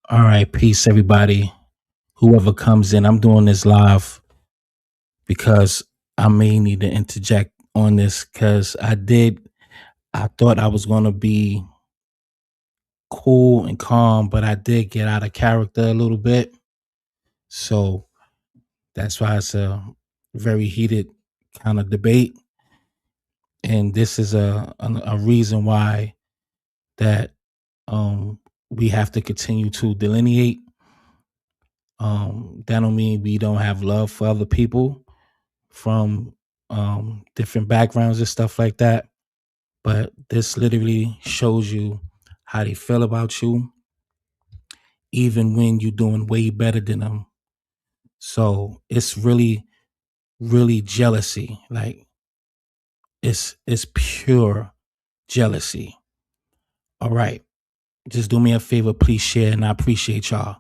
All right, peace, everybody. Whoever comes in, I'm doing this live because I may need to interject on this because I thought I was going to be cool and calm, but I did get out of character a little bit. So that's why it's a very heated kind of debate. And this is a reason why that um, we have to continue to delineate. That don't mean we don't have love for other people from different backgrounds and stuff like that. But this literally shows you how they feel about you, even when you're doing way better than them. So it's really, really jealousy. Like it's pure jealousy. All right. Just do me a favor, please share, and I appreciate y'all.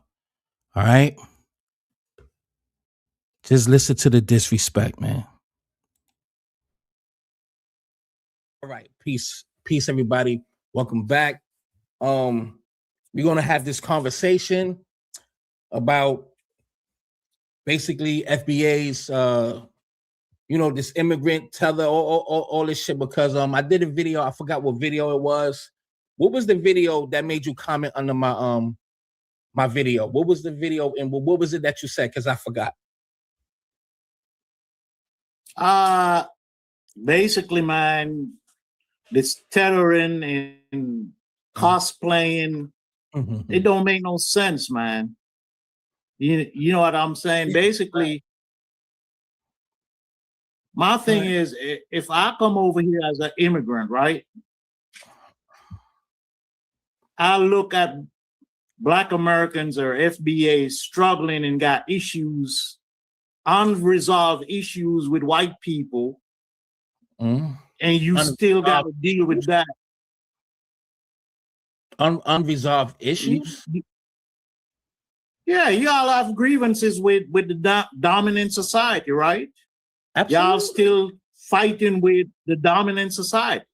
All right. Just listen to the disrespect, man. All right. Peace. Peace, everybody. Welcome back. We're gonna have this conversation about basically FBAs, this immigrant teller, all this shit. Because I did a video, I forgot what video it was. What was the video that made you comment under my video? What was the video and what was it that you said? Because I forgot. Uh Basically, man, this terroring and cosplaying, it don't make no sense, man. You know what I'm saying? Basically, my thing is, if I come over here as an immigrant, right? I look at Black Americans or FBAs struggling and got issues, unresolved issues with white people, and you still got to deal with that. Unresolved issues? Yeah, y'all have grievances with the dominant society, right? Absolutely. Y'all still fighting with the dominant society.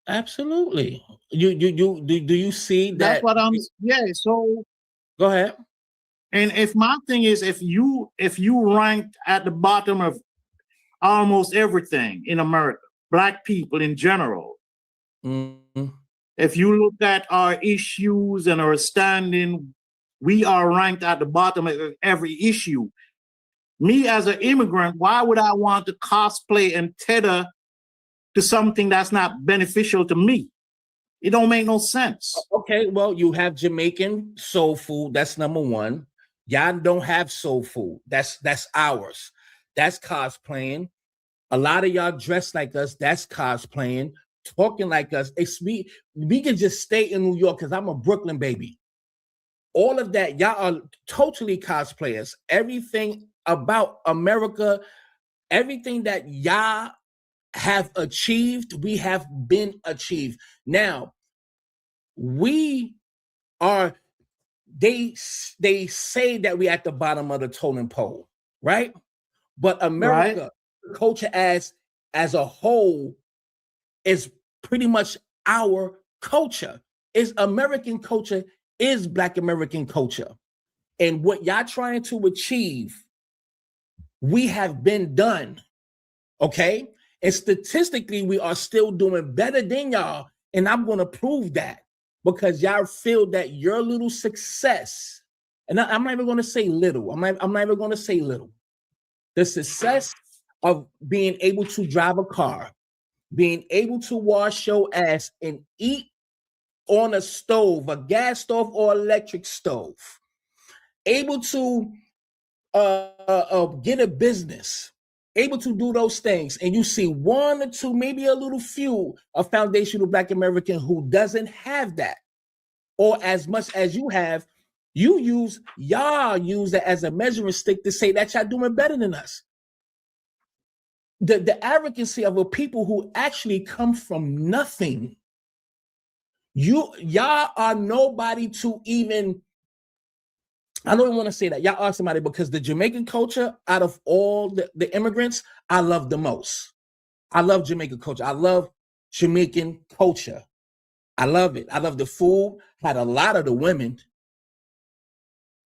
Absolutely. Do you see that? That's what I'm. Yeah. So go ahead. And if my thing is, if you ranked at the bottom of almost everything in America, Black people in general, if you look at our issues and our standing, we are ranked at the bottom of every issue. Me as an immigrant, why would I want to cosplay and tether to something that's not beneficial to me? It don't make no sense. Okay, well, you have Jamaican soul food. That's number one. Y'all don't have soul food. That's ours. That's cosplaying. A lot of y'all dress like us. That's cosplaying. Talking like us. We can just stay in New York because I'm a Brooklyn baby. All of that, y'all are totally cosplayers. Everything about America, everything that y'all have achieved, we have been achieved. Now, we are, they say that we at the bottom of the totem pole, right? But America, right, culture as a whole is pretty much our culture. Is American culture, is Black American culture. And what y'all trying to achieve, we have been done, okay? And statistically, we are still doing better than y'all. And I'm going to prove that because y'all feel that your little success, and I'm not even going to say little. I'm not even going to say little. The success of being able to drive a car, being able to wash your ass and eat on a stove, a gas stove or electric stove, able to get a business, able to do those things, and you see one or two, maybe a little few, a foundational Black American who doesn't have that, or as much as you have, y'all use it as a measuring stick to say that y'all doing better than us. The arrogancy of a people who actually come from nothing. Y'all are nobody to even, I don't even want to say that. Y'all are somebody because the Jamaican culture, out of all the immigrants, I love the most. I love Jamaican culture. I love Jamaican culture. I love it. I love the food. Had a lot of the women.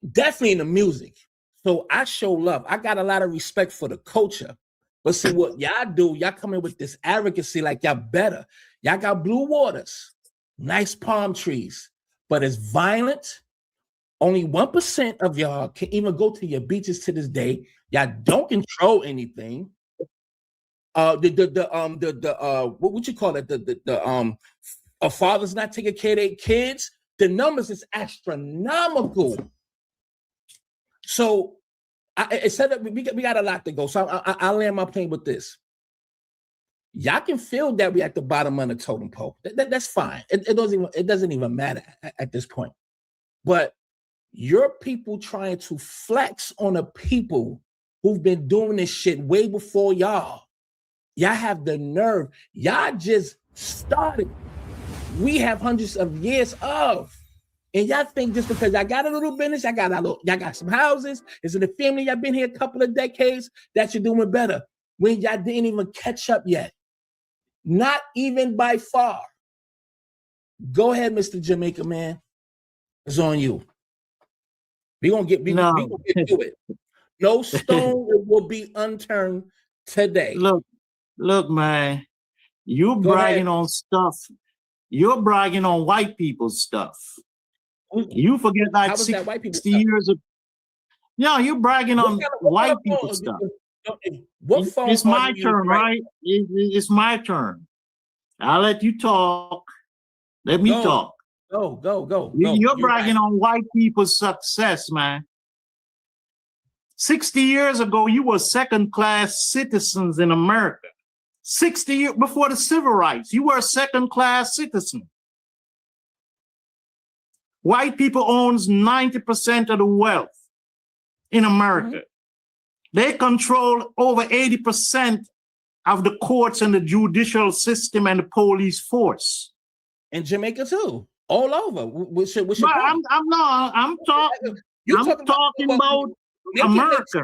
definitely in the music. So I show love. I got a lot of respect for the culture. But see what y'all do, y'all come in with this arrogancy like y'all better. Y'all got blue waters, nice palm trees, but it's violent. Only 1% of y'all can even go to your beaches to this day. Y'all don't control anything. What you call it? Fathers not taking care of their kids. The numbers is astronomical. So it said that we got a lot to go. So I'll land my plane with this. Y'all can feel that we at the bottom of the totem pole. That's fine. It doesn't even matter at this point. But your people trying to flex on the people who've been doing this shit way before y'all. Y'all have the nerve. Y'all just started. We have hundreds of years of. And y'all think just because y'all got a little business, y'all got some houses, it's in the family, y'all been here a couple of decades, that you're doing better. When y'all didn't even catch up yet. Not even by far. Go ahead, Mr. Jamaica man. It's on you. We're gonna get to it. No stone will be unturned today. Look, man, you bragging on stuff. You're bragging on white people's stuff. You forget like 60 years ago. No, you're bragging on white people's stuff. It's my turn, right? It's my turn. I'll let you talk. Let me talk. Go. You're bragging on white people's success, man. 60 years ago, you were second-class citizens in America. 60 years before the civil rights, you were a second-class citizen. White people owns 90% of the wealth in America. They control over 80% of the courts and the judicial system and the police force. In Jamaica too, all over. I'm talking about America.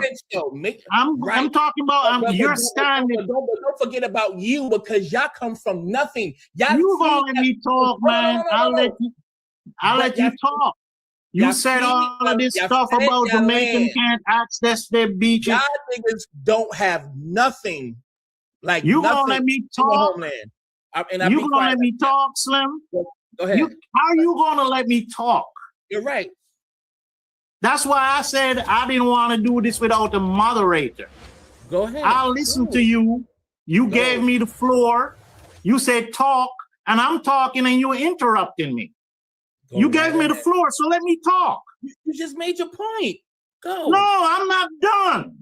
I'm talking about your standing. Don't forget about you, because y'all come from nothing. You gonna let me talk, man? I'll let you talk. You said all of this stuff about Jamaican can't access their beaches. Y'all niggas don't have nothing. Like you gonna let me talk? You gonna let me talk, Slim? Go ahead. How you gonna let me talk? You're right. That's why I said I didn't want to do this without a moderator. Go ahead. I'll listen to you. You gave me the floor. You said talk, and I'm talking, and you're interrupting me. You gave me the floor, so let me talk. You just made your point. Go. No, I'm not done.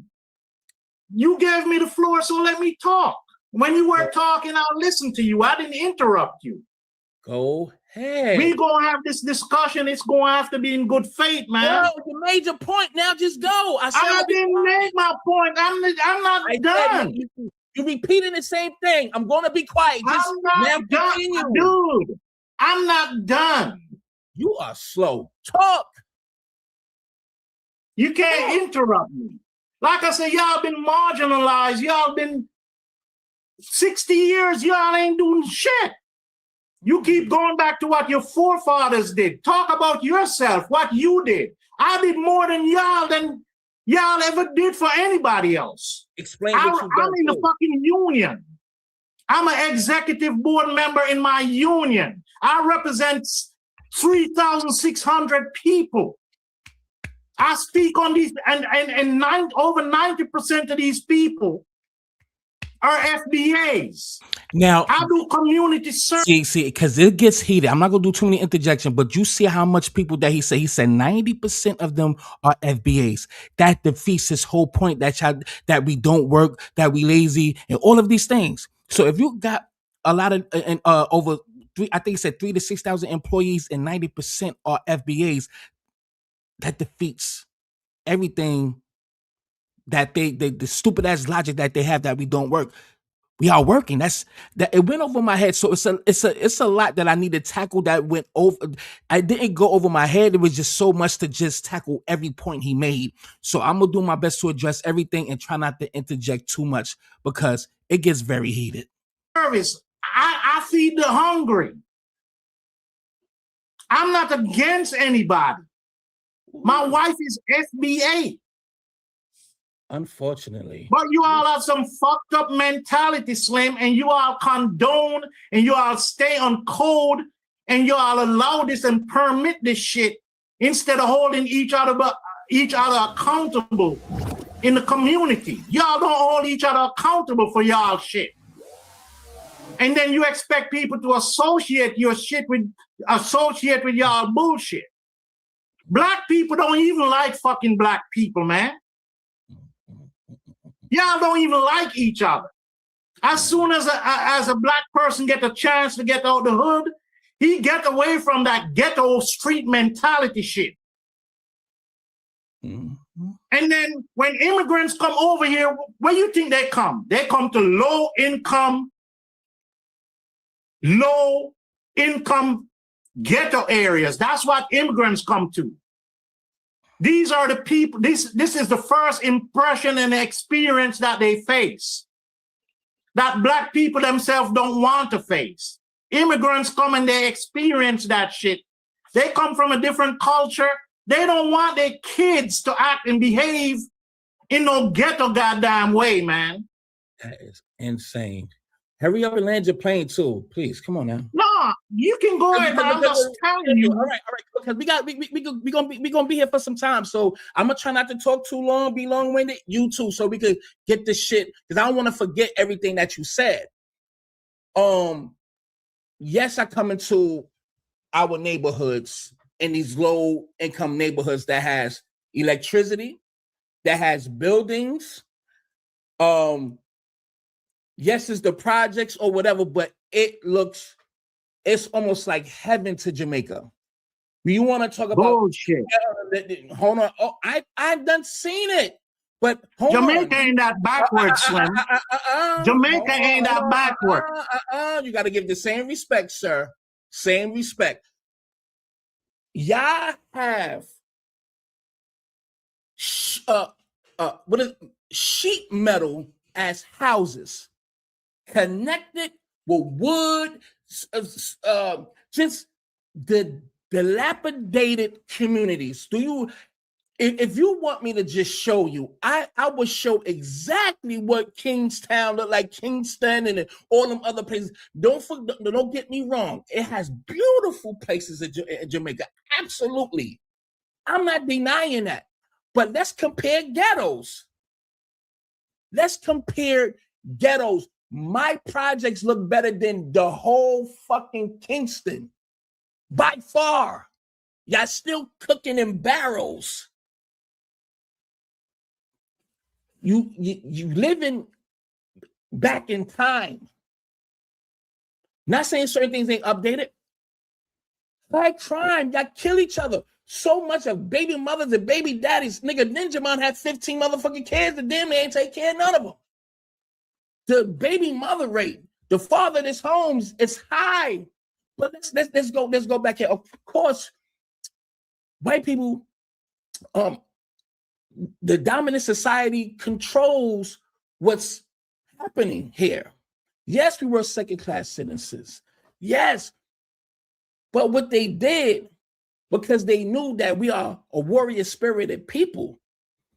You gave me the floor, so let me talk. When you were talking, I'll listen to you. I didn't interrupt you. Go ahead. We're going to have this discussion. It's going to have to be in good faith, man. No, you made your point. Now just go. I didn't make my point. I'm not done. You're repeating the same thing. I'm going to be quiet. I'm not done, dude. I'm not done. You are slow. Talk. You can't interrupt me. Like I said, y'all been marginalized. Y'all been 60 years. Y'all ain't doing shit. You keep going back to what your forefathers did. Talk about yourself, what you did. I did more than y'all ever did for anybody else. Explain what you done. I'm in the fucking union. I'm an executive board member in my union. I represent 3,600 people. I speak on these, and over 90% of these people are FBAs. Now, I do community service. See, because it gets heated. I'm not gonna do too many interjections, but you see how much people that he said 90% of them are FBAs. That defeats his whole point that we don't work, that we lazy, and all of these things. So if you got a lot of over 3 to 6,000 employees and 90% are FBAs, that defeats everything that the stupid ass logic that they have that we don't work. We are working. That it went over my head. So it's a lot that I need to tackle that went over. I didn't go over my head. It was just so much to just tackle every point he made. So I'm gonna do my best to address everything and try not to interject too much because it gets very heated. Service. I feed the hungry. I'm not against anybody. My wife is FBA. Unfortunately. But you all have some fucked up mentality, Slim, and you all condone and you all stay on code and you all allow this and permit this shit instead of holding each other accountable in the community. Y'all don't hold each other accountable for y'all shit. And then you expect people to associate your shit with y'all bullshit. Black people don't even like fucking black people, man. Y'all don't even like each other. As soon as a black person get a chance to get out the hood, he get away from that ghetto street mentality shit. Mm-hmm. And then when immigrants come over here, where you think they come? They come to low income ghetto areas. That's what immigrants come to. These are the people, this is the first impression and experience that they face, that black people themselves don't want to face. Immigrants come and they experience that shit. They come from a different culture. They don't want their kids to act and behave in no ghetto goddamn way, man. That is insane. Hurry up and land your plane too, please. Come on now. No, you can go ahead. I'm just telling you. All right, because we gonna be here for some time. So I'm gonna try not to talk too long, be long-winded. You too, so we could get this shit because I don't want to forget everything that you said. Yes, I come into our neighborhoods in these low-income neighborhoods that has electricity, that has buildings. Yes, it's the projects or whatever, but it's almost like heaven to Jamaica. You want to talk about bullshit? Hold on. Oh, I've done seen it, but Jamaica ain't that backward, Slim. Jamaica ain't that backward. You got to give the same respect, sir. Same respect. Y'all have sheet metal as houses connected with wood, just the dilapidated communities. If you want me to just show you, I will show exactly what Kingstown look like, Kingston and all them other places. Don't get me wrong. It has beautiful places in Jamaica. Absolutely. I'm not denying that. But let's compare ghettos. Let's compare ghettos. My projects look better than the whole fucking Kingston. By far. Y'all still cooking in barrels. You living back in time. Not saying certain things ain't updated. Like crime, y'all kill each other. So much of baby mothers and baby daddies. Nigga, Ninja Man had 15 motherfucking kids, and damn, they ain't take care of none of them. The baby mother rate, the fatherless homes, is high. But let's go back here. Of course, white people, the dominant society controls what's happening here. Yes, we were second-class citizens. Yes. But what they did, because they knew that we are a warrior-spirited people,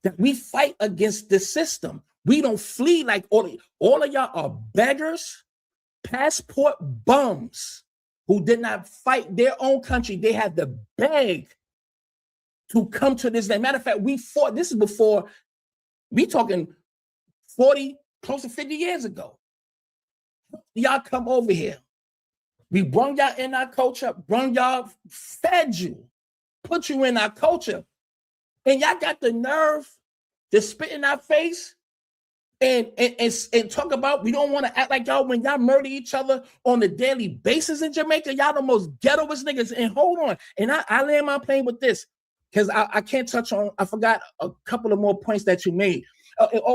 that we fight against the system. We don't flee like all of y'all are beggars, passport bums who did not fight their own country. They had to beg to come to this land. Matter of fact, we fought. This is before, we talking 40, close to 50 years ago. Y'all come over here. We brung y'all in our culture, brung y'all, fed you, put you in our culture. And y'all got the nerve to spit in our face and talk about we don't want to act like y'all when y'all murder each other on a daily basis in Jamaica. Y'all the most ghettoest niggas. And hold on. And I land my plane with this because I can't touch on, I forgot a couple of more points that you made.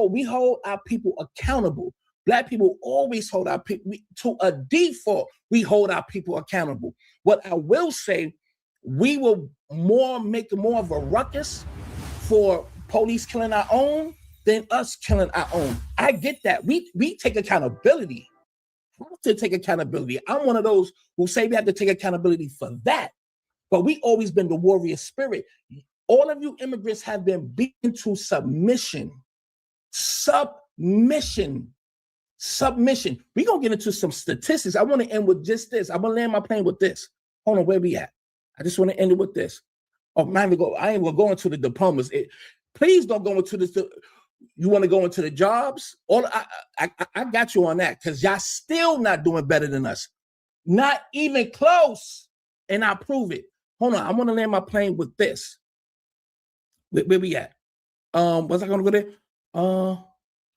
We hold our people accountable. Black people always hold our people to a default. We hold our people accountable. What I will say, we will make more of a ruckus for police killing our own than us killing our own. I get that. We take accountability. We have to take accountability. I'm one of those who say we have to take accountability for that. But we always been the warrior spirit. All of you immigrants have been beaten to submission. Submission. We're going to get into some statistics. I want to end with just this. I'm going to land my plane with this. Hold on, where we at? I just want to end it with this. Oh, man, I ain't going to go into the diplomas. Please don't go into this. You want to go into the jobs? I got you on that because y'all still not doing better than us. Not even close. And I prove it. Hold on. I want to land my plane with this. Where we at? Was I going to go there?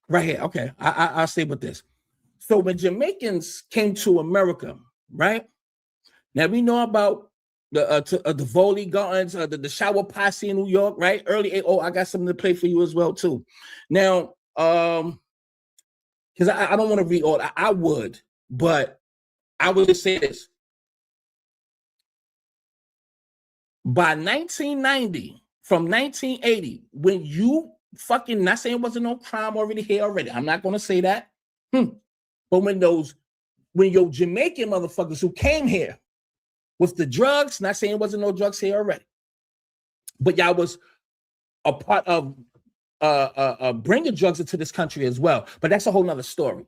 Right here. Okay. I'll stay with this. So when Jamaicans came to America, right? Now we know about the Foley Gardens, the shower posse in New York, right? Early. Oh, I got something to play for you as well too. Now, because I don't want to read all. I would, but I would just say this. By 1990, from 1980, when you fucking, not saying wasn't no crime already here already. I'm not going to say that. But when your Jamaican motherfuckers who came here with the drugs, not saying wasn't no drugs here already, but y'all was a part of bringing drugs into this country as well. But that's a whole nother story.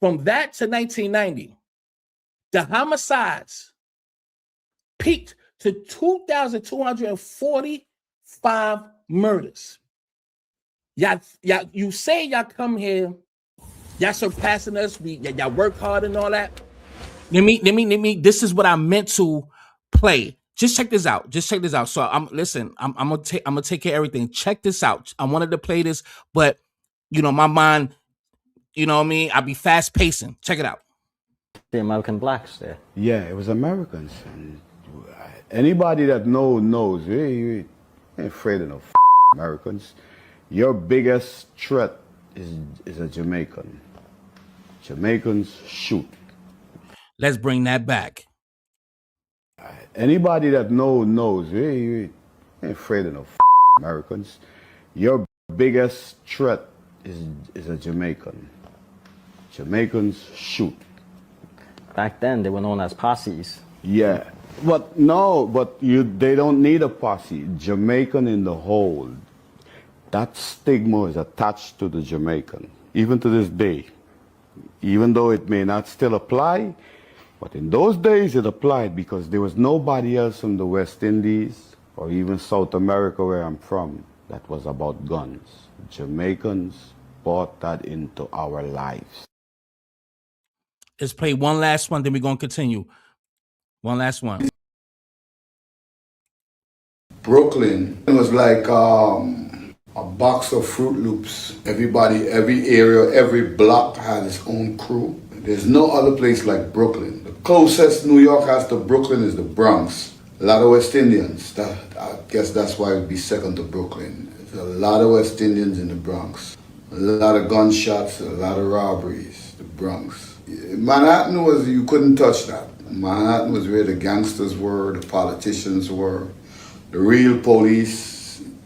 From that to 1990, the homicides peaked to 2,245 murders. Y'all, you say y'all come here, y'all surpassing us. Y'all work hard and all that. Let me. This is what I meant to play. Just check this out. So I'm gonna take care of everything. Check this out. I wanted to play this, but my mind, you know what I mean? I'll be fast pacing. Check it out. The American blacks there. Yeah, it was Americans. And anybody that knows, you ain't afraid of no Americans. Your biggest threat is a Jamaican. Jamaicans shoot. Let's bring that back. Anybody that knows, you ain't afraid of no Americans. Your biggest threat is a Jamaican. Jamaicans shoot. Back then, they were known as posses. Yeah, but they don't need a posse. Jamaican in the whole, that stigma is attached to the Jamaican, even to this day. Even though it may not still apply, but in those days it applied because there was nobody else from the West Indies or even South America where I'm from that was about guns. Jamaicans brought that into our lives. Let's play one last one, then we're going to continue. One last one. Brooklyn, it was like a box of Fruit Loops. Everybody, every area, every block had its own crew. There's no other place like Brooklyn. The closest New York has to Brooklyn is the Bronx. A lot of West Indians. I guess that's why it would be second to Brooklyn. There's a lot of West Indians in the Bronx. A lot of gunshots, a lot of robberies, the Bronx. Manhattan you couldn't touch that. Manhattan was where the gangsters were, the politicians were, the real police.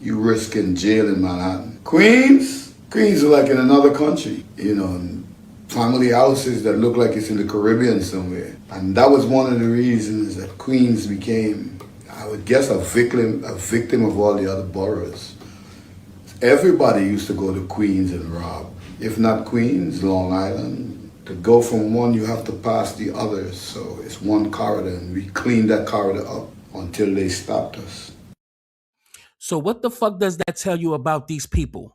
You risk in jail in Manhattan. Queens is like in another country, family houses that look like it's in the Caribbean somewhere. And that was one of the reasons that Queens became, I would guess, a victim of all the other boroughs. Everybody used to go to Queens and rob. If not Queens, Long Island. To go from one, you have to pass the others. So it's one corridor, and we cleaned that corridor up until they stopped us. So what the fuck does that tell you about these people?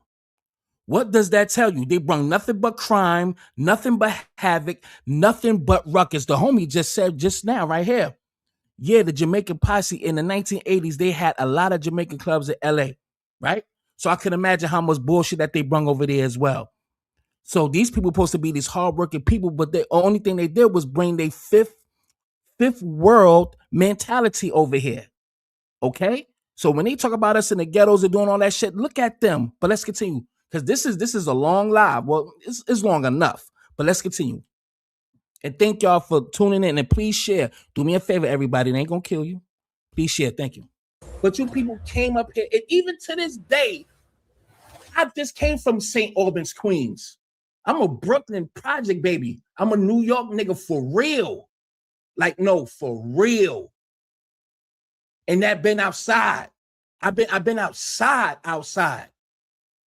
What does that tell you? They brought nothing but crime, nothing but havoc, nothing but ruckus. The homie just said just now right here. Yeah, the Jamaican posse in the 1980s, they had a lot of Jamaican clubs in LA, right? So I can imagine how much bullshit that they brung over there as well. So these people supposed to be these hardworking people, but the only thing they did was bring their fifth world mentality over here. Okay? So when they talk about us in the ghettos and doing all that shit, look at them. But let's continue. Because this is a long live. Well, it's long enough. But let's continue. And thank y'all for tuning in. And please share. Do me a favor, everybody. It ain't gonna kill you. Please share. Thank you. But you people came up here, and even to this day, I just came from St. Albans, Queens. I'm a Brooklyn project baby. I'm a New York nigga for real. Like, no, for real. And that been outside. I've been outside.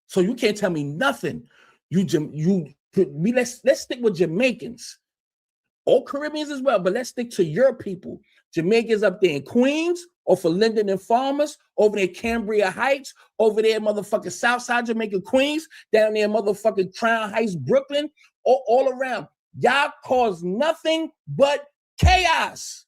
So you can't tell me nothing. Let's stick with Jamaicans, all Caribbeans as well, but let's stick to your people. Jamaicans up there in Queens, or for Linden and Farmers, over there Cambria Heights, over there motherfucking Southside Jamaica, Queens, down there motherfucking Crown Heights, Brooklyn, all around. Y'all cause nothing but chaos.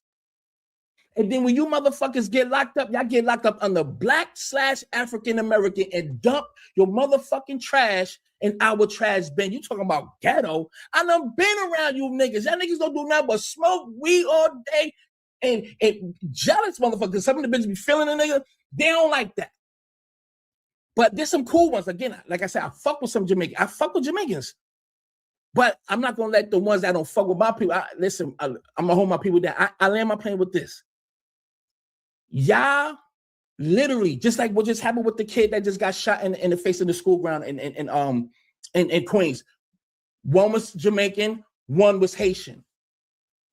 And then when you motherfuckers get locked up, y'all get locked up under Black/African American and dump your motherfucking trash in our trash bin. You talking about ghetto? I done been around you niggas. Y'all niggas don't do nothing but smoke weed all day and jealous motherfuckers. Some of the bitches be feeling a nigga. They don't like that. But there's some cool ones. Again, like I said, I fuck with some Jamaicans. I fuck with Jamaicans. But I'm not gonna let the ones that don't fuck with my people. Listen, I'm gonna hold my people down. I land my plane with this. Y'all literally, just like what just happened with the kid that just got shot in the face in the school ground in Queens. One was Jamaican, one was Haitian.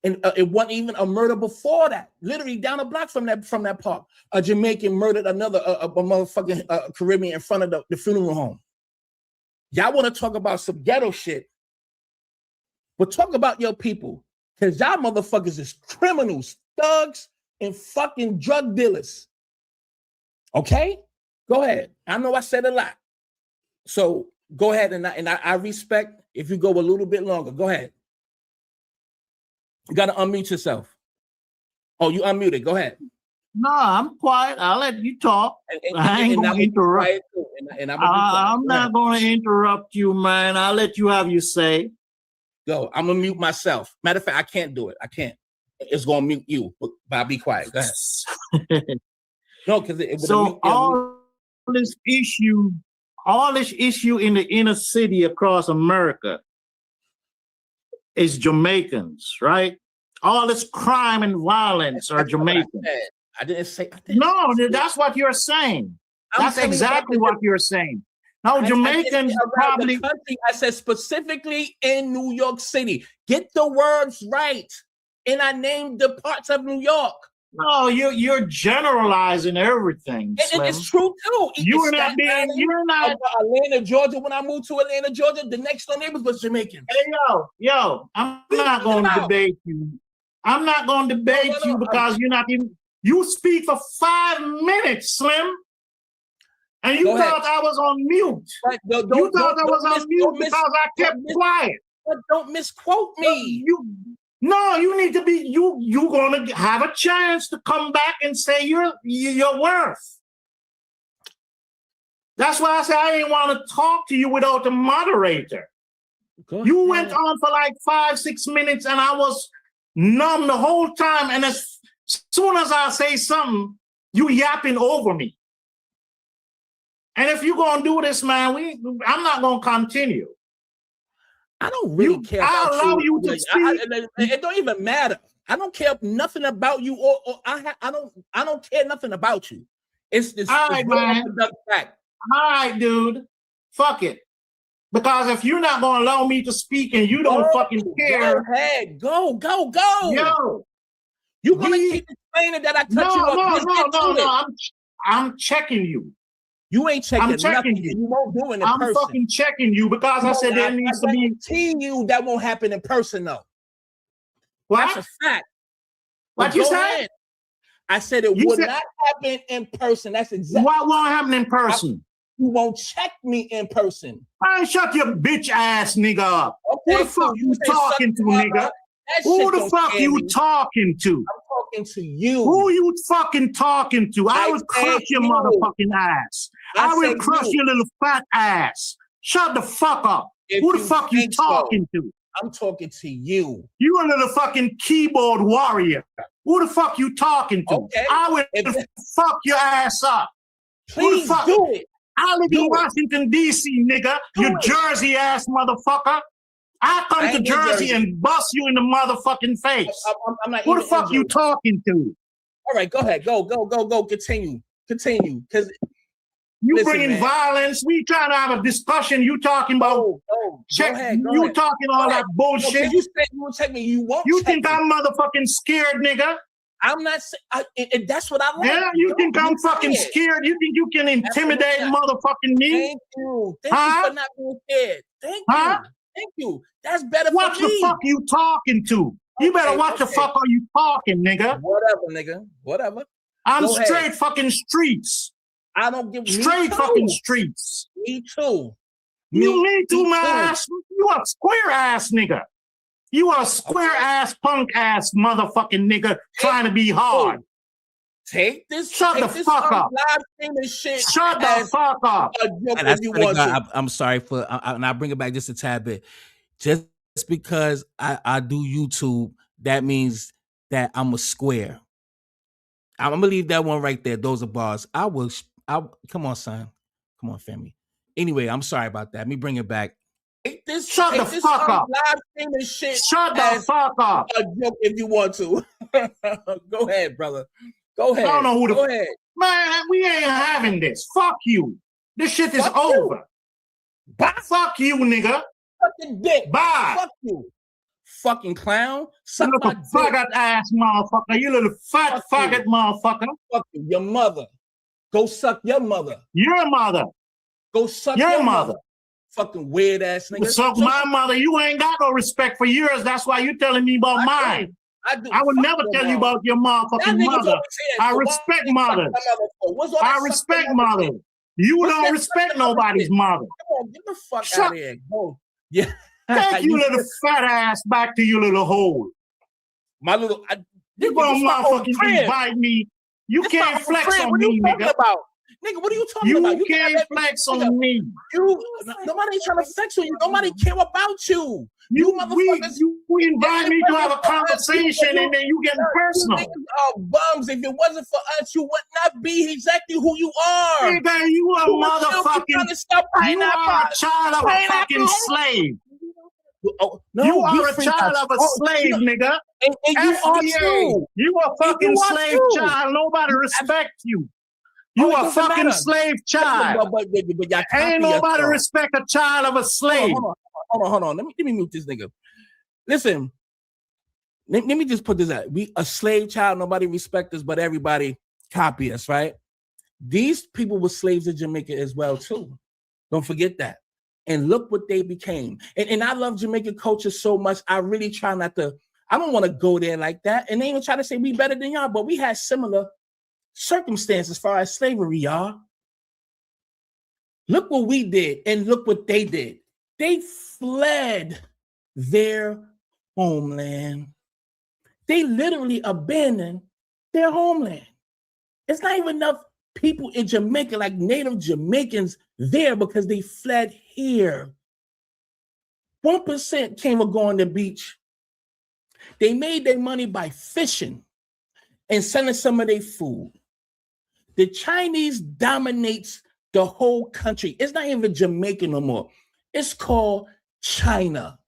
And it wasn't even a murder before that. Literally down a block from that park, a Jamaican murdered another a motherfucking Caribbean in front of the funeral home. Y'all want to talk about some ghetto shit, but talk about your people, because y'all motherfuckers is criminals, thugs, and fucking drug dealers. Okay? Go ahead. I know I said a lot. So go ahead, and I respect if you go a little bit longer. Go ahead. You got to unmute yourself. Oh, you unmuted. Go ahead. No, I'm quiet. I'll let you talk. I ain't going to interrupt. I'm not going to interrupt you, man. I'll let you have your say. Go. I'm going to mute myself. Matter of fact, I can't do it. I can't. It's going to mute you, but I'll be quiet. Go ahead. No, because all this issue in the inner city across America is Jamaicans, right? All this crime and violence are Jamaicans. I didn't say. No, that's what you're saying. That's exactly what you're saying. No, Jamaicans probably. I said specifically in New York City. Get the words right. And I named the parts of New York. No, you're generalizing everything. It's true too. You're not. Atlanta, Georgia. When I moved to Atlanta, Georgia, the next door neighbors was Jamaican. Hey, yo, I'm not going to debate you. I'm not going to debate you because you're not even. You speak for 5 minutes, Slim, and you thought I was on mute. Right. You thought I was on mute because I kept quiet. But don't misquote me. No, you need to be. You're gonna have a chance to come back and say your worth. That's why I say I didn't want to talk to you without a moderator. You went on for like 5-6 minutes, and I was numb the whole time. And as soon as I say something, you yapping over me. And if you're gonna do this, man, I'm not gonna continue. I don't really care. I allow you to speak. It don't even matter. I don't care nothing about you, or I don't care nothing about you. It's all right, man. Fact. All right, dude. Fuck it. Because if you're not gonna allow me to speak and you don't fucking care, go ahead. Go. Yo, you gonna keep explaining that I cut you off? No. I'm checking you. You ain't checking. I'm checking nothing. You won't do it in I'm person. fucking checking you because I said there needs to be. You that won't happen in person though. What? That's a fact. What you said? I said it would not happen in person. That's exactly. What won't happen in person? You won't check me in person. Man, shut your bitch ass nigga up. Okay, who the fuck you talking to, nigga? Who the fuck you talking to? I'm talking to you. Who you fucking talking to? I would crush your motherfucking ass. I would crush your little fat ass. Shut the fuck up. Who the fuck you talking to? I'm talking to you. You a little fucking keyboard warrior. Who the fuck you talking to? Okay. I would fuck your ass up. Please do it. I live in Washington, D.C., nigga. You Jersey ass motherfucker. I come to Jersey and bust you in the motherfucking face. I'm not Who the fuck you talking to? All right, go ahead. Go. Continue. Because you bringing violence. We trying to have a discussion. You talking about go ahead. You talking all that bullshit. You said you will check me. You won't. You think I'm motherfucking scared, nigga? I'm not saying that's what I like. Yeah, you think I'm fucking scared? You think you can intimidate motherfucking me? Thank you. Thank you for not being scared. Thank you. Thank you. That's better what for me. What the fuck you talking to? You better watch the fuck are you talking, nigga. Whatever, nigga. Whatever. I'm straight fucking streets. I don't give straight fucking streets. Me too. Me too, my ass. You a square ass nigga. You a square ass punk ass motherfucking nigga trying to be hard. Take this. Shut the fuck up. Shut the fuck up. I'm sorry for, and I'll bring it back just a tad bit. Just because I do YouTube, that means that I'm a square. I'm gonna leave that one right there. Those are bars. Come on, son. Come on, family. Anyway, I'm sorry about that. Let me bring it back. Shut the fuck up. Shut the fuck up. A joke if you want to. Go ahead, brother. Go ahead. I don't know who Go ahead. Man, we ain't having this. Fuck you. This shit is over. Bye. Fuck you, nigga. Fucking dick. Bye. Fuck you. Fucking clown. You little faggot ass motherfucker. You little fat faggot motherfucker. Fuck you. Your mother. Go suck your mother. Your mother. Go suck your mother. Fucking weird ass nigga. Suck my mother. You ain't got no respect for yours. That's why you telling me about mine. I would never tell you about your motherfucking mother. I respect mothers. I respect mothers. You don't respect nobody's mother. Come on, get the fuck out of here. Go. Yeah. Take you little fat ass back to your little hole. My little. You gonna motherfucking invite me. You can't flex on me, nigga. Nigga, what are you talking about? You can't flex on me. Nobody trying to flex on you. Nobody care about you. You motherfuckers. We invite me to have a conversation and then you getting personal. Niggas are bums. If it wasn't for us, you would not be exactly who you are. Nigga, you a motherfucking. You are a child of a fucking slave. Oh, no, you are a child of a slave, nigga. And you are too. You a fucking slave child. Nobody respects you. You a fucking slave child. But ain't nobody respect a child of a slave. Hold on. Let me mute this nigga. Listen, let me just put this out. We a slave child. Nobody respect us, but everybody copy us, right? These people were slaves in Jamaica as well too. Don't forget that. And look what they became. And I love Jamaican culture so much. I really try not to. I don't want to go there like that. And they even try to say we better than y'all, but we had similar circumstances as far as slavery, y'all. Look what we did and look what they did. They fled their homeland. They literally abandoned their homeland. It's not even enough people in Jamaica, like native Jamaicans, there because they fled here. 1% came or go on the beach. They made their money by fishing and selling some of their food. The Chinese dominates the whole country. It's not even Jamaica no more. It's called China.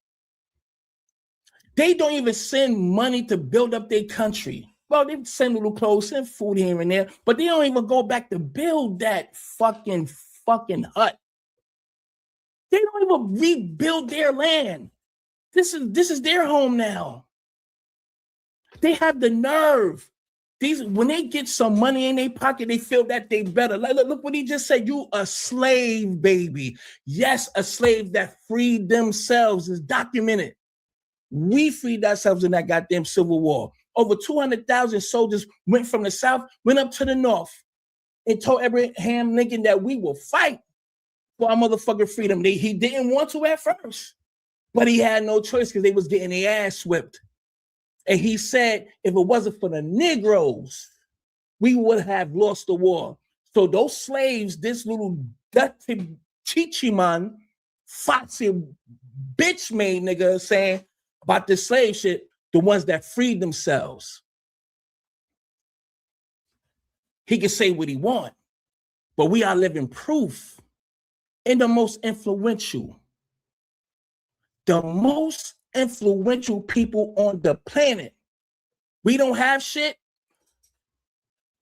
They don't even send money to build up their country. Well, they send little clothes, send food here and there, but they don't even go back to build that fucking hut. They don't even rebuild their land. This is their home now. They have the nerve. When they get some money in their pocket, they feel that they better. Look what he just said. You a slave, baby. Yes, a slave that freed themselves is documented. We freed ourselves in that goddamn Civil War. Over 200,000 soldiers went from the South, went up to the North, and told Abraham Lincoln that we will fight for our motherfucking freedom. He didn't want to at first, but he had no choice because they was getting their ass whipped. And he said, if it wasn't for the Negroes, we would have lost the war. So those slaves, this little dirty chichiman, foxy bitch made nigga saying about this slave shit, the ones that freed themselves. He can say what he want, but we are living proof in the most influential people on the planet. We don't have shit.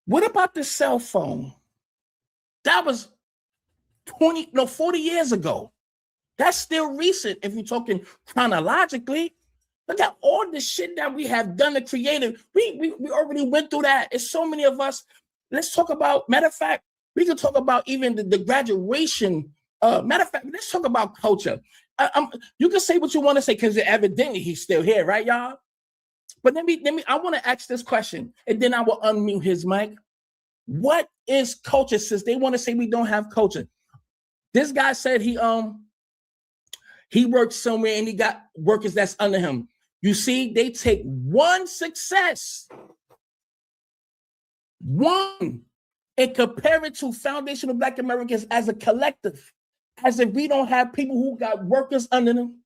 What about the cell phone? That was 40 years ago. That's still recent if you're talking chronologically. Look at all the shit that we have done and created. We already went through that. It's so many of us. Let's talk about, matter of fact, we can talk about even the graduation. Matter of fact, let's talk about culture. You can say what you want to say because evidently he's still here, right, y'all? But let me. I want to ask this question, and then I will unmute his mic. What is culture? Since they want to say we don't have culture, this guy said he worked somewhere and he got workers that's under him. You see, they take one success, one, and compare it to foundational Black Americans as a collective, as if we don't have people who got workers under them,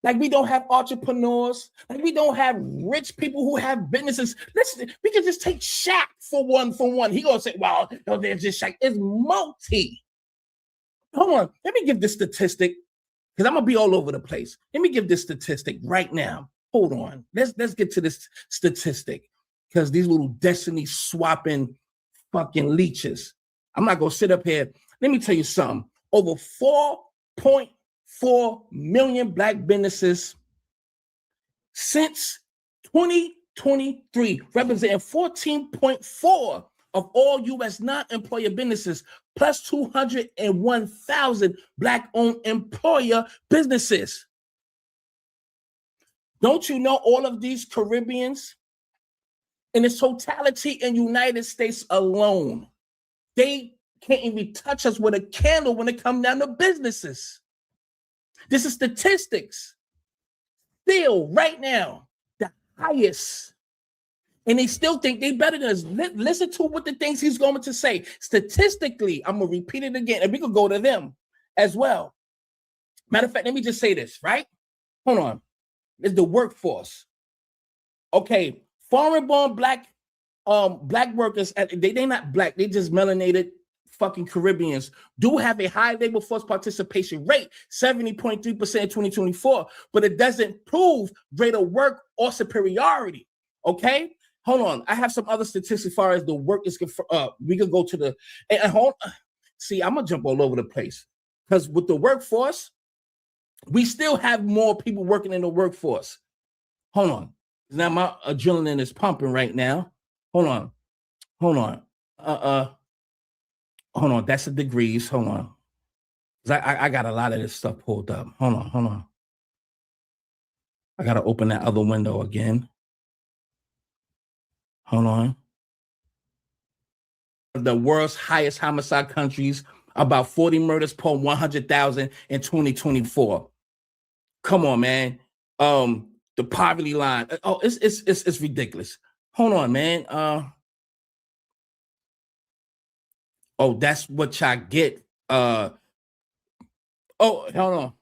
like we don't have entrepreneurs, like we don't have rich people who have businesses. Listen, we can just take Shaq for one. He gonna say, well, no, there's just Shaq. It's multi. Hold on, let me give this statistic, because I'm gonna be all over the place. Let me give this statistic right now. Hold on. Let's get to this statistic, because these little destiny swapping fucking leeches. I'm not gonna sit up here. Let me tell you something. Over 4.4 million Black businesses since 2023, representing 14.4 of all U.S. non-employer businesses, plus 201,000 Black-owned employer businesses. Don't you know all of these Caribbeans, in its totality in United States alone, they can't even touch us with a candle when it comes down to businesses. This is statistics. Still, right now, the highest. And they still think they better than us. Listen to what the things he's going to say. Statistically, I'm going to repeat it again, and we could go to them as well. Matter of fact, let me just say this, right? Hold on. It's the workforce. Okay, foreign-born Black workers, they not Black, they just melanated fucking Caribbeans, do have a high labor force participation rate, 70.3% in 2024, but it doesn't prove greater work or superiority. Okay, hold on. I have some other statistics as far as the work is. We could go to the see. I'm gonna jump all over the place because with the workforce, we still have more people working in the workforce. Hold on. Now my adrenaline is pumping right now. Hold on. Hold on. That's the degrees. Hold on. I got a lot of this stuff pulled up. Hold on. I got to open that other window again. Hold on. The world's highest homicide countries, about 40 murders per 100,000 in 2024. Come on, man. The poverty line. Oh, it's ridiculous. Hold on, man. Oh, that's what y'all get. Hold on.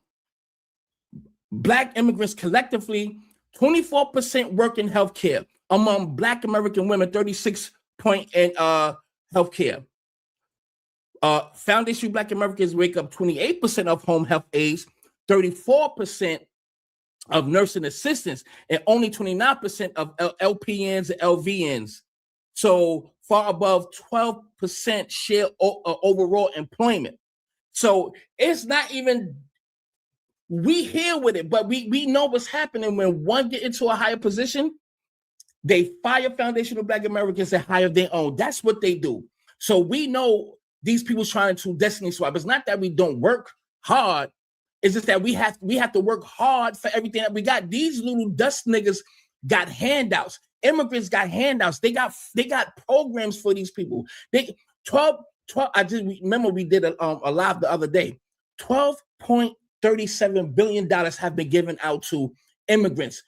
Black immigrants collectively, 24% work in healthcare. Among Black American women, 36% in healthcare. Foundation Black Americans make up 28% of home health aides, 34% of nursing assistants, and only 29% of LPNs and LVNs. So far above 12% share overall employment. So it's not even, we here with it, but we know what's happening when one get into a higher position, they fire foundational Black Americans and hire their own. That's what they do. So we know these people trying to destiny swap. It's not that we don't work hard. It's just that we have to work hard for everything that we got. These little dust niggas got handouts. Immigrants got handouts. They got programs for these people. They 12. I just remember we did a live the other day. $12.37 billion have been given out to immigrants,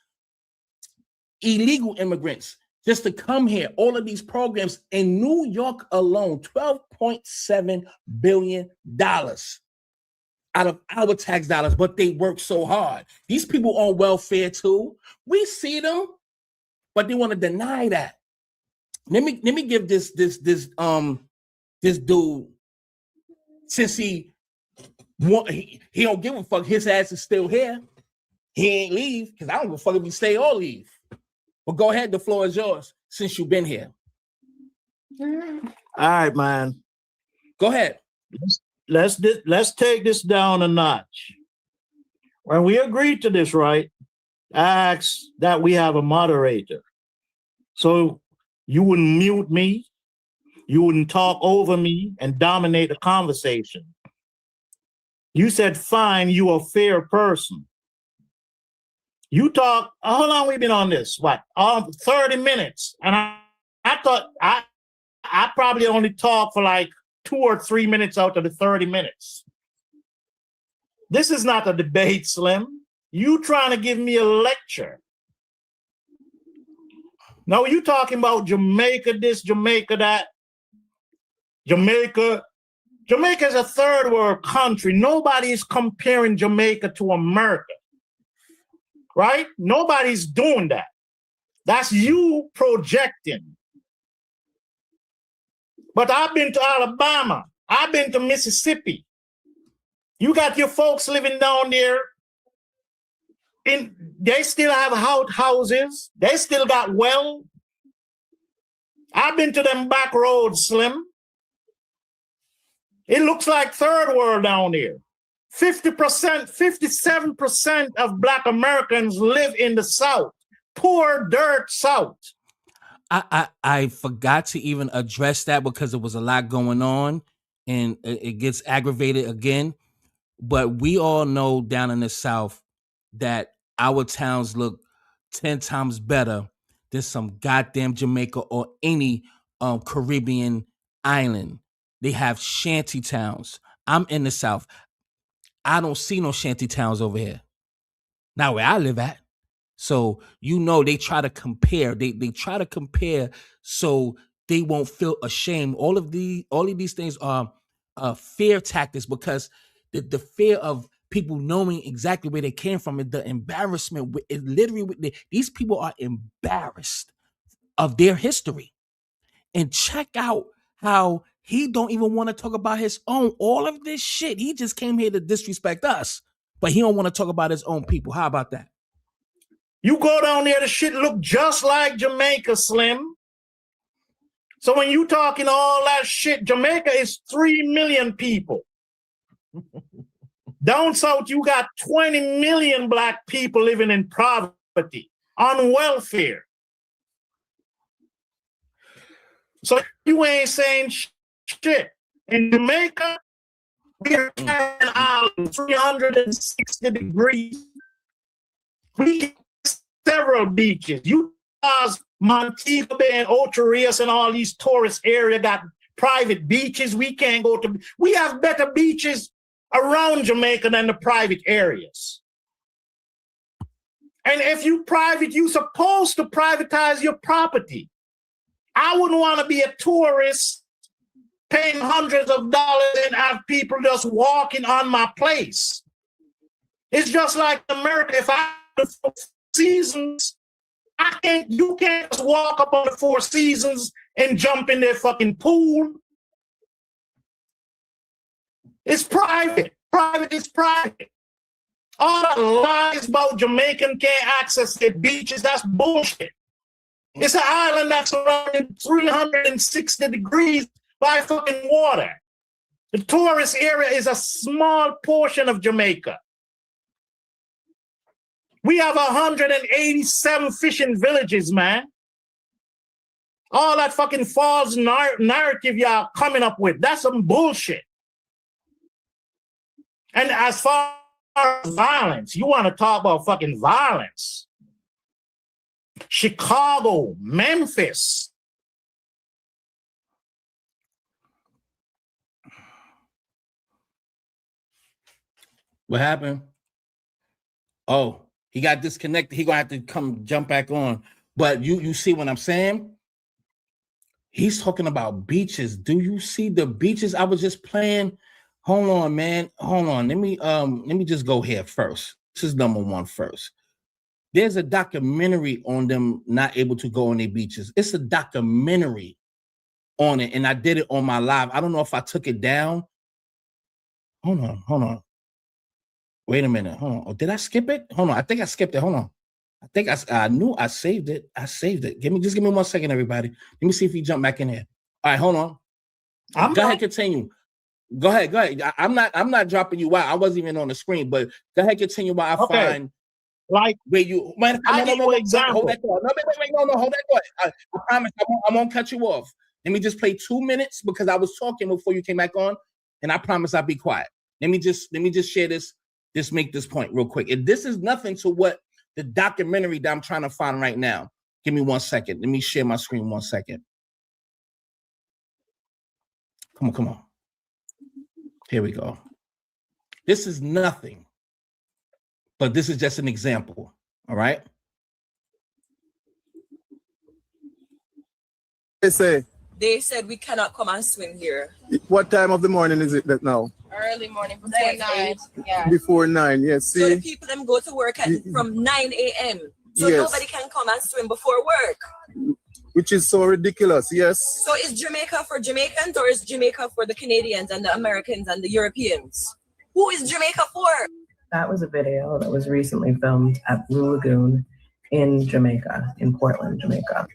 illegal immigrants, just to come here. All of these programs in New York alone, $12.7 billion out of our tax dollars, but they work so hard. These people on welfare too. We see them, but they want to deny that. Let me give this dude, since he don't give a fuck, his ass is still here. He ain't leave, because I don't give a fuck if he stay or leave. But go ahead, the floor is yours since you've been here. All right, man. Go ahead. Let's take this down a notch. When we agreed to this, right? ask that we have a moderator. So you wouldn't mute me, you wouldn't talk over me and dominate the conversation. You said, fine, you a fair person. You talk, how long we been on this? What, 30 minutes? And I thought I probably only talked for like 2 or 3 minutes out of the 30 minutes. This is not a debate, Slim. You trying to give me a lecture. No, you talking about Jamaica this, Jamaica that. Jamaica is a third world country. Nobody is comparing Jamaica to America. Right? Nobody's doing that. That's you projecting. But I've been to Alabama. I've been to Mississippi. You got your folks living down there. They still have houses. They still got well. I've been to them back roads, Slim. It looks like third world down there. 50%, 57% of Black Americans live in the South. Poor, dirt South. I forgot to even address that because there was a lot going on and it gets aggravated again. But we all know down in the South that our towns look 10 times better than some goddamn Jamaica or any Caribbean island. They have shanty towns. I'm in the South. I don't see no shanty towns over here. Not where I live at. So, you know, they try to compare. They try to compare so they won't feel ashamed. All of these things are fear tactics because the fear of people knowing exactly where they came from, and the embarrassment. These people are embarrassed of their history. And check out how he don't even want to talk about his own. All of this shit, he just came here to disrespect us, but he don't want to talk about his own people. How about that? You go down there, the shit look just like Jamaica, Slim. So when you talking all that shit, Jamaica is 3 million people. Down south, you got 20 million Black people living in poverty, on welfare. So you ain't saying shit. In Jamaica, we are an island, 360 degrees. We get several beaches. Utah's Montego Bay and Ocho Rios and all these tourist areas got private beaches. We can't go to. We have better beaches around Jamaica than the private areas. And if you private, you're supposed to privatize your property. I wouldn't want to be a tourist paying hundreds of dollars and have people just walking on my place. It's just like America. If I have 4 seasons, you can't just walk up on the 4 seasons and jump in their fucking pool. It's private. Private is private. All that lies about Jamaican can't access their beaches, that's bullshit. It's an island that's surrounded 360 degrees by fucking water. The tourist area is a small portion of Jamaica. We have 187 fishing villages, man. All that fucking false narrative y'all coming up with, that's some bullshit. And as far as violence, you want to talk about fucking violence. Chicago, Memphis. What happened? Oh, he got disconnected. He gonna have to jump back on. But you see what I'm saying? He's talking about beaches. Do you see the beaches I was just playing? Hold on, man. Hold on. Let me just go here first. This is number one first. There's a documentary on them not able to go on their beaches. It's a documentary on it, and I did it on my live. I don't know if I took it down. Hold on. Wait a minute. Hold on. Oh, did I skip it? Hold on. I think I skipped it. Hold on. I think I knew I saved it. Give me 1 second, everybody. Let me see if he jumped back in here. All right, hold on. Go ahead, continue. Go ahead. I'm not dropping you out. I wasn't even on the screen, but go ahead, continue while I find Like, where you man, I no, give no, you no, an example. hold that thought. No, wait, no, hold that thought. I promise I won't cut you off. Let me just play 2 minutes because I was talking before you came back on, and I promise I'll be quiet. Let me just share this, just make this point real quick. And this is nothing to what the documentary that I'm trying to find right now. Give me 1 second. Let me share my screen 1 second. Come on. Here we go. This is nothing, but this is just an example. All right. They said we cannot come and swim here. What time of the morning is it that now? Early morning, before 9. Yeah. Before 9, yes. So See? the people them go to work from 9 a.m. So Yes. nobody can come and swim before work. Which is so ridiculous, yes. So is Jamaica for Jamaicans or is Jamaica for the Canadians and the Americans and the Europeans? Who is Jamaica for? That was a video that was recently filmed at Blue Lagoon in Jamaica, in Portland, Jamaica.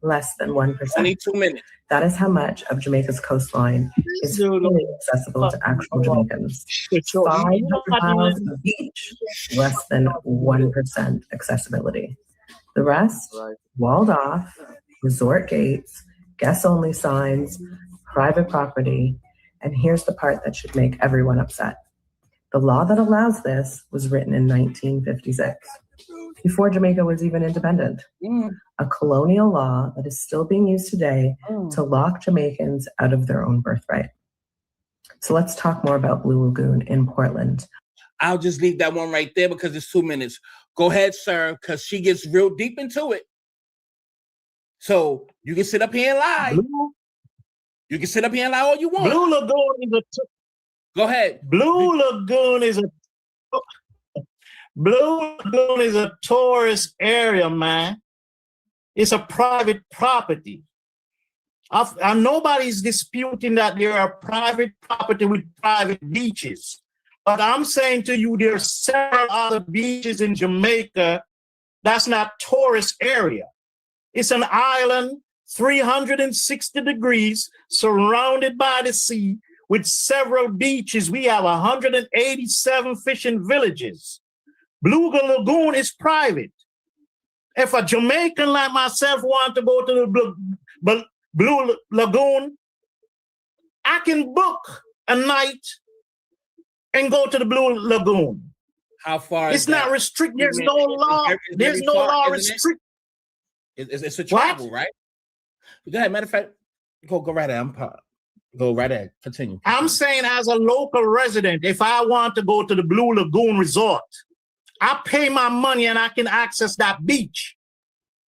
Less than 1%. 22 minutes. That is how much of Jamaica's coastline is fully accessible to actual Jamaicans. 500 miles of beach, less than 1% accessibility. The rest, walled off, resort gates, guest-only signs, private property, and here's the part that should make everyone upset. The law that allows this was written in 1956, before Jamaica was even independent. A colonial law that is still being used today to lock Jamaicans out of their own birthright. So let's talk more about Blue Lagoon in Portland. I'll just leave that one right there because it's 2 minutes. Go ahead, sir, because she gets real deep into it. So you can sit up here and lie. You can sit up here and lie all you want. Blue Lagoon is a Go ahead. Blue Lagoon is a tourist area, man. It's a private property. And nobody's disputing that there are private property with private beaches. But I'm saying to you, there are several other beaches in Jamaica that's not tourist area. It's an island, 360 degrees, surrounded by the sea, with several beaches. We have 187 fishing villages. Blue Lagoon is private. If a Jamaican like myself want to go to the Blue Lagoon, I can book a night and go to the Blue Lagoon. How far? It's not restricted. There's no law. There's no law restrict. It's a travel, right? Go ahead. Matter of fact, go right ahead. Go right ahead. Continue. I'm saying as a local resident, if I want to go to the Blue Lagoon Resort, I pay my money and I can access that beach.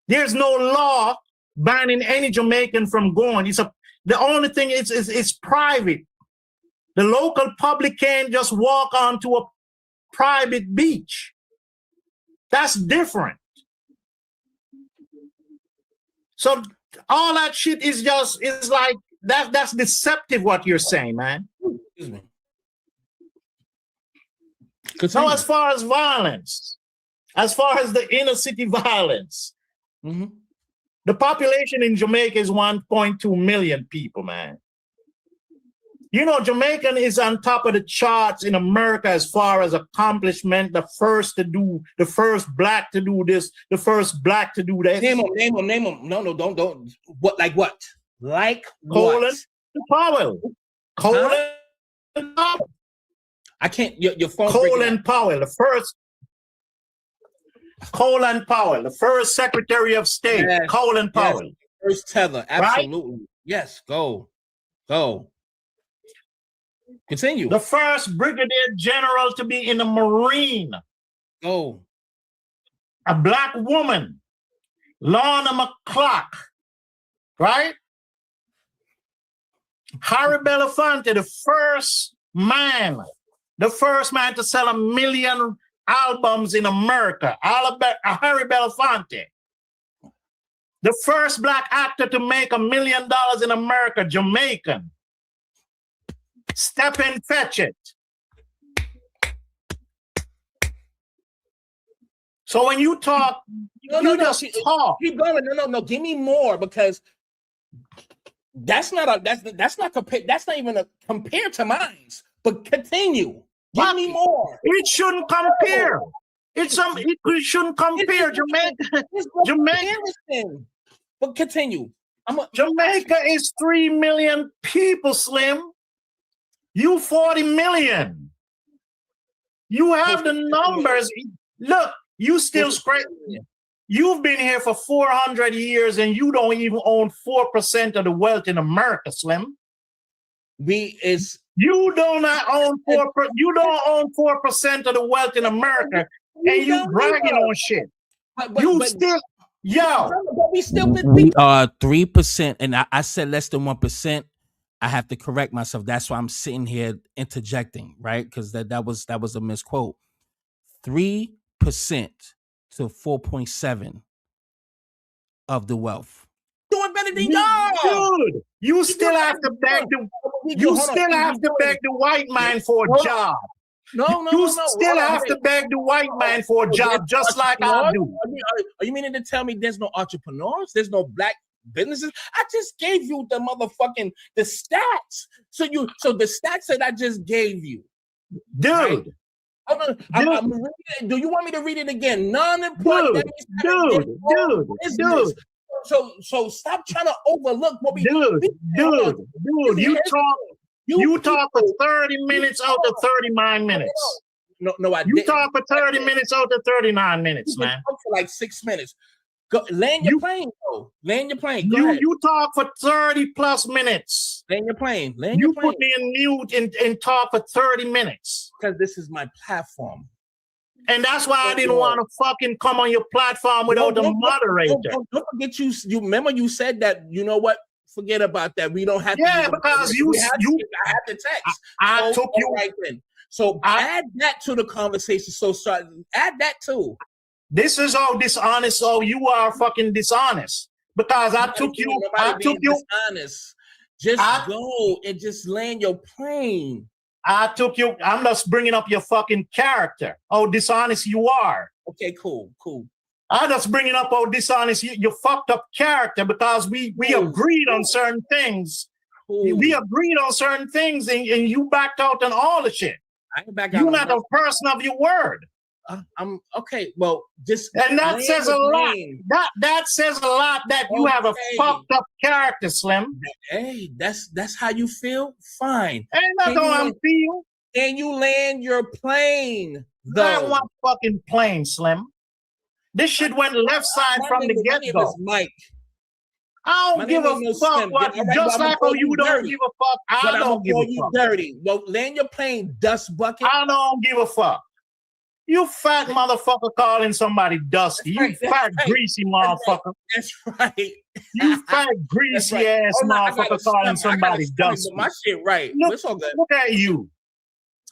There's no law banning any Jamaican from going. The only thing is it's private. The local public can't just walk onto a private beach. That's different. So all that shit is like that's deceptive what you're saying, man. Excuse me. So as far as violence, as far as the inner city violence, the population in Jamaica is 1.2 million people, man. You know, Jamaican is on top of the charts in America as far as accomplishment, the first black to do this, the first black to do that. Name them. No, don't. What, like what? Like Colin what? Powell. I can't, your phone. Colin Powell, the first. Colin Powell, the first Secretary of State. Yes. Colin Powell. Yes. First tether, absolutely. Right? Yes, go. Continue. The first Brigadier General to be in the Marine. Go. A black woman, Lorna McClock, right? Harry Belafonte, the first man to sell 1 million albums in America, Harry Belafonte. The first black actor to make $1 million in America, Jamaican. Step and fetch it. So when you talk, just talk. Keep going. No. Give me more because that's not even a compared to mine. But continue. Give me more. It shouldn't compare. We shouldn't compare Jamaica. Jamaica. But continue. Jamaica is 3 million people, Slim. You 40 million. You have the numbers. Look, you still scrape. You've been here for 400 years and you don't even own 4% of the wealth in America, Slim. You do not own 4%. You don't own 4% of the wealth in America, and you bragging on shit. We are 3%, and I said less than 1%. I have to correct myself. That's why I'm sitting here interjecting, right? Because that was a misquote. 3% to 4.7 of the wealth. Doing better than y'all. Dude, you still have to beg the white man for a job. You still have to beg the white man for a job, just like I do. Are you meaning to tell me there's no entrepreneurs? There's no black businesses? I just gave you the stats. So the stats that I just gave you, dude. Right? I'm reading it. Do you want me to read it again? Non-employed. Dude. So stop trying to overlook what we Dude. You talk for 30 minutes out of 39 minutes. No, I didn't. You talk for 30 minutes out of 39 minutes, man. For like 6 minutes. Go, land your plane, though. Land your plane. Go ahead. You talk for 30 plus minutes. Land your plane. You put me in mute and talk for 30 minutes. Because this is my platform. And that's why I didn't want to fucking come on your platform without the moderator. Don't forget you remember you said that, you know what? Forget about that. We don't have to. Yeah, because I have the text. I took you right then. So add that to the conversation. So add that too. This is all dishonest. So you are fucking dishonest. Because I took you dishonest. Just go and just land your plane. I took you. I'm just bringing up your fucking character. Oh, dishonest you are. Okay, cool. I'm just bringing up how dishonest your fucked up character, because we agreed on certain things. We agreed on certain things, and you backed out on all the shit. I can back out. You're not a person of your word. I'm okay. Well, and that says a lot. That says a lot that you have a fucked up character, Slim. Hey, that's how you feel. Fine. Ain't that's how I feel. And you land your plane. Not one fucking plane, Slim. This shit went left side from the get-go. Mike. I don't give a fuck. Just like how you don't give a fuck, I don't give a fuck. Dirty. Well, land your plane, dust bucket. I don't give a fuck. You fat motherfucker calling somebody dusty. You fat greasy motherfucker. That's right. You fat greasy ass motherfucker calling somebody dusty. My shit right. Look at you.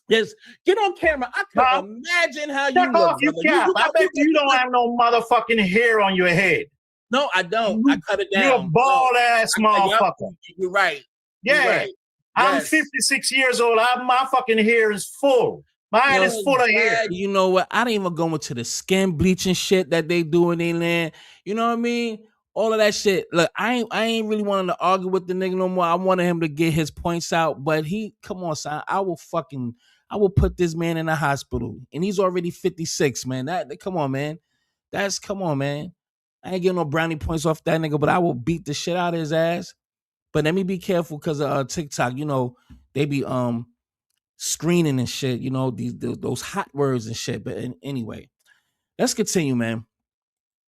Yes, get on camera. I can imagine how you look. Off your cap. I bet you don't have no motherfucking hair on your head. No, I don't. I cut it down. You're a bald ass motherfucker. You're right. Yeah. You're right. I'm 56 years old. My fucking hair is full. My head is full of hair. You know what? I don't even go into the skin bleaching shit that they do in their land. You know what I mean? All of that shit. Look, I ain't really wanting to argue with the nigga no more. I wanted him to get his points out, but come on, son. I will put this man in the hospital, and he's already 56, man. Come on, man. Come on, man. I ain't getting no brownie points off that nigga, but I will beat the shit out of his ass. But let me be careful because of TikTok. You know, they be screening and shit. You know, those hot words and shit. But anyway, let's continue, man.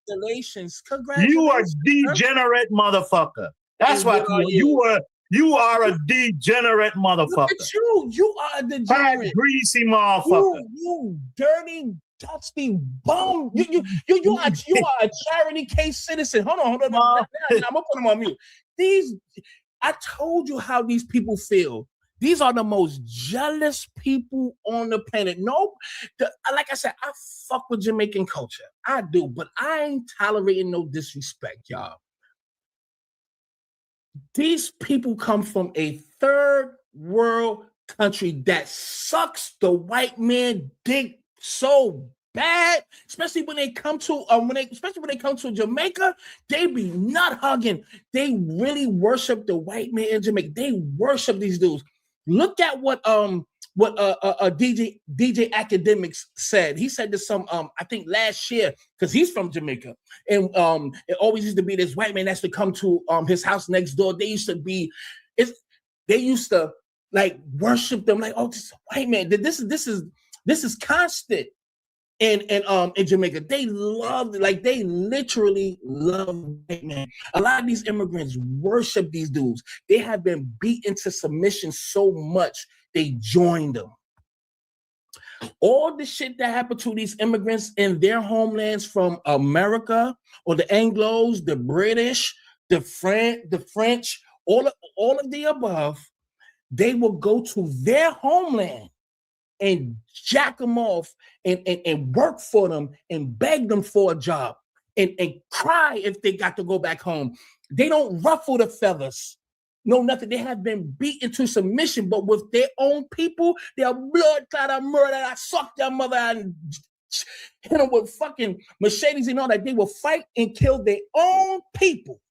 Congratulations. You are degenerate motherfucker. That's what you are. You are a degenerate motherfucker. Look at you. You are a degenerate. Fat, greasy motherfucker. You dirty, dusty bum. You are a charity case citizen. Hold on. I'm gonna put him on mute. I told you how these people feel. These are the most jealous people on the planet. Like I said, I fuck with Jamaican culture. I do, but I ain't tolerating no disrespect, y'all. These people come from a third world country that sucks the white man dick so bad, especially when they come to Jamaica. They be nut hugging. They really worship the white man in Jamaica. They worship these dudes. Look at what DJ Academics said. He said this some I think last year, because he's from Jamaica, and it always used to be this white man that's to come to his house next door. They used to like worship them, like, oh, this is a white man. This is constant in Jamaica. They love, like, they literally love white man. A lot of these immigrants worship these dudes. They have been beaten to submission so much they joined them. All the shit that happened to these immigrants in their homelands from America, or the Anglos, the British, the French, all of the above, they will go to their homeland and jack them off and work for them and beg them for a job and cry if they got to go back home. They don't ruffle the feathers. No, nothing. They have been beaten to submission, but with their own people, their blood clot of murder. I suck their mother and hit them with fucking machetes and all that. They will fight and kill their own people.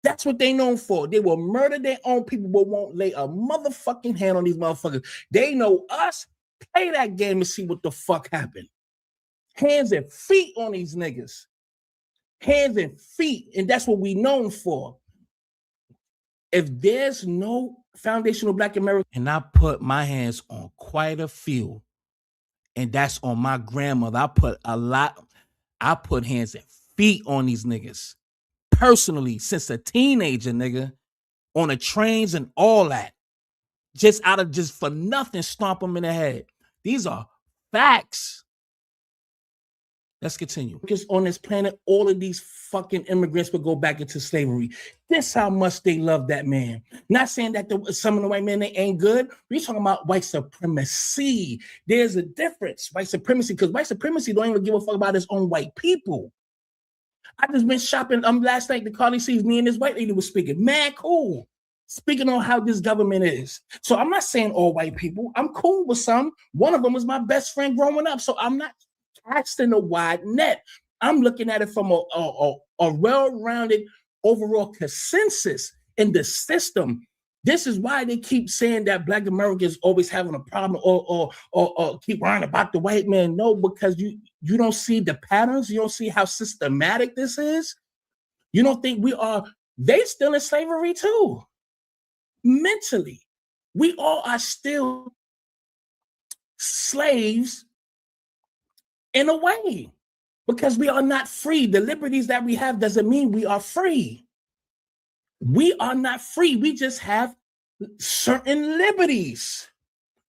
That's what they known for. They will murder their own people, but won't lay a motherfucking hand on these motherfuckers. They know us. Play that game and see what the fuck happened. Hands and feet on these niggas. Hands and feet, and that's what we known for. If there's no foundational Black American, and I put my hands on quite a few, and that's on my grandmother. I put hands and feet on these niggas personally since a teenager, nigga, on the trains and all that, just for nothing, stomp them in the head. These are facts. Let's continue. Because on this planet, all of these fucking immigrants would go back into slavery. This how much they love that man. Not saying that some of the white men, they ain't good. We're talking about white supremacy. There's a difference. White supremacy, because white supremacy don't even give a fuck about his own white people. I just been shopping last night. The Carly sees me and this white lady was speaking. Man, cool. Speaking on how this government is. So I'm not saying all white people. I'm cool with some. One of them was my best friend growing up. So I'm not casting a wide net. I'm looking at it from a well-rounded overall consensus in the system. This is why they keep saying that Black Americans always having a problem or keep worrying about the white man. No, because you don't see the patterns. You don't see how systematic this is. You don't think they still in slavery too. Mentally, we all are still slaves in a way, because we are not free. The liberties that we have doesn't mean we are free. We are not free. We just have certain liberties.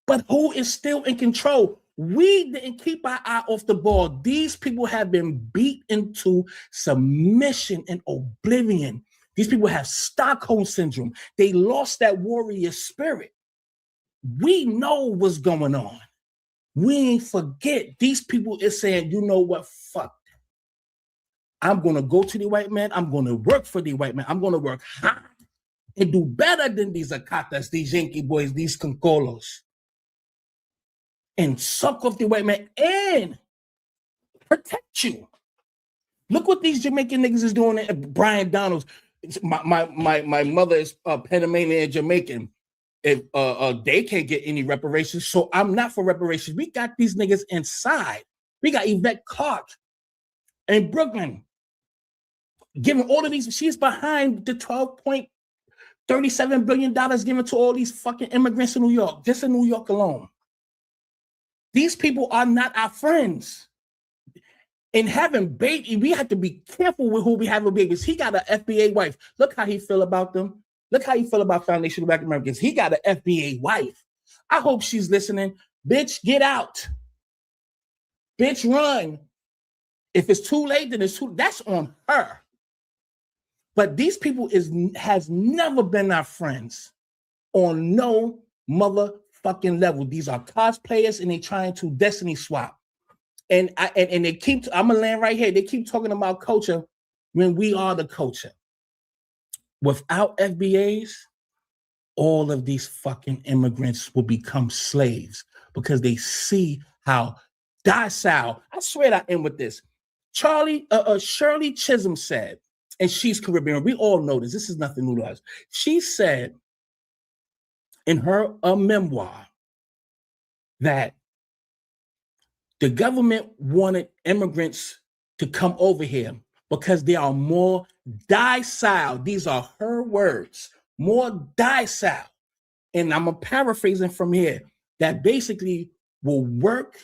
But who is still in control? We didn't keep our eye off the ball. These people have been beat into submission and oblivion. These people have Stockholm syndrome. They lost that warrior spirit. We know what's going on. We ain't forget. These people is saying, you know what, fuck. I'm going to go to the white man. I'm going to work for the white man. I'm going to work hard and do better than these Akatas, these Yankee boys, these Concolos. And suck off the white man and protect you. Look what these Jamaican niggas is doing at Brian Donald's. My mother is Panamanian and Jamaican. If they can't get any reparations, so I'm not for reparations. We got these niggas inside. We got Yvette Clark in Brooklyn giving all of these. She's behind the $12.37 billion given to all these fucking immigrants in New York, just in New York alone. These people are not our friends. And having baby, we have to be careful with who we have with babies. He got an FBA wife. Look how he feel about them. Look how you feel about Foundational Black Americans. He got an FBA wife. I hope she's listening. Bitch, get out. Bitch, run. If it's too late, then that's on her. But these people has never been our friends on no motherfucking level. These are cosplayers and they trying to destiny swap. And they keep, I'm gonna land right here. They keep talking about culture when we are the culture. Without FBAs, all of these fucking immigrants will become slaves because they see how docile. I swear I end with this. Shirley Chisholm said, and she's Caribbean. We all know this. This is nothing new to us. She said, in her memoir that the government wanted immigrants to come over here because they are more docile. These are her words, more docile. And I'm paraphrasing from here, that basically will work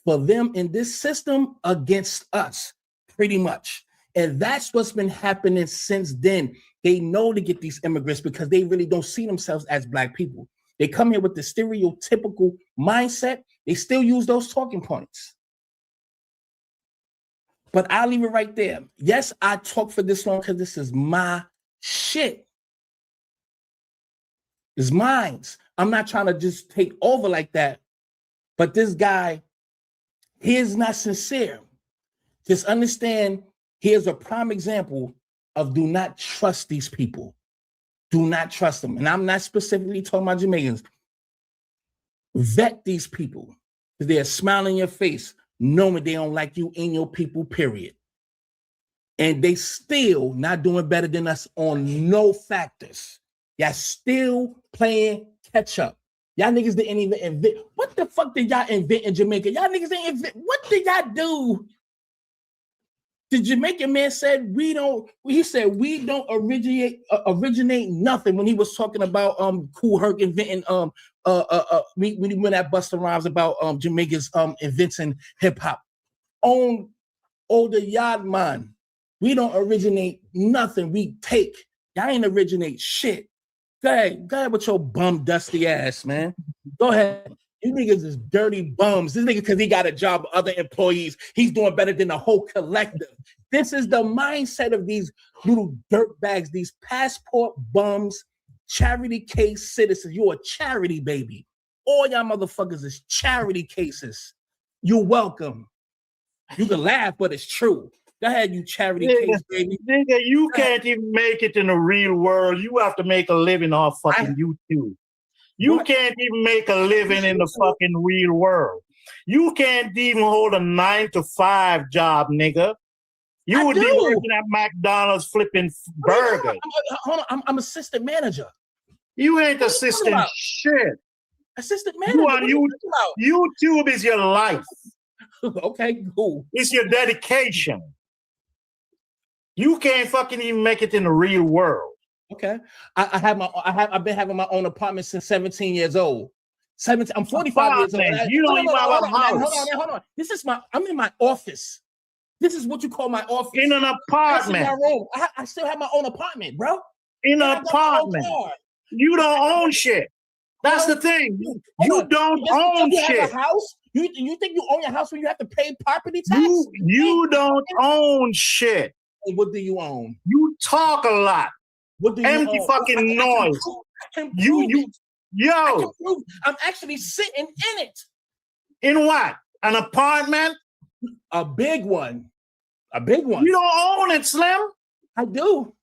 for them in this system against us, pretty much. And that's what's been happening since then. They know to get these immigrants because they really don't see themselves as Black people. They come here with the stereotypical mindset. They still use those talking points. But I'll leave it right there. Yes, I talk for this long because this is my shit. It's mine. I'm not trying to just take over like that. But this guy, he is not sincere. Just understand, here's a prime example of do not trust these people. Do not trust them. And I'm not specifically talking about Jamaicans. Vet these people. They're smiling in your face, knowing they don't like you and your people, period. And they still not doing better than us on no factors. Y'all still playing catch up. Y'all niggas didn't even invent. What the fuck did y'all invent in Jamaica? Y'all niggas didn't invent. What did y'all do? The Jamaican man said we don't originate nothing when he was talking about Kool Herc inventing when he went at Busta Rhymes about Jamaicans inventing hip hop. On older yard man, we don't originate nothing. We take. Y'all ain't originate shit. Go ahead with your bum dusty ass, man. Go ahead. You niggas is dirty bums. This nigga, because he got a job with other employees, he's doing better than the whole collective. This is the mindset of these little dirt bags, these passport bums, charity case citizens. You're a charity baby. All y'all motherfuckers is charity cases. You're welcome. You can laugh, but it's true. Go ahead, you charity case, baby. Nigga, you can't even make it in the real world. You have to make a living off fucking YouTube. You can't even make a living in the fucking real world. You can't even hold a 9-to-5 job, nigga. You would be working at McDonald's flipping burgers. Hold on, I'm assistant manager. You ain't assistant shit. Assistant manager. YouTube is your life. Okay, cool. It's your dedication. You can't fucking even make it in the real world. Okay, I've been having my own apartment since 17 years old. 17. I'm 45 years old. You don't even have a house. Hold on. I'm in my office. This is what you call my office. In an apartment. My room. I still have my own apartment, bro. In an apartment. You don't own shit. That's the thing. You don't own shit. Have a house? You think you own your house when you have to pay property tax? You don't own shit. What do you own? You talk a lot. What do you empty own? fucking noise. I'm actually sitting in it. In what? An apartment? A big one. A big one. You don't own it, Slim. I do.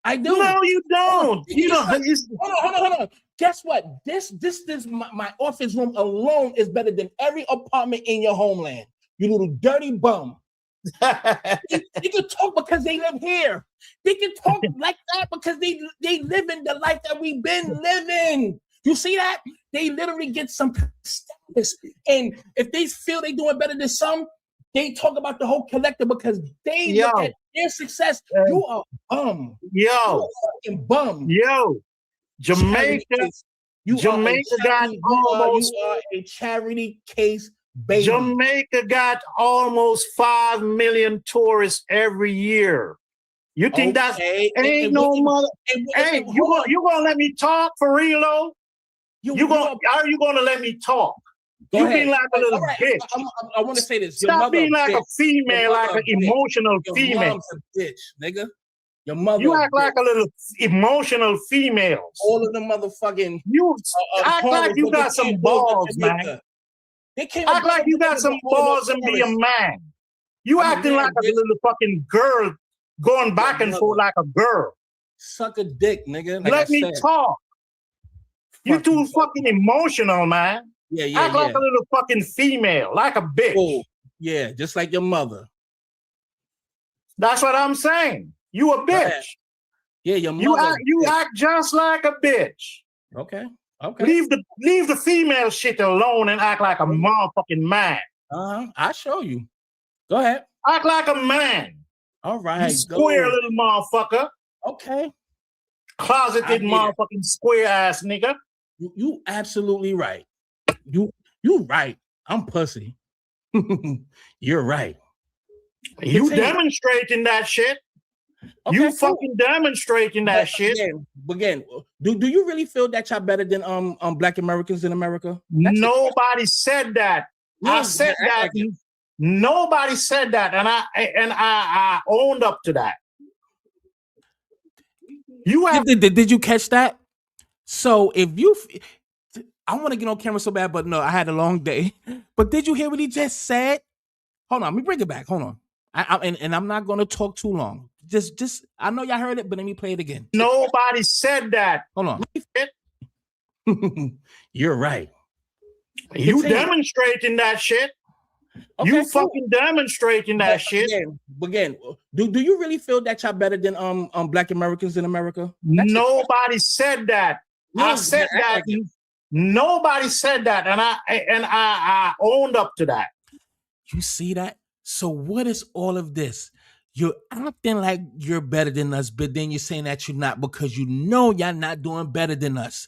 No, you don't. You don't. Hold on. Guess what? This my office room alone is better than every apartment in your homeland. You little dirty bum. They can talk because they live here. They can talk like that because they live in the life that we've been living. You see that? They literally get some status. And if they feel they're doing better than some, they talk about the whole collective because they look at their success. You are a bum. You are a fucking bum. Jamaica. Jamaica got almost a charity case. Baby. Jamaica got almost 5 million tourists every year. You think that's ain't no mother? Hey, you gonna let me talk for real though? Are you gonna let me talk? You being like a little bitch. I want to say this. Stop being like a female, like an emotional female. Your mom's a bitch, nigga. Your mother. You act like a little emotional female. All of the motherfucking. You act like you got some balls, man. Act like you got some balls and be a man. You acting like a little fucking girl, going back and forth like a girl. Suck a dick, nigga. Let me talk. You too fucking emotional, man. Act like a little fucking female, like a bitch. Oh, yeah, just like your mother. That's what I'm saying. You a bitch. Yeah, your mother. You act just like a bitch. Okay. Okay. Leave the female shit alone and act like a motherfucking man. I'll show you. Go ahead. Act like a man. All right. You square little motherfucker. Okay. Closeted motherfucking square ass nigga. You absolutely right. You right. I'm pussy. You're right. You demonstrating that shit. Okay, you fucking demonstrating that shit. Again, do you really feel that y'all better than Black Americans in America? Nobody said that. I said that. Nobody said that, and I owned up to that. You have did you catch that? So if you, I want to get on camera so bad, but no, I had a long day. But did you hear what he just said? Hold on, let me bring it back. Hold on, and I'm not going to talk too long. Just I know y'all heard it, but let me play it again. Nobody said that. Hold on. You're right. You demonstrating that shit. Okay, you fucking demonstrating that shit. Again, do you really feel that y'all better than Black Americans in America? Nobody said that. I said that. Nobody said that, and I owned up to that. You see that? So what is all of this? You're acting like you're better than us, but then you're saying that you're not because you know y'all not doing better than us.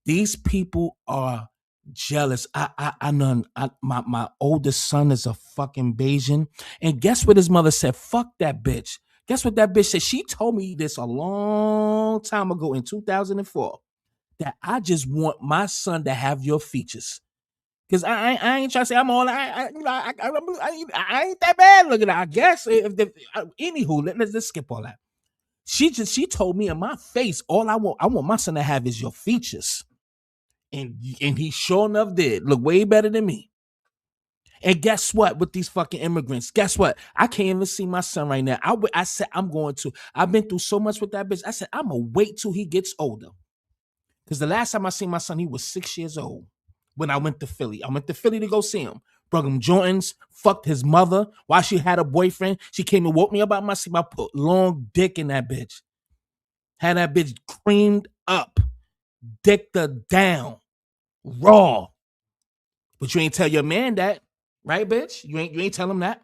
These people are jealous. I know my oldest son is a fucking Bayesian. And guess what his mother said? Fuck that bitch. Guess what that bitch said? She told me this a long time ago in 2004 that I just want my son to have your features. Because I ain't trying to say I'm all I ain't that bad looking. I guess anywho, let's skip all that. She told me in my face, all I want my son to have is your features. And he sure enough did. Look way better than me. And guess what? With these fucking immigrants, guess what? I can't even see my son right now. I said I'm going to. I've been through so much with that bitch. I said I'm gonna wait till he gets older. Because the last time I seen my son, he was 6 years old. When I went to Philly. I went to Philly to go see him. Brought him Jordans, fucked his mother while she had a boyfriend. She came and woke me up out my sleep. I put long dick in that bitch. Had that bitch creamed up. Dicked her down. Raw. But you ain't tell your man that. Right, bitch? You ain't tell him that.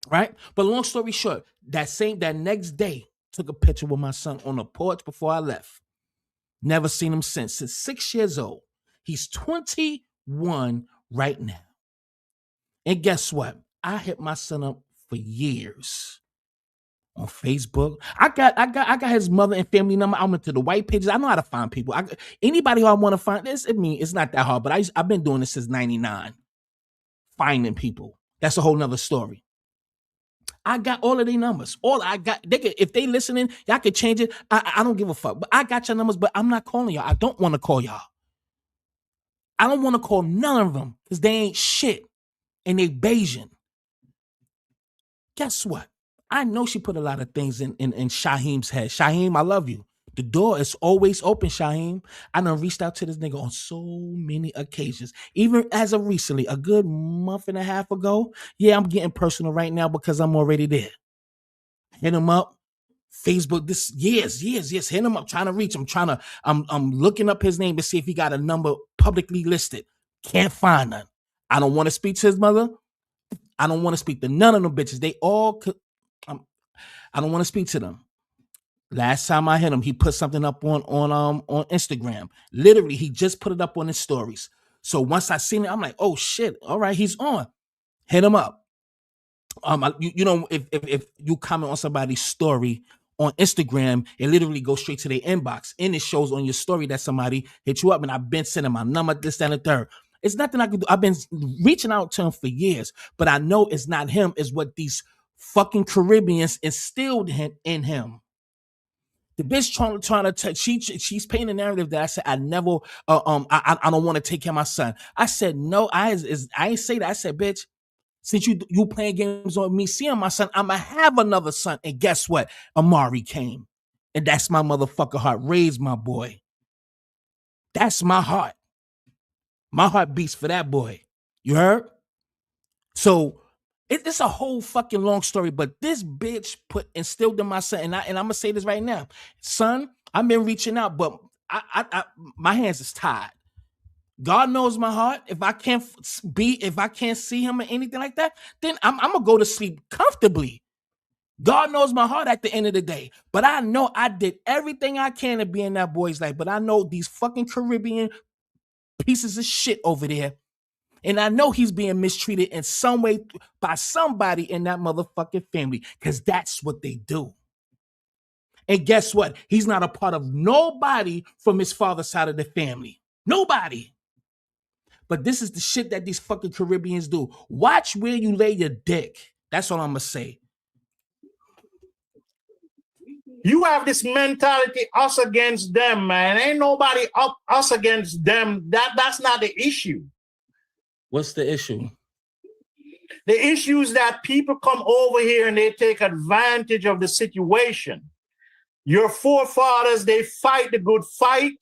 Right? But long story short, that next day, took a picture with my son on the porch before I left. Never seen him since 6 years old. He's 21 right now. And guess what? I hit my son up for years on Facebook. I got his mother and family number. I went to the white pages. I know how to find people. Anybody who I want to find this, it's not that hard, but I've been doing this since 99. Finding people. That's a whole nother story. I got all of their numbers. All I got, if they listening, y'all can change it. I don't give a fuck. But I got your numbers, but I'm not calling y'all. I don't want to call y'all. I don't want to call none of them because they ain't shit and they Bayesian. Guess what? I know she put a lot of things in Shaheem's head. Shaheem, I love you. The door is always open, Shaheem. I done reached out to this nigga on so many occasions. Even as of recently, a good month and a half ago. Yeah, I'm getting personal right now because I'm already there. Hit him up. Facebook, this years, hit him up, trying to reach him, I'm looking up his name to see if he got a number publicly listed. Can't find none. I don't want to speak to his mother. I don't want to speak to none of them bitches. They all could. I don't want to speak to them. Last time I hit him, he put something up on Instagram. Literally, he just put it up on his stories. So once I seen it, I'm like, oh shit, all right, he's on. Hit him up. If you comment on somebody's story on Instagram, it literally goes straight to their inbox, and it shows on your story that somebody hit you up. And I've been sending my number, this, that, and the third. It's nothing I can do. I've been reaching out to him for years, but I know it's not him. It's what these fucking Caribbeans instilled in him. The bitch trying to touch. She's painting a narrative that I said I never. I don't want to take care of my son. I said no. I ain't say that. I said, bitch. Since you playing games on me seeing my son, I'ma have another son. And guess what? Amari came. And that's my motherfucker heart. Raised my boy. That's my heart. My heart beats for that boy. You heard? So it's a whole fucking long story, but this bitch instilled in my son, and I'm gonna say this right now. Son, I've been reaching out, but my hands is tied. God knows my heart. If I can't see him or anything like that, then I'm gonna go to sleep comfortably. God knows my heart at the end of the day. But I know I did everything I can to be in that boy's life. But I know these fucking Caribbean pieces of shit over there. And I know he's being mistreated in some way by somebody in that motherfucking family. Because that's what they do. And guess what? He's not a part of nobody from his father's side of the family. Nobody. But this is the shit that these fucking Caribbeans do. Watch where you lay your dick. That's all I'm going to say. You have this mentality, us against them, man. Ain't nobody us against them. That's not the issue. What's the issue? The issue is that people come over here and they take advantage of the situation. Your forefathers, they fight the good fight.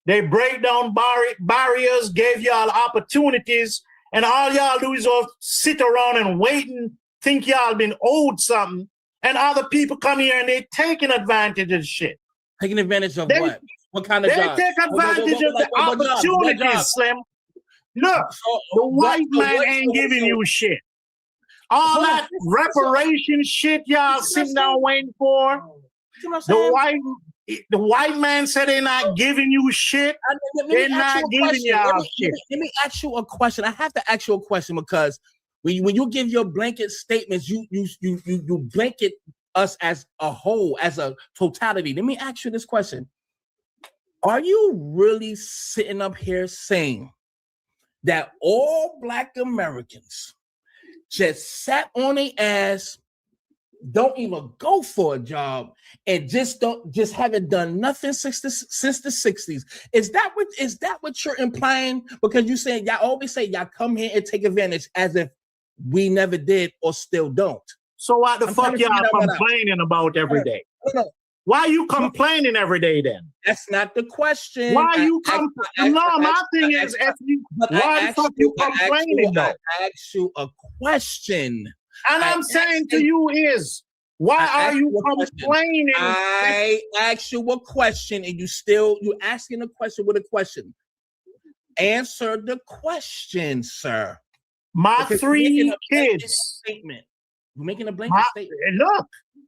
They break down barriers, gave y'all opportunities, and all y'all do is all sit around and wait and think y'all been owed something. And other people come here and they taking advantage of shit. Taking advantage of what? What kind of job? They take advantage of the opportunities, Slim. Look, the white man ain't giving you shit. All that reparation shit y'all sitting down waiting for. The white man said they're not giving you shit. They're not giving y'all shit. Let me ask you a question. I have to ask you a question because when you give your blanket statements, you blanket us as a whole, as a totality. Let me ask you this question. Are you really sitting up here saying that all Black Americans just sat on their ass, don't even go for a job, and just haven't done nothing since the 60s? Is that what you're implying? Because you saying y'all always say y'all come here and take advantage as if we never did or still don't. So what the fuck y'all complaining about every day? Why are you complaining every day then? That's not the question. Why are you complaining? No, my thing is, why the fuck you complaining though? I asked you a question. And I'm saying to you is, why are you complaining? I asked you a question and you asking a question with a question. Answer the question, sir. My Because 3 kids. Statement. You're making a blanket statement.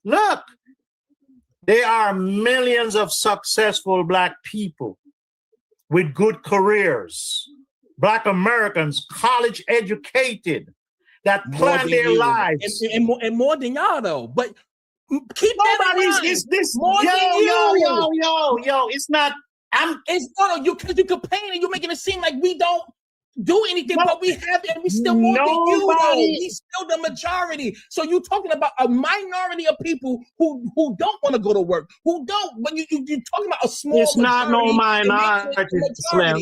Look. There are millions of successful Black people with good careers. Black Americans, college educated, that plan their lives. And more than y'all though. But keep nobody's that in mind. This more yo, it's not. It's not you because you complaining. You're making it seem like we don't do anything, but we have it and we still more than you though. We still the majority. So you talking about a minority of people who don't want to go to work, who don't, but you talking about a small It's not no minority, Slim.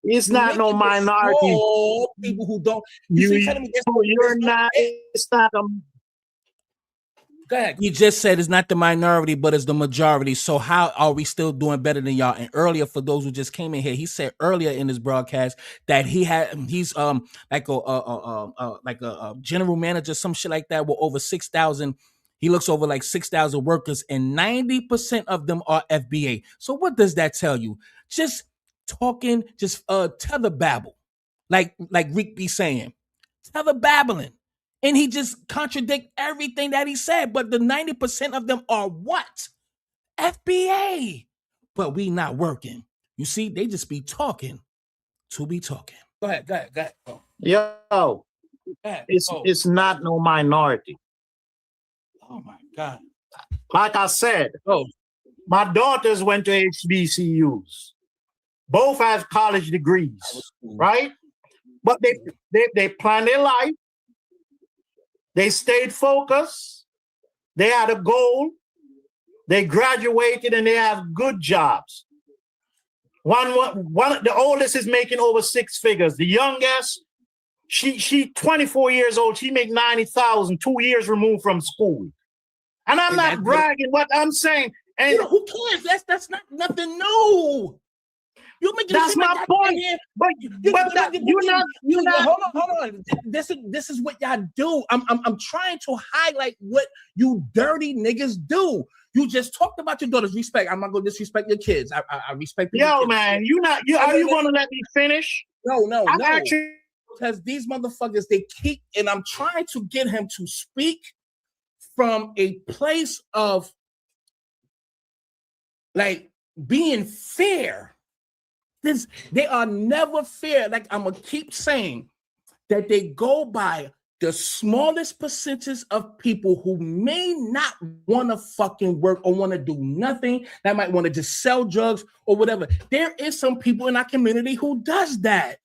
It's not no minority. People who don't. You're not. It's not a. Go ahead. You just said it's not the minority, but it's the majority. So how are we still doing better than y'all? And earlier, for those who just came in here, he said earlier in his broadcast that he's like a general manager, some shit like that, with over 6,000. He looks over like 6,000 workers, and 90% of them are FBA. So what does that tell you? Just talking, tether babble, like Rick be saying, tether babbling. And he just contradict everything that he said. But the 90% of them are what? FBA. But we not working. You see, they just be talking to be talking. Go ahead. Oh. Yo, it's not no minority. Oh my God. Like I said, my daughters went to HBCUs. Both have college degrees, right? But they plan their life. They stayed focused. They had a goal. They graduated and they have good jobs. One the oldest is making over 6 figures. The youngest, she 24 years old. She make 90,000, 2 years removed from school. And I'm not bragging. What I'm saying, and who cares? That's not nothing new. You're making that's my point. But you're not. Hold on. This is what y'all do. I'm trying to highlight what you dirty niggas do. You just talked about your daughters. Respect. I'm not gonna disrespect your kids. I respect your Yo, kids. man, are you gonna let me finish? No. Actually, Because these motherfuckers, they keep, and I'm trying to get him to speak from a place of like being fair. They are never fair. Like I'm gonna keep saying that they go by the smallest percentage of people who may not want to fucking work or want to do nothing, that might want to just sell drugs or whatever. There is some people in our community who does that.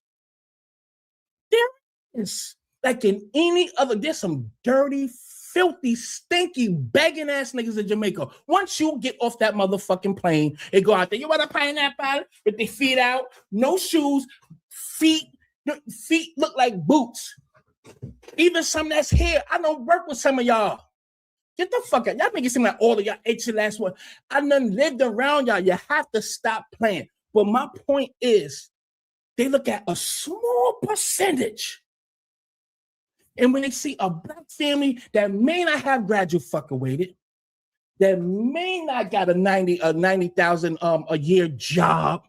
There is, like in any other, there's some dirty, filthy, stinky, begging ass niggas in Jamaica. Once you get off that motherfucking plane and go out there, you want a pineapple with their feet out, no shoes, feet look like boots. Even some that's here. I don't work with some of y'all. Get the fuck out. Y'all make it seem like all of y'all ate your last one. I done lived around y'all. You have to stop playing. But my point is, they look at a small percentage. And when they see a black family that may not have graduated, that may not got a 90,000 a year job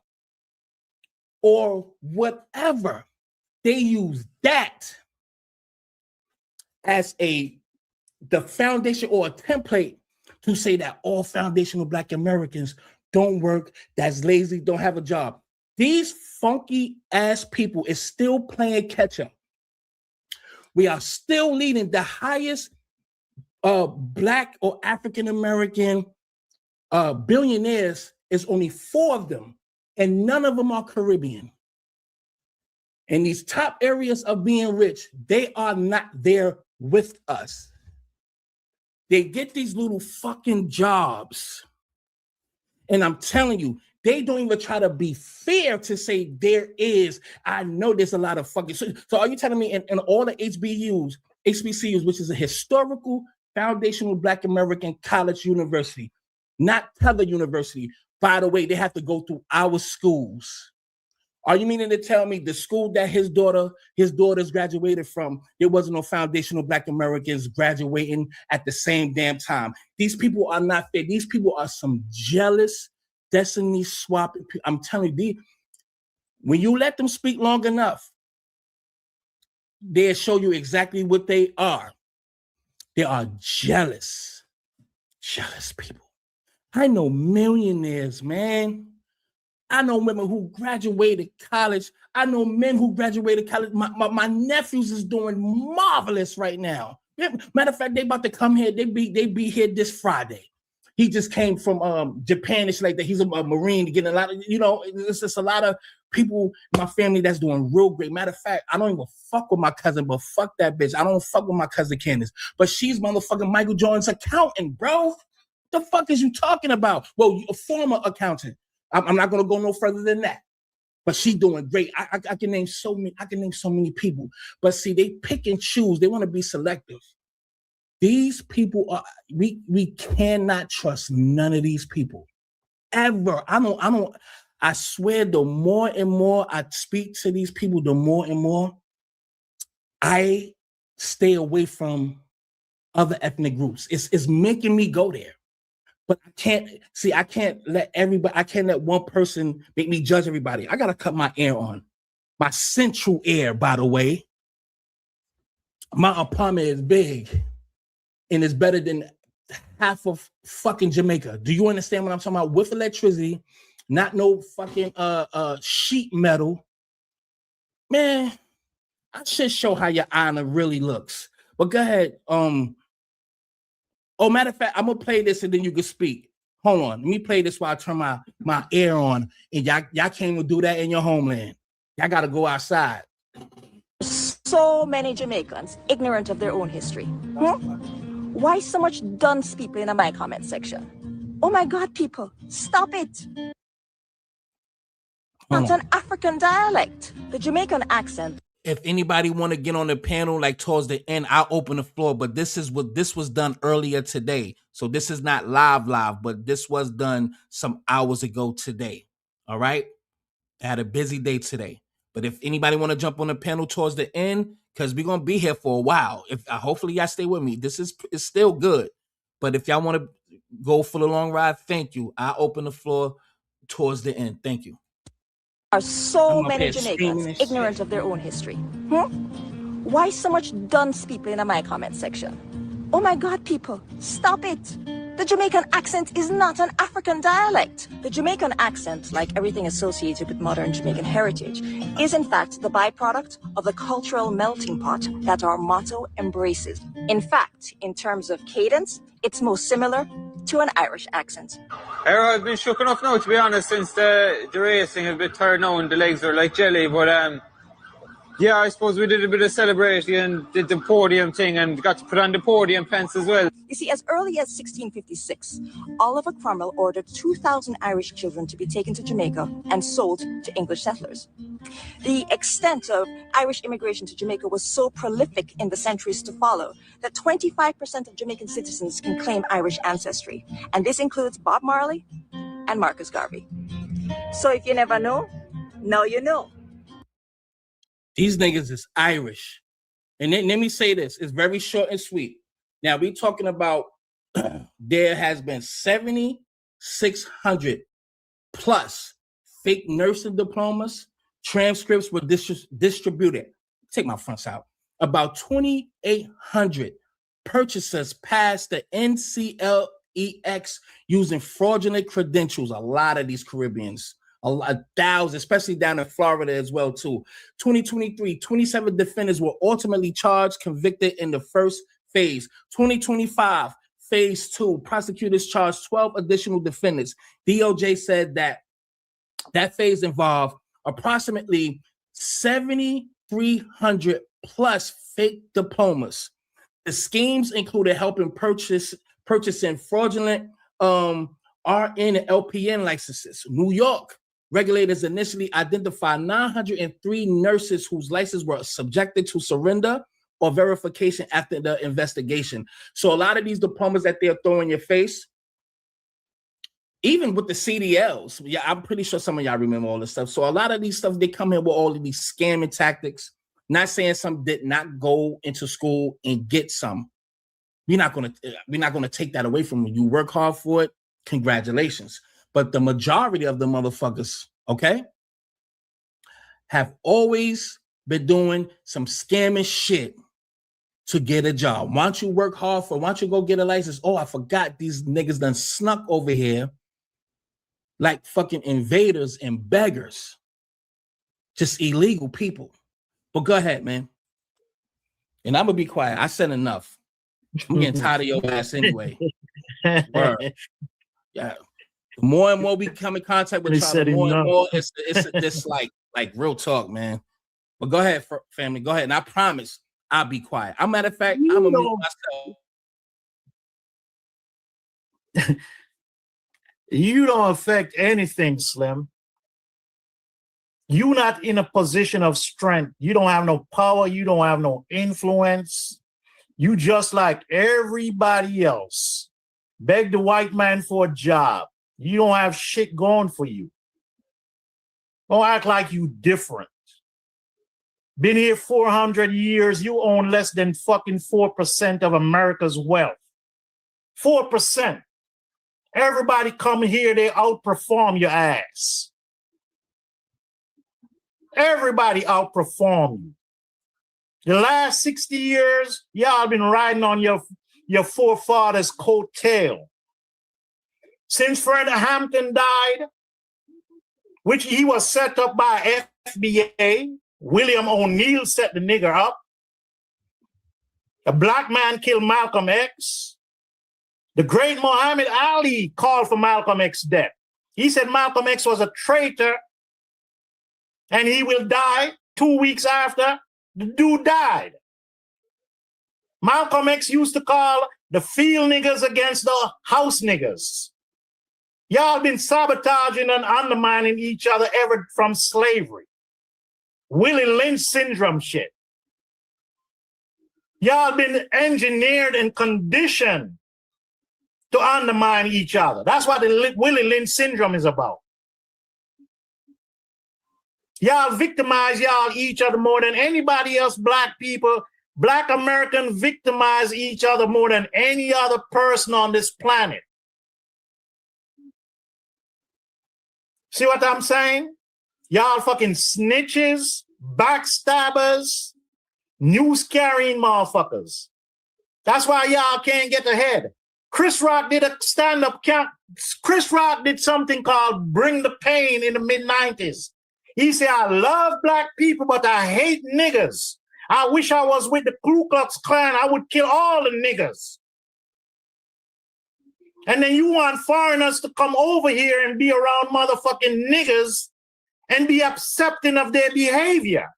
or whatever, they use that as the foundation or a template to say that all foundational Black Americans don't work, that's lazy, don't have a job. These funky ass people is still playing catch up. We are still leading the highest Black or African American billionaires. Is only 4 of them, and none of them are Caribbean. In these top areas of being rich, they are not there with us. They get these little fucking jobs. And I'm telling you, they don't even try to be fair to say there is. I know there's a lot of fucking. So are you telling me in all the HBCUs, which is a historical foundational Black American college university, not Tether University, by the way, they have to go through our schools. Are you meaning to tell me the school that his daughters graduated from, there wasn't no foundational Black Americans graduating at the same damn time? These people are not fair. These people are some jealous, destiny swapping. I'm telling you, when you let them speak long enough, they'll show you exactly what they are. They are jealous people. I know millionaires, man. I know women who graduated college. I know men who graduated college. My nephews is doing marvelous right now. Matter of fact, they about to come here. They be here this Friday. He just came from Japan. It's like that. He's a Marine, getting a lot of, it's just a lot of people in my family that's doing real great. Matter of fact, I don't even fuck with my cousin, but fuck that bitch. I don't fuck with my cousin Candace, but she's motherfucking Michael Jordan's accountant, bro. What the fuck is you talking about? Well, a former accountant. I'm not gonna go no further than that. But she's doing great. I can name so many people. But see, they pick and choose. They want to be selective. These people are, we cannot trust none of these people. Ever. I swear, the more and more I speak to these people, the more and more I stay away from other ethnic groups. It's making me go there. But I can't let one person make me judge everybody. I gotta cut my air on. My central air, by the way. My apartment is big and it's better than half of fucking Jamaica. Do you understand what I'm talking about? With electricity, not no fucking sheet metal. Man, I should show how your honor really looks. But go ahead. Oh, matter of fact, I'm gonna play this and then you can speak. Hold on, let me play this while I turn my air on. And y'all can't even do that in your homeland. Y'all gotta go outside. So many Jamaicans ignorant of their own history. Why so much dunce people in my comment section? Oh my God, people, stop it. That's an African dialect. The Jamaican accent. If anybody want to get on the panel, like towards the end, I'll open the floor. But this was done earlier today. So this is not live, but this was done some hours ago today. All right. I had a busy day today. But if anybody want to jump on the panel towards the end, because we're going to be here for a while. Hopefully y'all stay with me. This is still good. But if y'all want to go for the long ride. Thank you. I open the floor towards the end. Thank you. Are so I'm up many here screaming Jamaicans and ignorant shit. of their own history? Why so much dunce people in my comment section? Oh my God, people, stop it. The Jamaican accent is not an African dialect. The Jamaican accent, like everything associated with modern Jamaican heritage, is in fact the byproduct of the cultural melting pot that our motto embraces. In fact, in terms of cadence, it's most similar to an Irish accent. I've been shook enough now, to be honest, since the racing has been tired now and the legs are like jelly, but yeah, I suppose we did a bit of celebrating and did the podium thing and got to put on the podium pants as well. You see, as early as 1656, Oliver Cromwell ordered 2,000 Irish children to be taken to Jamaica and sold to English settlers. The extent of Irish immigration to Jamaica was so prolific in the centuries to follow that 25% of Jamaican citizens can claim Irish ancestry. And this includes Bob Marley and Marcus Garvey. So if you never know, now you know. These niggas is Irish. And then let me say this. It's very short and sweet. Now, we talking about there has been 7,600 plus fake nursing diplomas. Transcripts were distributed. Take my fronts out. About 2,800 purchasers passed the NCLEX using fraudulent credentials. A lot of these Caribbeans. A thousand, especially down in Florida as well, too. 2023, 27 defendants were ultimately charged, convicted in the first phase. 2025, phase 2, prosecutors charged 12 additional defendants. DOJ said that phase involved approximately 7,300 plus fake diplomas. The schemes included helping purchasing fraudulent RN and LPN licenses. New York regulators initially identified 903 nurses whose licenses were subjected to surrender or verification after the investigation. So a lot of these diplomas that they're throwing in your face, even with the CDLs, yeah, I'm pretty sure some of y'all remember all this stuff. So a lot of these stuff, they come in with all of these scamming tactics. Not saying some did not go into school and get some. We're not gonna take that away from you. You work hard for it. Congratulations. But the majority of the motherfuckers, okay, have always been doing some scamming shit to get a job. Why don't you work hard for? Why don't you go get a license? Oh, I forgot these niggas done snuck over here like fucking invaders and beggars. Just illegal people. But go ahead, man. And I'm gonna be quiet. I said enough. I'm getting tired of your ass anyway. Word. Yeah. The more and more we come in contact with y'all, the more and more it's this like real talk, man. But go ahead, family. Go ahead. And I promise I'll be quiet. As a matter of fact, I'm gonna mute myself. You don't affect anything, Slim. You're not in a position of strength. You don't have no power. You don't have no influence. You just like everybody else. Beg the white man for a job. You don't have shit going for you. Don't act like you different. Been here 400 years. You own less than fucking 4% of America's wealth. 4%. Everybody come here, they outperform your ass. Everybody outperform you. The last 60 years, y'all been riding on your forefathers' coattail. Since Fred Hampton died, which he was set up by FBA, William O'Neill set the nigger up. A black man killed Malcolm X. The great Muhammad Ali called for Malcolm X's death. He said Malcolm X was a traitor and he will die 2 weeks after the dude died. Malcolm X used to call the field niggas against the house niggas. Y'all been sabotaging and undermining each other ever from slavery. Willie Lynch syndrome shit. Y'all been engineered and conditioned to undermine each other. That's what the Willie Lynch syndrome is about. Y'all victimize y'all each other more than anybody else. Black people, Black Americans victimize each other more than any other person on this planet. See what I'm saying? Y'all fucking snitches, backstabbers, news-carrying motherfuckers. That's why y'all can't get ahead. Chris Rock did a stand-up camp. Chris Rock did something called Bring the Pain in the mid-90s. He said, I love black people, but I hate niggas. I wish I was with the Ku Klux Klan. I would kill all the niggas. And then you want foreigners to come over here and be around motherfucking niggas and be accepting of their behavior.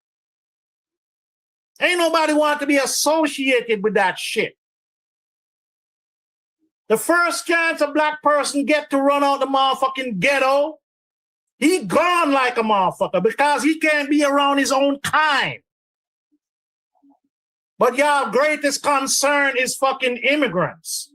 Ain't nobody want to be associated with that shit. The first chance a black person get to run out the motherfucking ghetto, he gone like a motherfucker because he can't be around his own kind. But y'all greatest concern is fucking immigrants.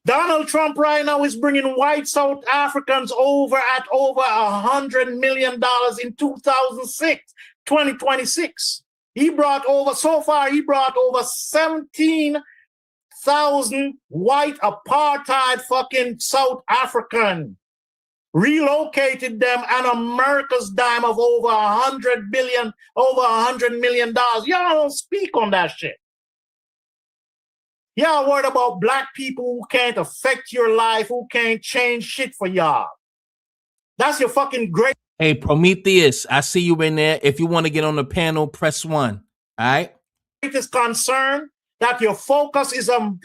Donald Trump right now is bringing white South Africans over at over $100 million in 2026. He brought over 17,000 white apartheid fucking South African, relocated them and America's dime of over $100 million. Y'all don't speak on that shit. Y'all worried about black people who can't affect your life, who can't change shit for y'all. That's your fucking great. Hey, Prometheus, I see you in there. If you want to get on the panel, press 1. All right? Greatest concern that your focus is on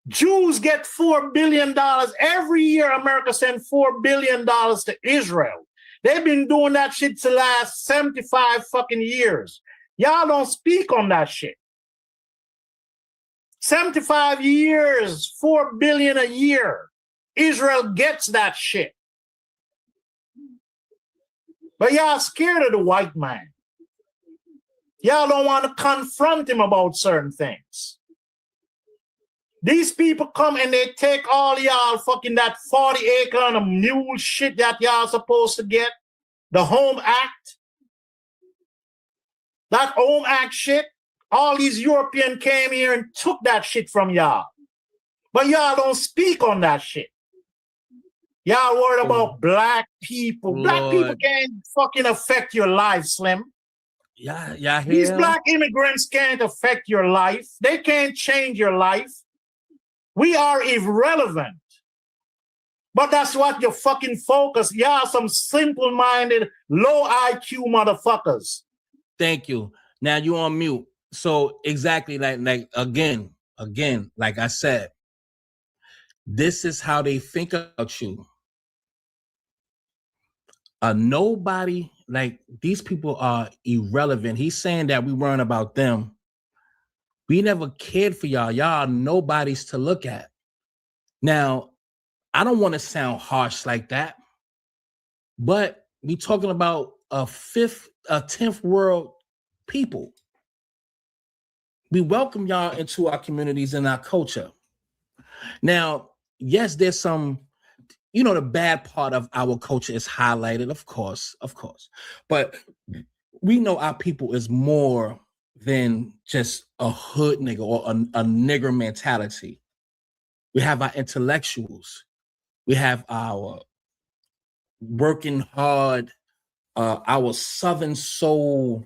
Jews get $4 billion. Every year, America sends $4 billion to Israel. They've been doing that shit for the last 75 fucking years. Y'all don't speak on that shit. 75 years, $4 billion a year. Israel gets that shit. But y'all scared of the white man. Y'all don't want to confront him about certain things. These people come and they take all y'all fucking that 40 acre and a mule shit that y'all supposed to get. The Home Act. That Home Act shit. All these Europeans came here and took that shit from y'all. But y'all don't speak on that shit. Y'all worried about black people. Lord. Black people can't fucking affect your life, Slim. Yeah, These black immigrants can't affect your life. They can't change your life. We are irrelevant. But that's what your fucking focus. Y'all some simple-minded, low IQ motherfuckers. Thank you. Now you on mute. So exactly like again, like I said, this is how they think about you. Nobody, like these people are irrelevant. He's saying that we weren't about them. We never cared for y'all. Y'all are nobodies to look at. Now, I don't want to sound harsh like that, but we talking about a 10th world people. We welcome y'all into our communities and our culture. Now, yes, there's some, the bad part of our culture is highlighted, of course. But we know our people is more than just a hood nigga or a nigger mentality. We have our intellectuals. We have our working hard, our Southern soul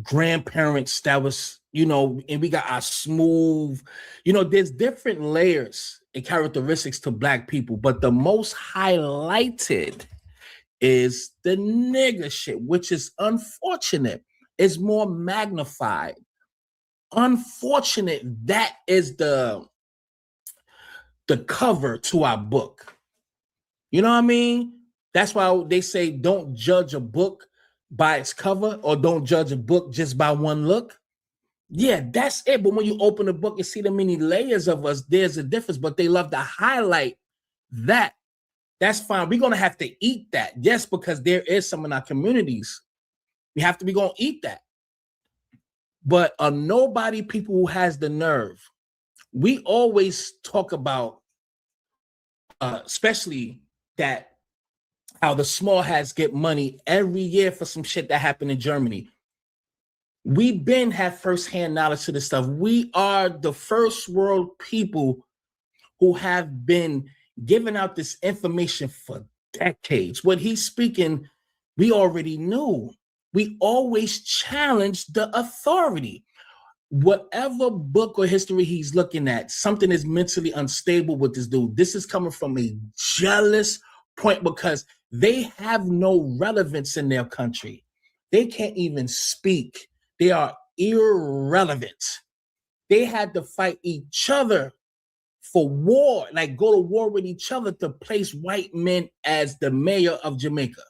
grandparents that was, and we got our smooth, there's different layers and characteristics to black people, but the most highlighted is the nigger shit, which is unfortunate. It's more magnified. Unfortunate, that is the cover to our book. You know what I mean? That's why they say don't judge a book by its cover, or don't judge a book just by one look. Yeah, that's it. But when you open the book and see the many layers of us, there's a difference. But they love to highlight that. That's fine. We're going to have to eat that. Yes, because there is some in our communities. We're going to eat that. But a nobody people who has the nerve. We always talk about, especially that, how the small hats get money every year for some shit that happened in Germany. We been have firsthand knowledge to this stuff. We are the first world people who have been giving out this information for decades. What he's speaking, we already knew. We always challenge the authority. Whatever book or history he's looking at, something is mentally unstable with this dude. This is coming from a jealous point because they have no relevance in their country. They can't even speak. They are irrelevant. They had to fight each other for war, like go to war with each other to place white men as the mayor of Jamaica.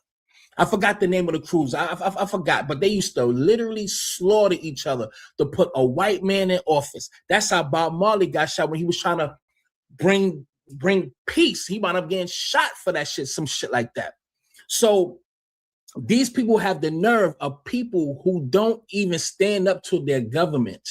I forgot the name of the cruise. I forgot, but they used to literally slaughter each other to put a white man in office. That's how Bob Marley got shot when he was trying to bring peace. He wound up getting shot for that shit, some shit like that. So these people have the nerve of people who don't even stand up to their government.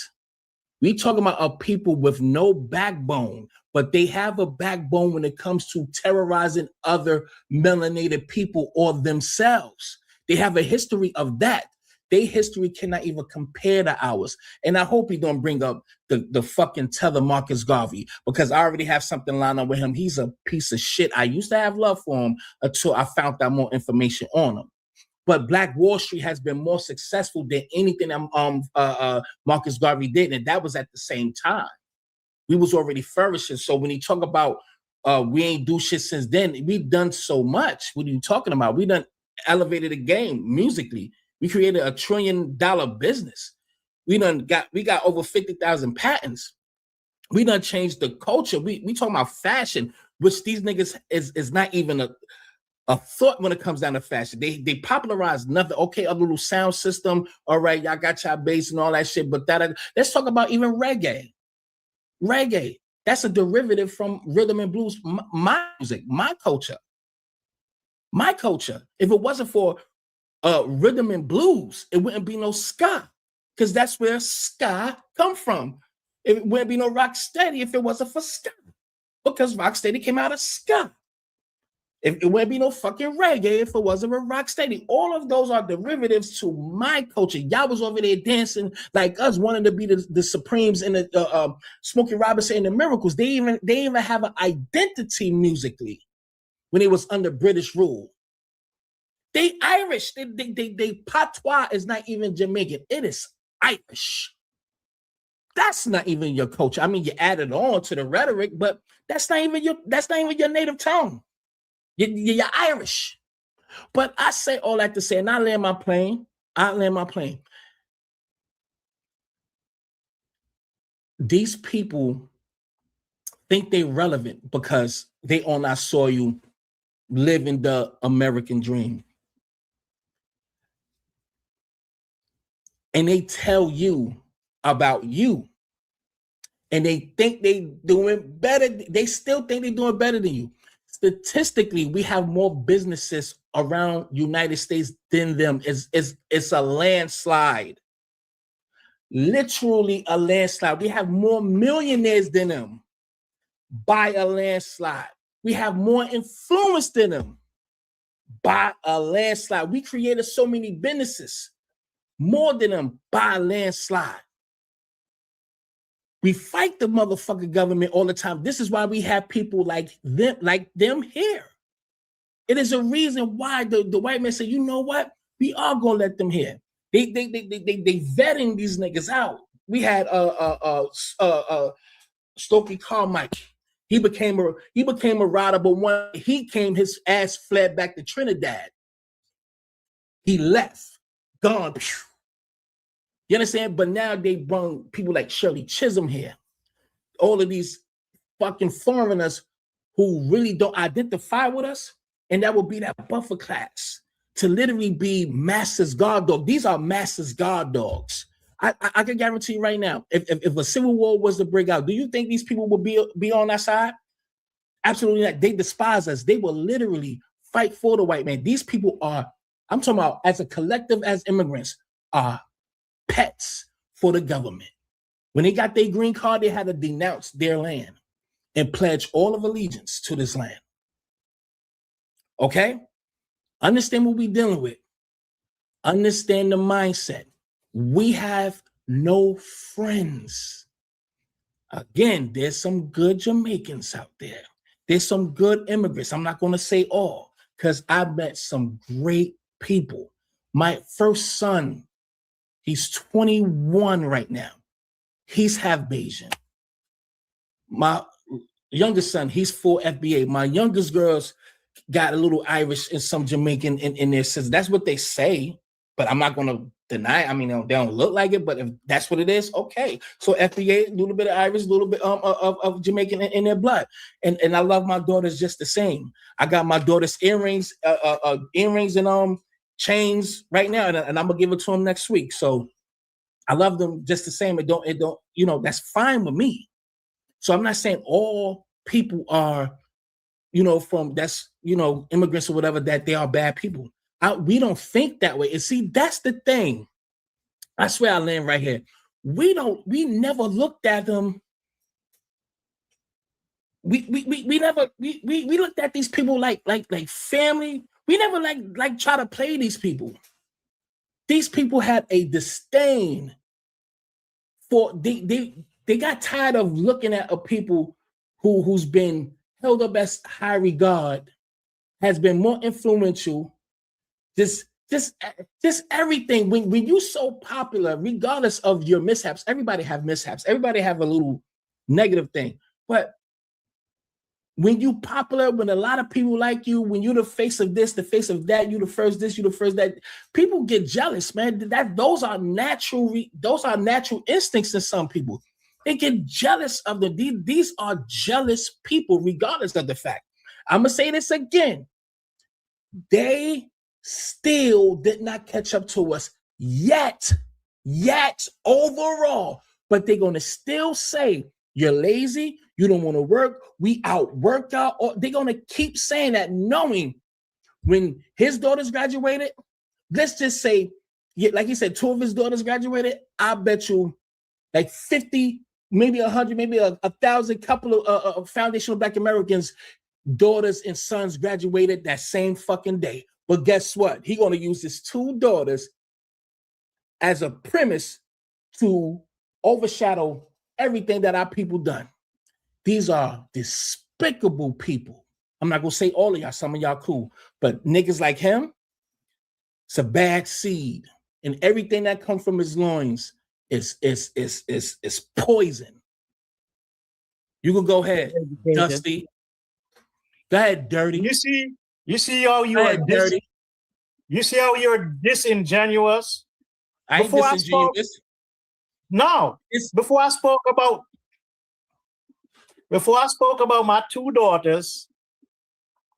We talking about a people with no backbone, but they have a backbone when it comes to terrorizing other melanated people or themselves. They have a history of that. Their history cannot even compare to ours. And I hope he don't bring up the fucking tether Marcus Garvey, because I already have something lined up with him. He's a piece of shit. I used to have love for him until I found out more information on him. But Black Wall Street has been more successful than anything Marcus Garvey did, and that was at the same time. We was already flourishing. So when you talk about we ain't do shit since then, we've done so much. What are you talking about? We done elevated the game musically. We created $1 trillion business. We got over 50,000 patents. We done changed the culture. We talking about fashion, which these niggas is not even a thought when it comes down to fashion. They popularized nothing. Okay, a little sound system. All right, y'all got y'all bass and all that shit. But let's talk about even reggae. Reggae, that's a derivative from rhythm and blues. My music, my culture. My culture. If it wasn't for rhythm and blues, it wouldn't be no ska, because that's where ska come from. It wouldn't be no rock steady if it wasn't for ska, because rock steady came out of ska. It wouldn't be no fucking reggae if it wasn't a rock steady. All of those are derivatives to my culture. Y'all was over there dancing like us, wanting to be the Supremes and the Smokey Robinson and the Miracles. They even have an identity musically when it was under British rule. They Irish. They patois is not even Jamaican. It is Irish. That's not even your culture. I mean, you added on to the rhetoric, but that's not even your native tongue. You're Irish. But I say all that to say, and I land my plane. These people think they're relevant because they on our soil living the American dream. And they tell you about you. And they think they doing better. They still think they're doing better than you. Statistically, we have more businesses around United States than them. It's a landslide. Literally a landslide. We have more millionaires than them by a landslide. We have more influence than them by a landslide. We created so many businesses, more than them by a landslide. We fight the motherfucking government all the time. This is why we have people like them here. It is a reason why the white man said, you know what? We are gonna let them here. They vetting these niggas out. We had Stokely Carmichael. He became a rider, but when he came, his ass fled back to Trinidad. He left, gone. You understand? But now they bring people like Shirley Chisholm here. All of these fucking foreigners who really don't identify with us, and that will be that buffer class to literally be Master's guard dog. These are Master's guard dogs. I can guarantee you right now, if a civil war was to break out, do you think these people will be on our side? Absolutely not. They despise us. They will literally fight for the white man. These people are, I'm talking about as a collective, as immigrants, are pets for the government. When they got their green card, they had to denounce their land and pledge all of allegiance to this land. Okay? Understand what we're dealing with. Understand the mindset. We have no friends. Again, there's some good Jamaicans out there. There's some good immigrants. I'm not going to say all, because I met some great people. My first son, he's 21 right now. He's half Bayesian. My youngest son, he's full FBA. My youngest girls got a little Irish and some Jamaican in their system. That's what they say, but I'm not going to deny it. I mean, they don't look like it, but if that's what it is, okay. So FBA, a little bit of Irish, a little bit of Jamaican in their blood. And I love my daughters just the same. I got my daughter's earrings and chains right now, and I'm gonna give it to them next week. So I love them just the same. It don't, that's fine with me. So I'm not saying all people are, immigrants or whatever, that they are bad people. We don't think that way. And see, that's the thing. I swear I land right here. We never looked at them. We looked at these people like family. We never like try to play these people. These people had a disdain for they got tired of looking at a people who's been held up as high regard, has been more influential, just everything. When you so popular, regardless of your mishaps, everybody have mishaps. Everybody have a little negative thing. But when you popular, when a lot of people like you, when you're the face of this, the face of that, you the first this, you the first that, people get jealous, man. Those are natural instincts in some people. They get jealous of them. These are jealous people, regardless of the fact. I'm gonna say this again. They still did not catch up to us yet overall, but they're gonna still say you're lazy, you don't want to work, we outworked out, or they're gonna keep saying that, knowing when his daughters graduated, let's just say, like he said, 2 of his daughters graduated, I bet you like 50, maybe 100, maybe 1,000, couple of foundational Black Americans, daughters and sons graduated that same fucking day. But guess what? He gonna use his 2 daughters as a premise to overshadow everything that our people done. These are despicable people. I'm not gonna say all of y'all, some of y'all cool, but niggas like him, it's a bad seed. And everything that comes from his loins is poison. You can go ahead, Dusty. Go ahead, Dirty. You see how you are dirty. You see how you're disingenuous. I ain't disingenuous. Before I spoke about my 2 daughters,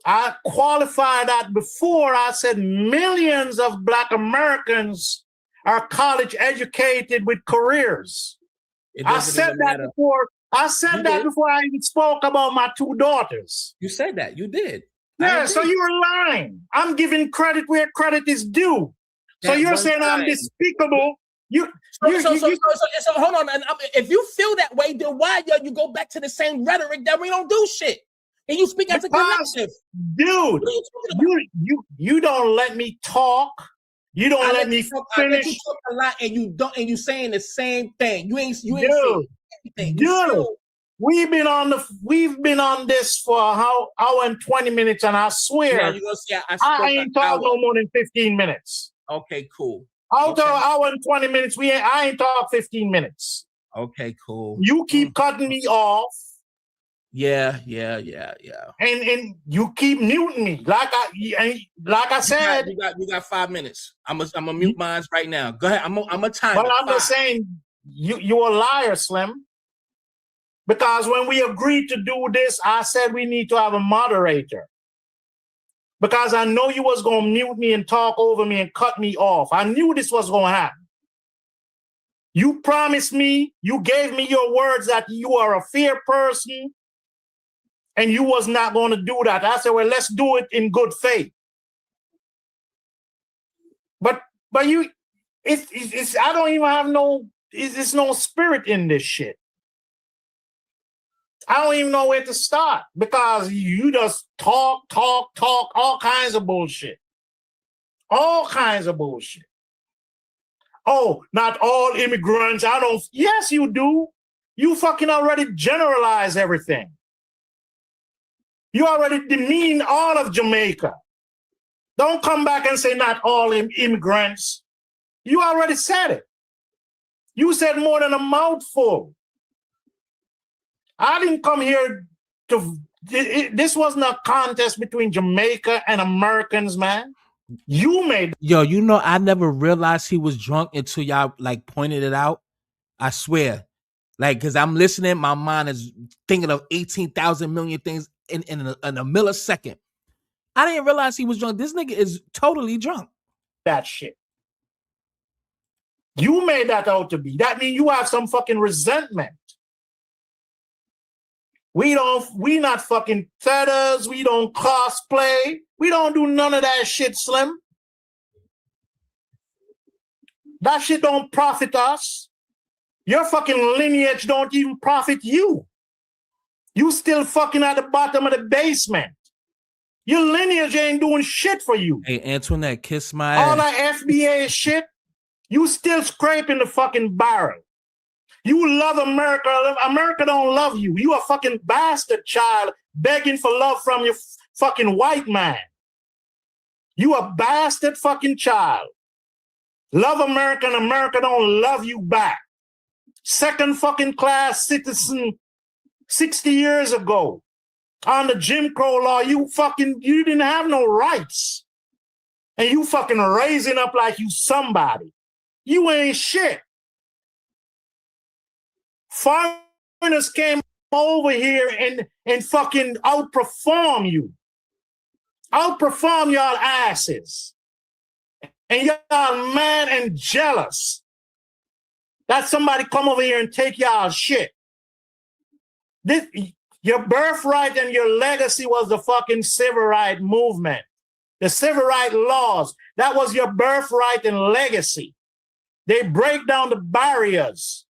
I qualified that before. I said millions of Black Americans are college educated with careers. I said that before. I said that before I even spoke about my 2 daughters. You said that. You did. Yeah, so you're lying. I'm giving credit where credit is due. So you're saying I'm despicable. So hold on. And if you feel that way, then why you go back to the same rhetoric that we don't do shit? And you speak as a collective. Dude, you don't let me talk. You don't let me finish. You talk a lot and you don't, and you saying the same thing. You ain't saying anything. Dude, we've been on this for an hour and 20 minutes, and I swear I ain't talking no more than 15 minutes. Okay, cool. Out of an hour and 20 minutes, I ain't talk 15 minutes. Okay, cool. You keep cutting me off. Yeah. And you keep muting me. Like I said. You got 5 minutes. I'm gonna mute mine right now. Go ahead. I'm a time. But I'm just saying, you're a liar, Slim. Because when we agreed to do this, I said we need to have a moderator. Because I know you was going to mute me and talk over me and cut me off. I knew this was going to happen. You promised me, you gave me your words that you are a fair person and you was not going to do that. I said, well, let's do it in good faith. But it's I don't even have it's no spirit in this shit. I don't even know where to start because you just talk, all kinds of bullshit. All kinds of bullshit. Oh, not all immigrants. Yes, you do. You fucking already generalize everything. You already demeaned all of Jamaica. Don't come back and say not all immigrants. You already said it. You said more than a mouthful. I didn't come here to... This wasn't a contest between Jamaica and Americans, man. You made... Yo, you know, I never realized he was drunk until y'all like pointed it out. I swear. Like, because I'm listening, my mind is thinking of 18,000 million things in a millisecond. I didn't realize he was drunk. This nigga is totally drunk. That shit. You made that out to be. That means you have some fucking resentment. We not fucking feathers. We don't cosplay. We don't do none of that shit, Slim. That shit don't profit us. Your fucking lineage don't even profit you. You still fucking at the bottom of the basement. Your lineage ain't doing shit for you. Hey, Antoinette, kiss my ass. All that FBA shit, you still scraping the fucking barrel. You love America. America don't love you. You a fucking bastard child begging for love from your fucking white man. You a bastard fucking child. Love America and America don't love you back. Second fucking class citizen 60 years ago. On the Jim Crow law, you didn't have no rights. And you fucking raising up like you somebody. You ain't shit. Foreigners came over here and fucking outperform you. Outperform y'all asses. And y'all mad and jealous that somebody come over here and take y'all shit. Your birthright and your legacy was the fucking civil rights movement. The civil rights laws. That was your birthright and legacy. They break down the barriers.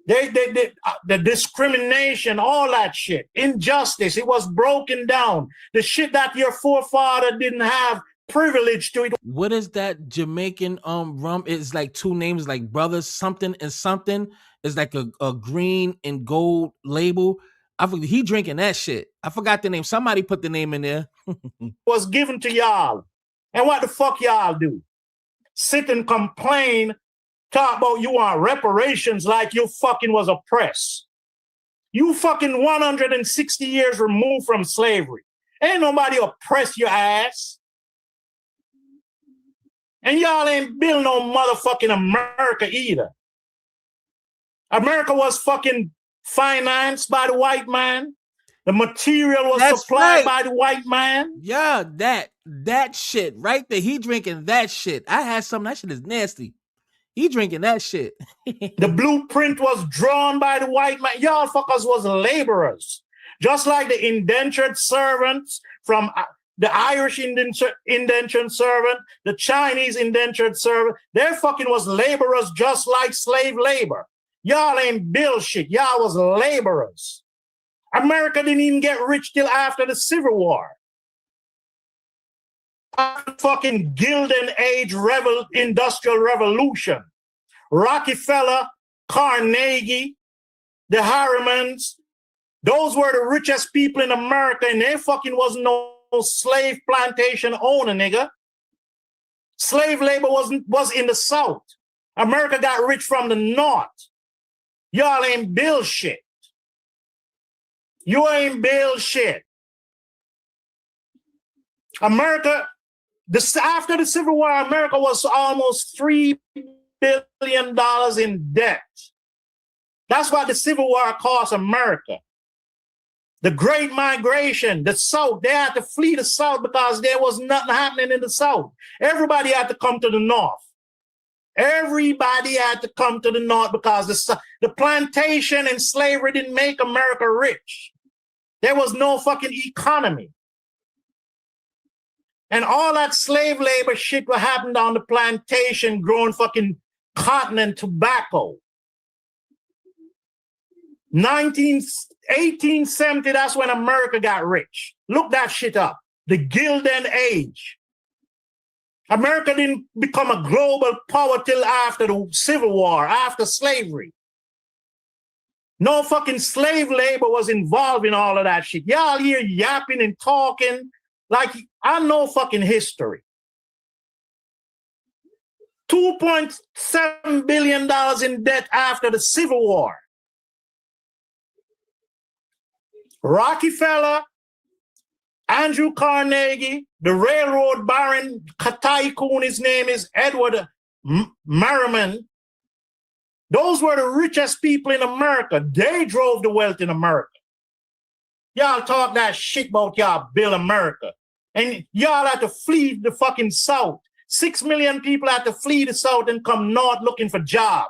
The discrimination, all that shit. Injustice, it was broken down. The shit that your forefather didn't have privilege to it. What is that Jamaican rum? It's like two names, like brothers, something and something. It's like a green and gold label. He drinking that shit. I forgot the name. Somebody put the name in there. Was given to y'all. And what the fuck y'all do? Sit and complain, talk about you want reparations like you fucking was oppressed. You fucking 160 years removed from slavery. Ain't nobody oppressed your ass. And y'all ain't built no motherfucking America either. America was fucking financed by the white man. The material was supplied by the white man. Yeah, that shit right there. He drinking that shit. I had some. That shit is nasty. He drinking that shit. The blueprint was drawn by the white man. Y'all fuckers was laborers. Just like the indentured servants from the Irish indentured servant, the Chinese indentured servant. They fucking was laborers just like slave labor. Y'all ain't build shit. Y'all was laborers. America didn't even get rich till after the Civil War. After fucking Gilded Age Industrial Revolution. Rockefeller, Carnegie, the Harrimans, those were the richest people in America, and there fucking wasn't no slave plantation owner, nigga. Slave labor was in the South. America got rich from the North. Y'all ain't build shit. You ain't build shit. America, after the Civil War, America was almost $3 billion in debt. That's what the Civil War cost America. The Great Migration, the South, they had to flee the South because there was nothing happening in the South. Everybody had to come to the North. Everybody had to come to the North because the plantation and slavery didn't make America rich. There was no fucking economy. And all that slave labor shit what happened on the plantation growing fucking cotton and tobacco. 1870, that's when America got rich. Look that shit up. The Gilded Age. America didn't become a global power till after the Civil War, after slavery. No fucking slave labor was involved in all of that shit. Y'all here yapping and talking like I know fucking history. $2.7 billion in debt after the Civil War. Rockefeller, Andrew Carnegie, the railroad baron, tycoon, his name is Edward Merriman. Those were the richest people in America. They drove the wealth in America. Y'all talk that shit about y'all build America. And y'all had to flee the fucking South. 6 million people had to flee the South and come north looking for jobs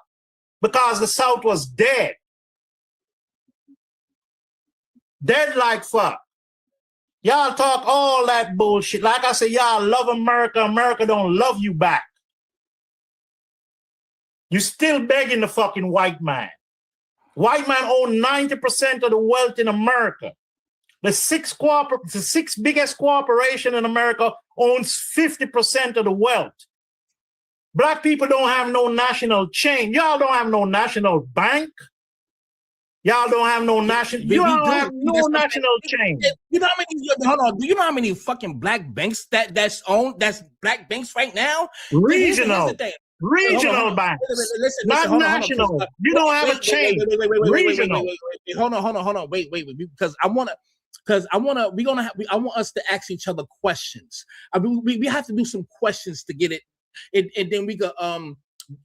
because the South was dead. Dead like fuck. Y'all talk all that bullshit. Like I said, y'all love America. America don't love you back. You still begging the fucking white man. White man own 90% of the wealth in America. The six biggest corporation in America owns 50% of the wealth. Black people don't have no national chain. Y'all don't have no national bank. Y'all don't have no national. You don't have no national chain. You know how many? Hold on. Do you know how many fucking black banks that's black banks right now? Regional. Regional banks. Listen, not national. Hold on. You don't have a chain. Regional. Hold on. Wait. Because I want us to ask each other questions. I mean, we have to do some questions to get it. And then we could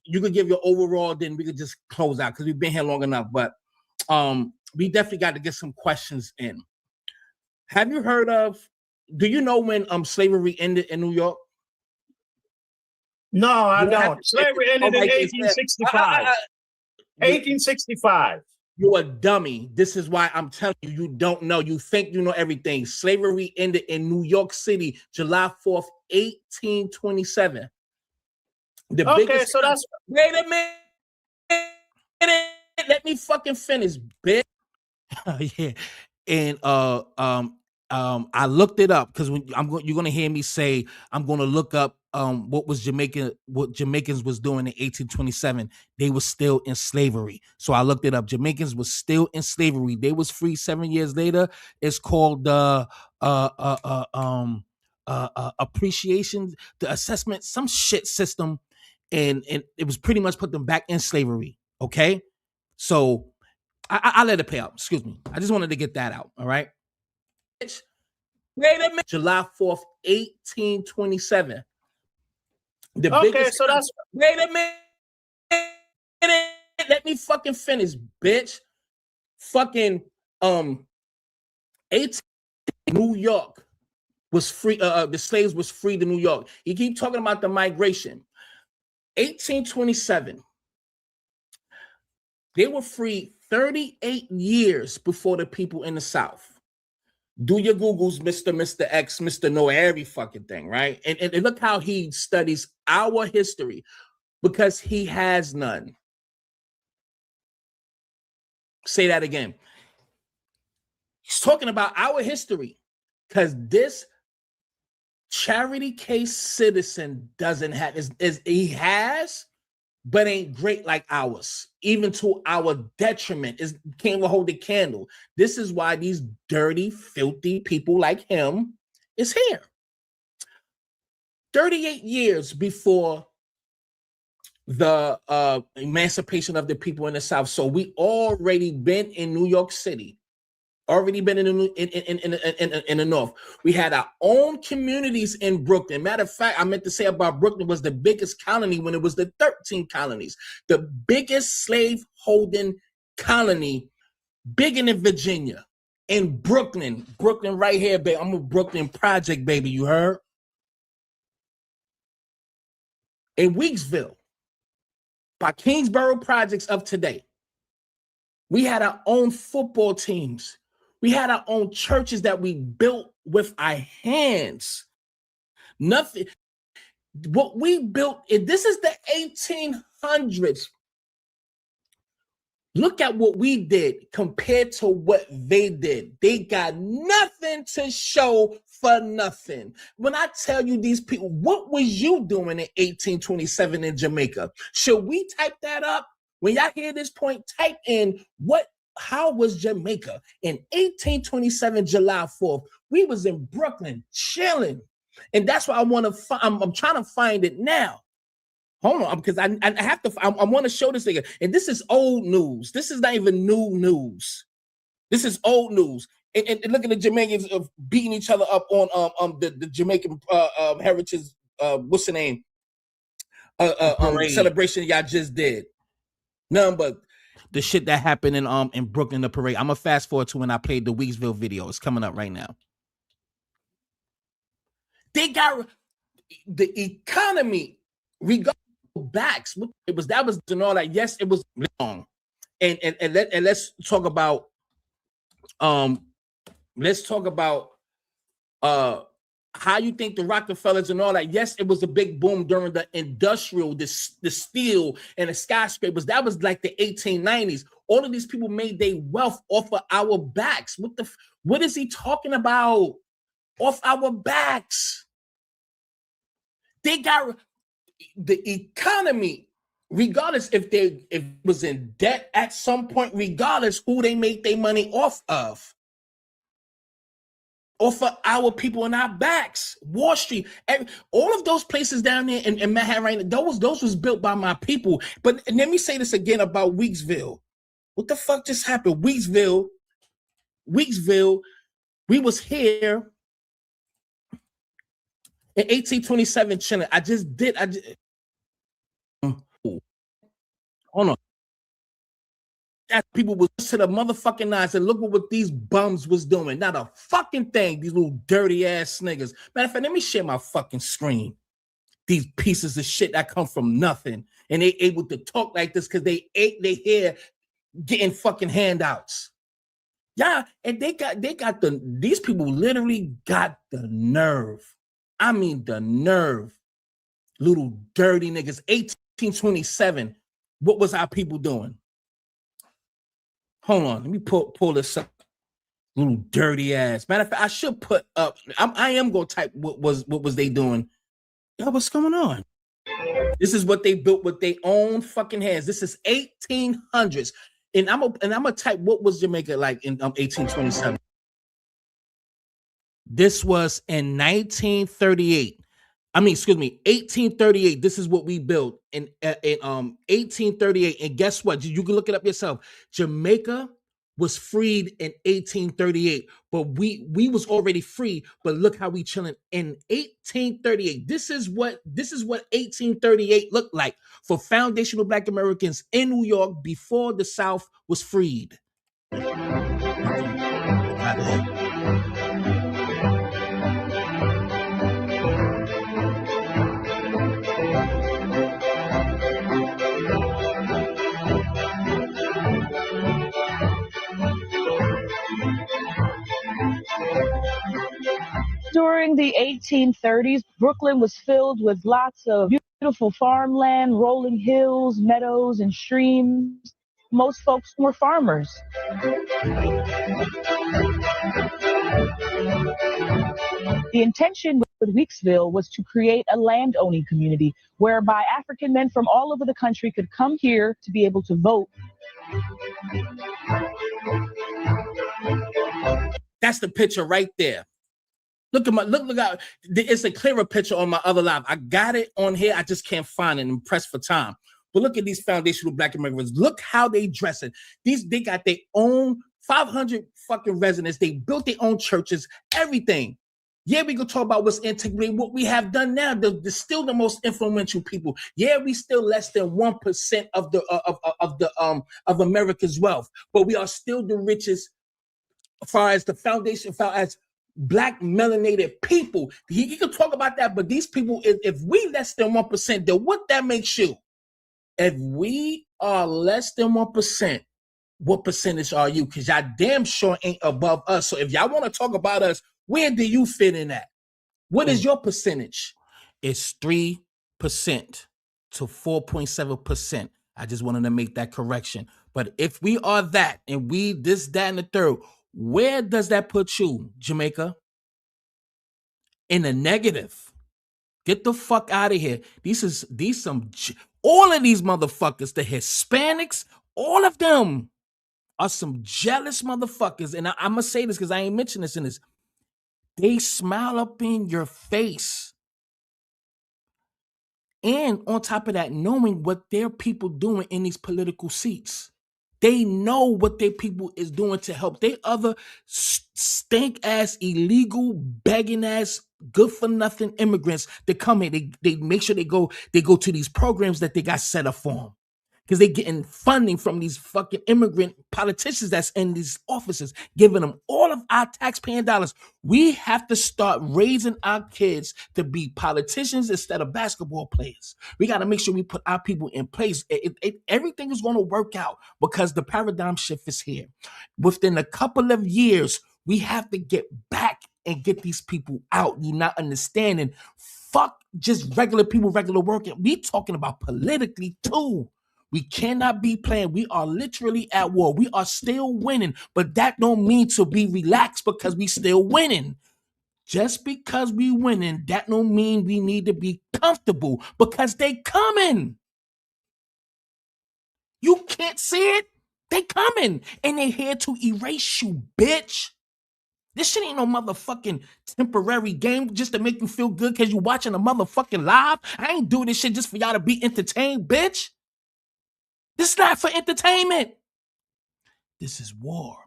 you could give your overall, then we could just close out because we've been here long enough. But we definitely got to get some questions in. Have you heard of? Do you know when slavery ended in New York? No, I don't. Slavery ended in 1865. 1865. You're a dummy. This is why I'm telling you, you don't know. You think you know everything. Slavery ended in New York City, July 4th, 1827. So that's... Wait a minute. Let me fucking finish, bitch. Yeah. And I looked it up because you're gonna hear me say I'm gonna look up what Jamaicans was doing in 1827. They were still in slavery. So I looked it up. Jamaicans was still in slavery. They was free 7 years later. It's called the appreciation, the assessment, some shit system, and it was pretty much put them back in slavery. Okay, so I let it pay out. Excuse me. I just wanted to get that out. All right. Wait a minute. July 4th, 1827. Wait a minute. Let me fucking finish, bitch. Fucking 18 New York was free. The slaves was free to New York. You keep talking about the migration. 1827. They were free 38 years before the people in the South. Do your Googles, Mr. X, Mr. Know every fucking thing, right? And look how he studies our history because he has none. Say that again. He's talking about our history because this charity case citizen doesn't have, he has, but ain't great like ours, even to our detriment. Can't even hold the candle. This is why these dirty, filthy people like him is here. 38 years before the emancipation of the people in the South. So we already been in New York City, already been in the North. We had our own communities in Brooklyn. Matter of fact, I meant to say about Brooklyn was the biggest colony when it was the 13 colonies. The biggest slave holding colony, bigger than Virginia, in Brooklyn. Brooklyn right here, baby. I'm a Brooklyn project, baby. You heard? In Weeksville, by Kingsborough projects of today, we had our own football teams. We had our own churches that we built with our hands. Nothing. What we built, this is the 1800s. Look at what we did compared to what they did. They got nothing to show for nothing. When I tell you these people, what was you doing in 1827 in Jamaica? Should we type that up? When y'all hear this point, type in what how was Jamaica in 1827, July 4th? We was in Brooklyn chilling. And that's why I want to I'm trying to find it now. Hold on, because I have to, I want to show this nigga. And this is old news. This is not even new news. This is old news. And look at the Jamaicans of beating each other up on the Jamaican heritage, what's the name? Celebration y'all just did. None but the shit that happened in Brooklyn, the parade. I'm gonna fast forward to when I played the Weeksville video. It's coming up right now. They got the economy regarding backs. It was that was and all that. Yes, it was long. And let's talk about how you think the Rockefellers and all that. Yes, it was a big boom during the industrial, the steel and the skyscrapers. That was like the 1890s. All of these people made their wealth off of our backs. What is he talking about? Off our backs. They got the economy, regardless if it was in debt at some point, regardless who they made their money off of our people on our backs. Wall Street, all of those places down there in Manhattan right now, those was built by my people. But let me say this again about Weeksville. What the fuck just happened? Weeksville, we was here in 1827 chilling. Hold on. That people was to the motherfucking eyes and look at what these bums was doing. Not a fucking thing. These little dirty ass niggas. Matter of fact, let me share my fucking screen. These pieces of shit that come from nothing, and they able to talk like this because they ate their hair getting fucking handouts. Yeah, and these people literally got the nerve. I mean the nerve. Little dirty niggas. 1827. What was our people doing? Hold on, let me pull this up. Little dirty ass. Matter of fact, I should put up. I am gonna type what was they doing. Yo, what's going on? This is what they built with their own fucking hands. This is 1800s, and I'm gonna type what was Jamaica like in 1827. This was in 1938. 1838. This is what we built in 1838. And guess what? You can look it up yourself. Jamaica was freed in 1838, but we was already free. But look how we chilling in 1838. This is what 1838 looked like for foundational Black Americans in New York before the South was freed. During the 1830s, Brooklyn was filled with lots of beautiful farmland, rolling hills, meadows, and streams. Most folks were farmers. The intention with Weeksville was to create a land-owning community whereby African men from all over the country could come here to be able to vote. That's the picture right there. Look out. It's a clearer picture on my other live. I got it on here. I just can't find it and press for time. But look at these foundational Black Americans. Look how they dressing. They got their own 500 fucking residents. They built their own churches, everything. Yeah, we can talk about what's integrated, what we have done now. They're still the most influential people. Yeah, we still less than 1% of America's wealth, but we are still the richest as far as the foundation, as far as Black melanated people. You can talk about that, but these people, if we less than 1%, then what that makes you? If we are less than 1%, what percentage are you? Because y'all damn sure ain't above us. So if y'all want to talk about us, where do you fit in at? What is your percentage? It's 3% to 4.7%. I just wanted to make that correction. But if we are that, and we this, that, and the third, where does that put you, Jamaica? In the negative. Get the fuck out of here. All of these motherfuckers, the Hispanics, all of them are some jealous motherfuckers. And I'm going to say this because I ain't mentioned this in this. They smile up in your face. And on top of that, knowing what their people doing in these political seats. They know what their people is doing to help. They other stink ass, illegal, begging ass, good for nothing immigrants that come in. They make sure they go to these programs that they got set up for them. Because they getting funding from these fucking immigrant politicians that's in these offices, giving them all of our taxpaying dollars. We have to start raising our kids to be politicians instead of basketball players. We got to make sure we put our people in place. Everything is going to work out because the paradigm shift is here. Within a couple of years, we have to get back and get these people out. You're not understanding. Fuck just regular people, regular work. We talking about politically too. We cannot be playing. We are literally at war. We are still winning, but that don't mean to be relaxed because we still winning. Just because we winning, that don't mean we need to be comfortable because they coming. You can't see it. They coming and they here to erase you, bitch. This shit ain't no motherfucking temporary game just to make you feel good because you watching a motherfucking live. I ain't doing this shit just for y'all to be entertained, bitch. This is not for entertainment. This is war.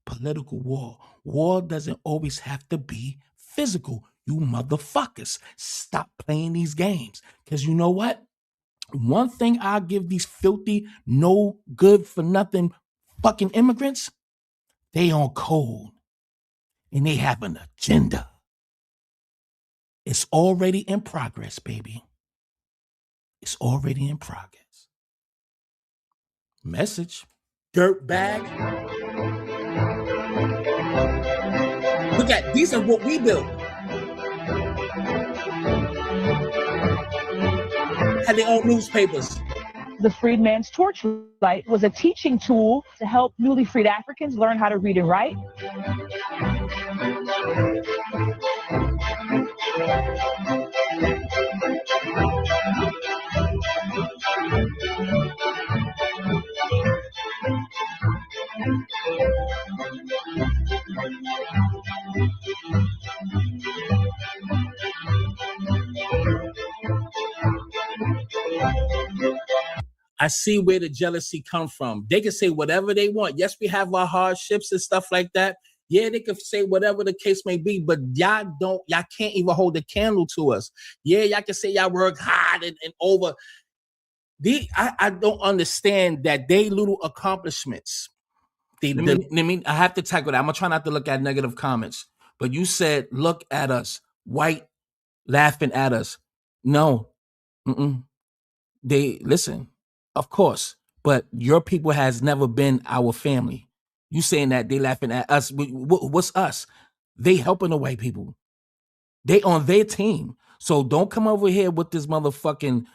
Political war. War doesn't always have to be physical. You motherfuckers, stop playing these games. Because you know what? One thing I'll give these filthy, no good for nothing fucking immigrants, they on code. And they have an agenda. It's already in progress, baby. It's already in progress. Message. Dirt bag. Look at these are what we built. Had their own newspapers. The Freedman's Torchlight was a teaching tool to help newly freed Africans learn how to read and write. I see where the jealousy come from. They can say whatever they want. Yes, we have our hardships and stuff like that. Yeah, they can say whatever the case may be, but y'all can't even hold a candle to us. Yeah, y'all can say y'all work hard and over. I don't understand that they little accomplishments. I have to tackle that. I'm gonna try not to look at negative comments. But you said, look at us, white laughing at us. No. They listen. Of course, but your people has never been our family. You saying that they laughing at us? What's us? They helping the white people. They on their team. So don't come over here with this motherfucking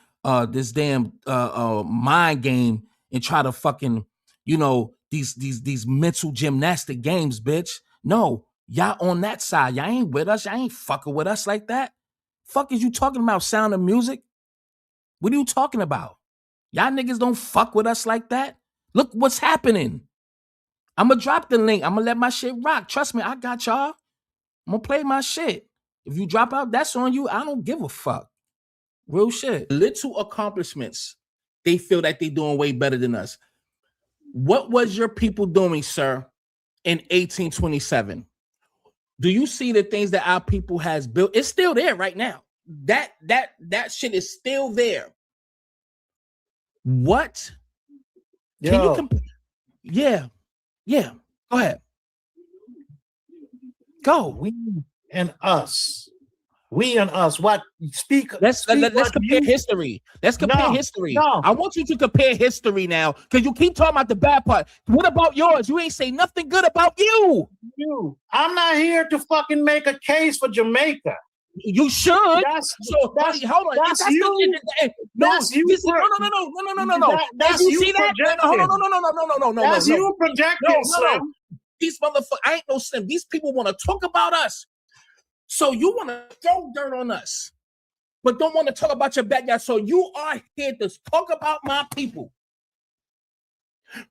this damn mind game and try to fucking these mental gymnastic games, bitch. No, y'all on that side. Y'all ain't with us. Y'all ain't fucking with us like that. Fuck is you talking about? Sound of Music? What are you talking about? Y'all niggas don't fuck with us like that. Look what's happening. I'm going to drop the link. I'm going to let my shit rock. Trust me, I got y'all. I'm going to play my shit. If you drop out, that's on you. I don't give a fuck. Real shit. Little accomplishments. They feel that they're doing way better than us. What was your people doing, sir, in 1827? Do you see the things that our people has built? It's still there right now. That shit is still there. What? Can you compare? Yeah. Go ahead. Go. We and us. What? Let's compare history. Let's compare history. No. I want you to compare history now because you keep talking about the bad part. What about yours? You ain't say nothing good about you. I'm not here to fucking make a case for Jamaica. You should. Hold on. That's you. That's you. No. That's you see that? No. That's you projecting. No. These motherfuckers, I ain't no slim. These people want to talk about us. So you want to throw dirt on us, but don't want to talk about your bad guys. So you are here to talk about my people.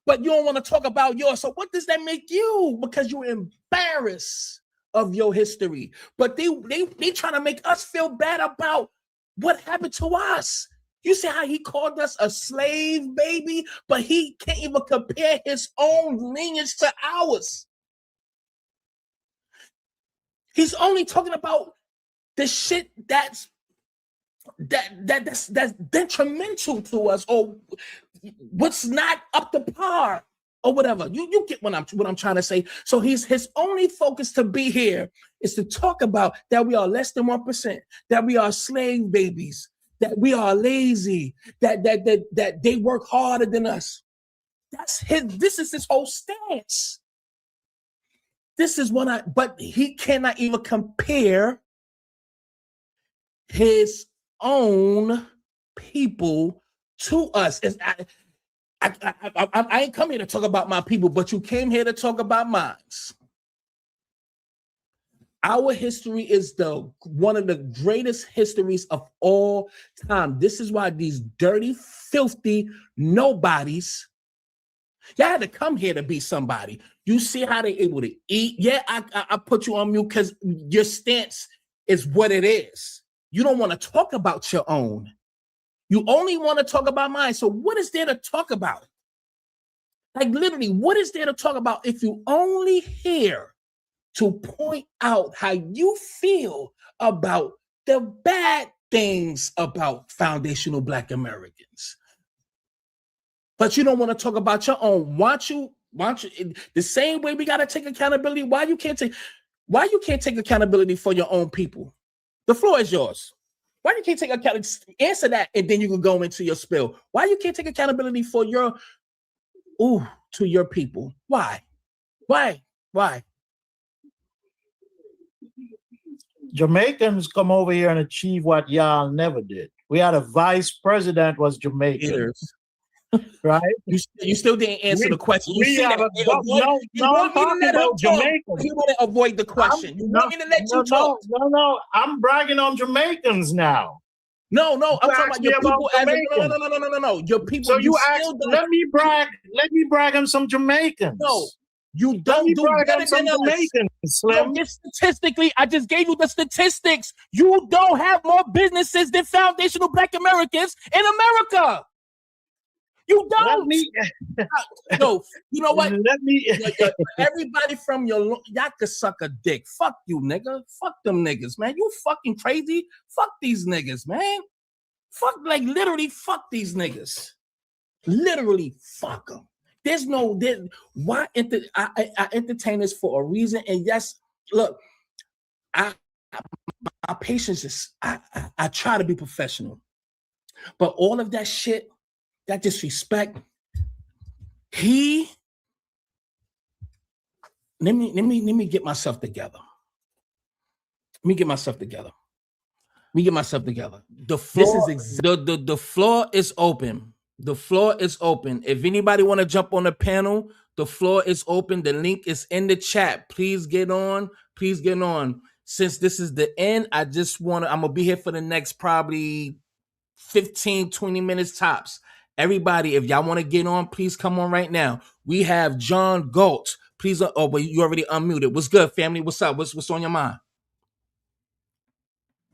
but you don't want to talk about yours. So what does that make you? Because you're embarrassed of your history. But they trying to make us feel bad about what happened to us. You see how he called us a slave baby, but he can't even compare his own lineage to ours. He's only talking about the shit that's detrimental to us, or what's not up to par, or whatever. You get what I'm trying to say. So his only focus to be here is to talk about that we are less than 1%, that we are slave babies, that we are lazy, that they work harder than us. This is his whole stance. This is but he cannot even compare his own people to us. I ain't come here to talk about my people, but you came here to talk about mine. Our history is one of the greatest histories of all time. This is why these dirty, filthy nobodies, y'all had to come here to be somebody. You see how they able to eat? Yeah, I put you on mute because your stance is what it is. You don't want to talk about your own. You only want to talk about mine. So what is there to talk about? Like literally, what is there to talk about if you only here to point out how you feel about the bad things about foundational Black Americans? But you don't want to talk about your own. Want you the same way we got to take accountability? Why you can't take accountability for your own people? The floor is yours. Why you can't take accountability? Answer that, and then you can go into your spill. Why you can't take accountability for your people? Why? Jamaicans come over here and achieve what y'all never did. We had a vice president was Jamaican. Right? You still didn't answer the question. You I'm talking about Jamaicans. You want to avoid the question. You want me to let you talk. No. I'm bragging on Jamaicans now. No. I'm talking about your people. No. Your people. So you ask, let me brag on some Jamaicans. No, you don't do better than Jamaicans, Slim. No, statistically, I just gave you the statistics. You don't have more businesses than foundational Black Americans in America. You don't. No, you know what? Everybody from y'all could suck a dick. Fuck you, nigga. Fuck them niggas, man. You fucking crazy. Fuck these niggas, man. Literally fuck these niggas. Literally fuck them. Why I entertain this for a reason. And yes, look, my patience is, I try to be professional. But all of that shit, that disrespect, let me get myself together. The floor is open. The floor is open. If anybody want to jump on the panel, the floor is open. The link is in the chat. Please get on. Since this is the end, I'm gonna be here for the next probably 15-20 minutes tops. Everybody, if y'all want to get on, please come on right now. We have John Galt. Please, but you already unmuted. What's good, family? What's up? What's on your mind?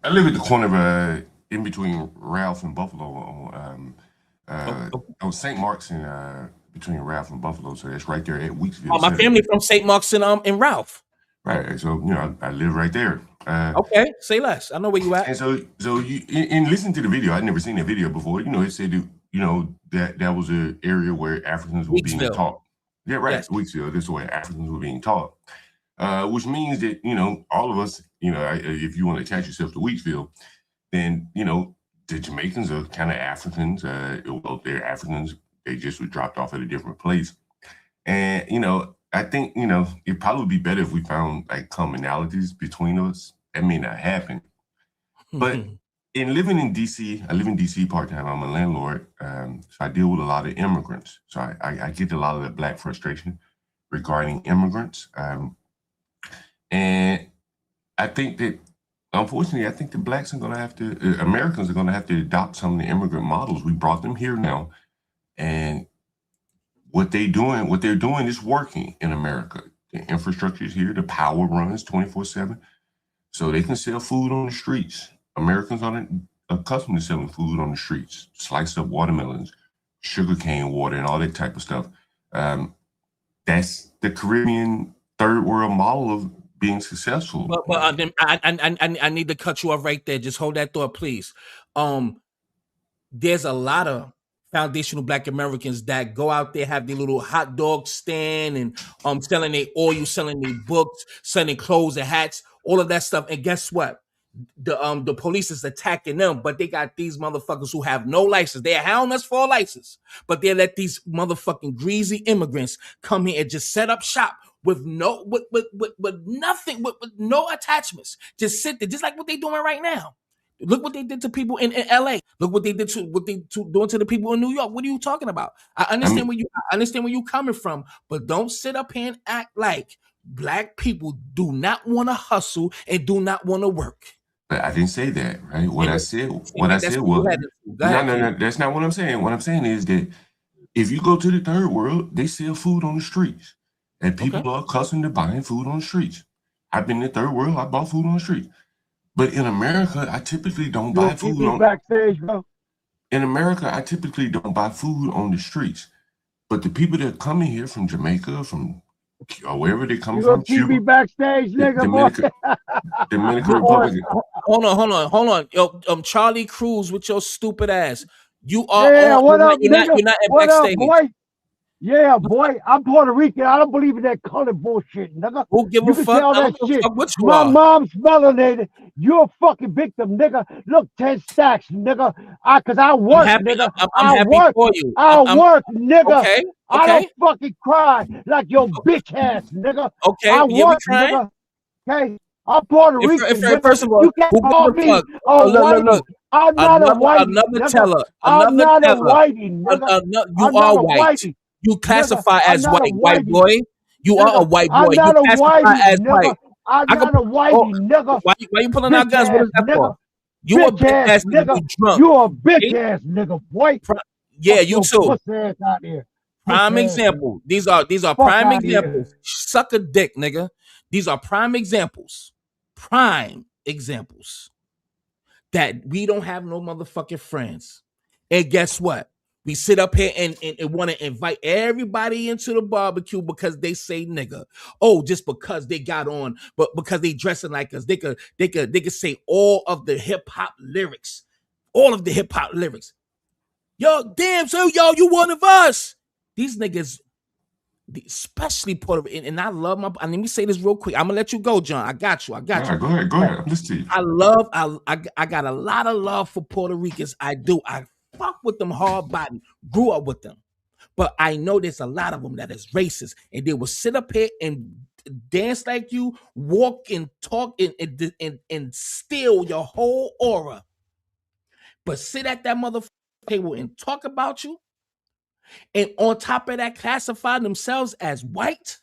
I live at the corner of in between Ralph and Buffalo on St. Mark's and between Ralph and Buffalo. So that's right there at Weeksville. Oh, my family from St. Mark's and Ralph. Right. So I live right there. Okay, say less. I know where you at. And so you in listening to the video, I'd never seen the video before. It said that was an area where Africans were being taught. Yeah, right. Yes. Weeksville. This is where Africans were being taught. Which means that all of us, if you want to attach yourself to Weeksville, then the Jamaicans are kind of Africans. Well, they're Africans. They just were dropped off at a different place. And I think it'd probably be better if we found like commonalities between us. That may not happen, but in living in DC, I live in DC part-time. I'm a landlord, so I deal with a lot of immigrants. So I get a lot of the Black frustration regarding immigrants. And I think that, unfortunately, the Blacks are going to have to, Americans are going to have to adopt some of the immigrant models. We brought them here now, and what they're doing is working in America. The infrastructure is here. The power runs 24/7. So they can sell food on the streets. Americans aren't accustomed to selling food on the streets. Sliced up watermelons, sugarcane water, and all that type of stuff. That's the Caribbean third world model of being successful. But then I need to cut you off right there. Just hold that thought, please. There's a lot of foundational Black Americans that go out there, have their little hot dog stand and selling their oil, selling their books, selling clothes and hats, all of that stuff. And guess what? The police is attacking them, but they got these motherfuckers who have no license. They're hounding us for a license, but they let these motherfucking greasy immigrants come here and just set up shop with no with nothing, with no attachments. Just sit there, just like what they're doing right now. Look what they did to people in LA. Look what they did to doing to the people in New York. What are you talking about? I understand where you coming from, but don't sit up here and act like Black people do not want to hustle and do not want to work. But I didn't say that, right? What I said was, no, that's not what I'm saying. What I'm saying is that if you go to the third world, they sell food on the streets, and people are accustomed to buying food on the streets. I've been in the third world. I bought food on the street. But in America, I typically don't buy food on backstage, bro. In America, I typically don't buy food on the streets. But the people that come in here from Jamaica, from wherever they come from, Cuba, backstage, nigga, Dominican Republic. Hold on. Yo, Charlie Cruz with your stupid ass. You are what up, you're not in what backstage. Up, boy? Yeah, boy, I'm Puerto Rican. I don't believe in that color bullshit, nigga. Who give a fuck? Tell that shit. My mom's melanated. You're a fucking victim, nigga. Look, 10 stacks, nigga. Cause I work, nigga. I'm happy work for you. I work, nigga. Okay. I don't fucking cry like your bitch ass, nigga. Okay. I work, nigga. Okay. I'm Puerto Rican. First of all, you can't call me look. I'm not a whitey. Another teller. I'm not a whitey, nigga. You are white. You classify as white boy. You are a white boy. You classify as white. I'm not a whitey, nigga. Why you pulling out guns? What is that for? You a bitch ass nigga. Drunk. You a bitch ass nigga, boy. Yeah, you too. Out there. Prime example. These are prime examples. Suck a dick, nigga. These are prime examples. Prime examples that we don't have no motherfucking friends. And guess what? We sit up here and want to invite everybody into the barbecue because they say nigga. Oh, just because they got on, but because they dressing like us, they could say all of the hip hop lyrics. All of the hip hop lyrics. Yo, damn, so yo, you one of us. These niggas, especially Puerto Rican, and I love my. Let me say this real quick. I'm gonna let you go, John. I got you. All right, go ahead. I'm listening. I got a lot of love for Puerto Ricans. I do. I fuck with them hard body. Grew up with them, but I know there's a lot of them that is racist, and they will sit up here and dance like you, walk and talk and steal your whole aura. But sit at that motherfucker table and talk about you. And on top of that, classify themselves as white.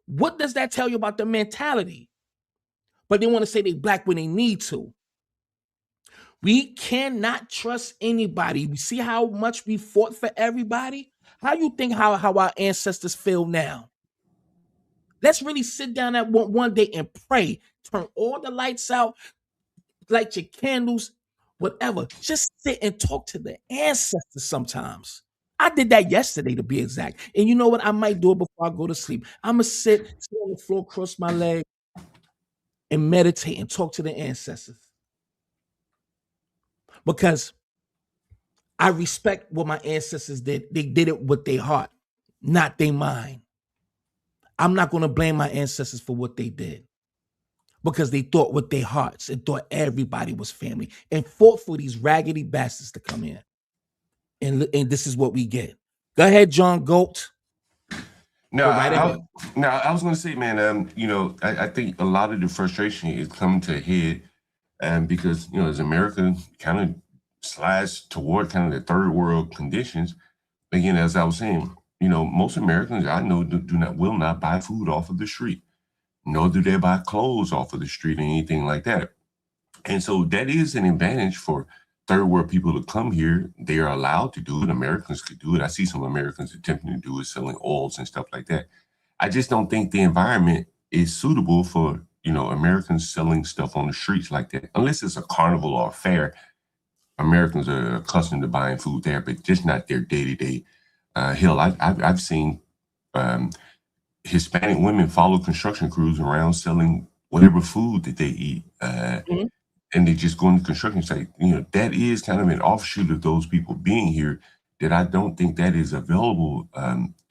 What does that tell you about their mentality? But they want to say they black when they need to. We cannot trust anybody. We see how much we fought for everybody. How you think how our ancestors feel now? Let's really sit down at one day and pray. Turn all the lights out, light your candles, whatever. Just sit and talk to the ancestors sometimes. I did that yesterday, to be exact. And you know what? I might do it before I go to sleep. I'm going to sit on the floor, cross my legs, and meditate and talk to the ancestors. Because I respect what my ancestors did. They did it with their heart, not their mind. I'm not going to blame my ancestors for what they did. Because they thought with their hearts and thought everybody was family and fought for these raggedy bastards to come in. And this is what we get. Go ahead, John Goat. No, I was going to say, man, I think a lot of the frustration is coming to a head because, as America kind of slides toward kind of the third world conditions, again, as I was saying, most Americans I know will not buy food off of the street, nor do they buy clothes off of the street or anything like that. And so that is an advantage for third world people to come here. They are allowed to do it. Americans could do it. I see some Americans attempting to do it, selling oils and stuff like that. I just don't think the environment is suitable for, you know, Americans selling stuff on the streets like that. Unless it's a carnival or a fair, Americans are accustomed to buying food there, but just not their day-to-day. Hell, I've seen Hispanic women follow construction crews around selling whatever food that they eat. And they just go into construction site. You know, that is kind of an offshoot of those people being here that I don't think that is available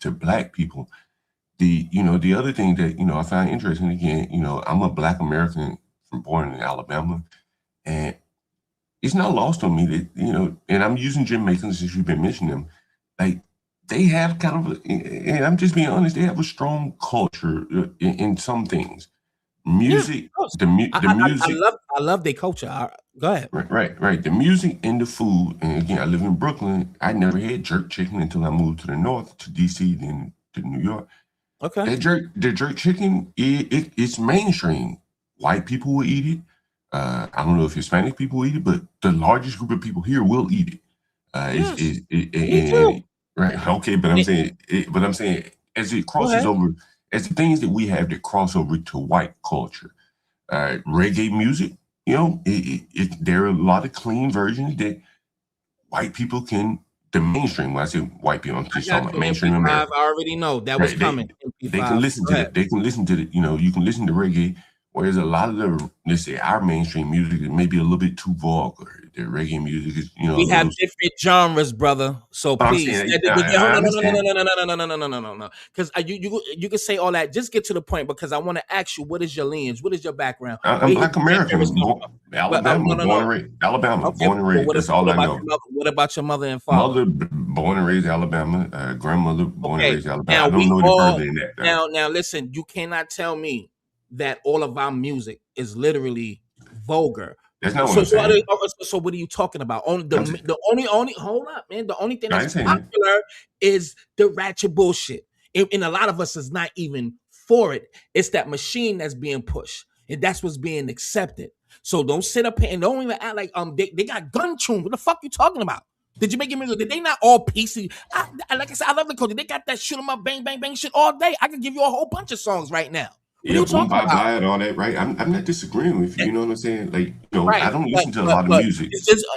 to Black people. The other thing that, you know, I find interesting, again, you know, I'm a Black American born in Alabama, and it's not lost on me that, you know, and I'm using Jamaicans since you've been mentioning them, like they have kind of, and I'm just being honest, they have a strong culture in some things. Music, the music. I love their culture. Go ahead. Right. The music and the food. And again, I live in Brooklyn. I never had jerk chicken until I moved to the north, to DC, then to New York. Okay. The jerk chicken, it's mainstream. White people will eat it. I don't know if Hispanic people will eat it, but the largest group of people here will eat it. Me too. Right. Okay, but I'm saying as it crosses over, as the things that we have that cross over to white culture, reggae music, you know, there are a lot of clean versions that white people can. The mainstream, when I say white people, I'm just talking about mainstream America. I already know that was coming. They can listen to it. They can listen to it. You know, you can listen to reggae. Whereas a lot of the, let's say, our mainstream music is maybe a little bit too vulgar. The reggae music is, you know, we have different genres, brother. So please, no. Because you can say all that. Just get to the point, because I want to ask you, what is your lineage? What is your background? I'm Black American, Alabama, born and raised. Alabama, born and raised. That's all I know. What about your mother and father? Mother born and raised Alabama. Grandmother born and raised Alabama. I don't know any further than that. Now listen, you cannot tell me that all of our music is literally vulgar. That's not what I'm saying. So what are you talking about? Hold up, man. The only thing that's popular is the ratchet bullshit. And a lot of us is not even for it. It's that machine that's being pushed, and that's what's being accepted. So don't sit up here and don't even act like they got gun tunes. What the fuck you talking about? Did you make it music? Did they not all PC? Like I said, I love the culture. They got that shoot 'em up, bang, bang, bang shit all day. I can give you a whole bunch of songs right now. What are you talking about? And all that, right? I'm not disagreeing with you. You know what I'm saying? Like, you know, I don't listen to a lot of music.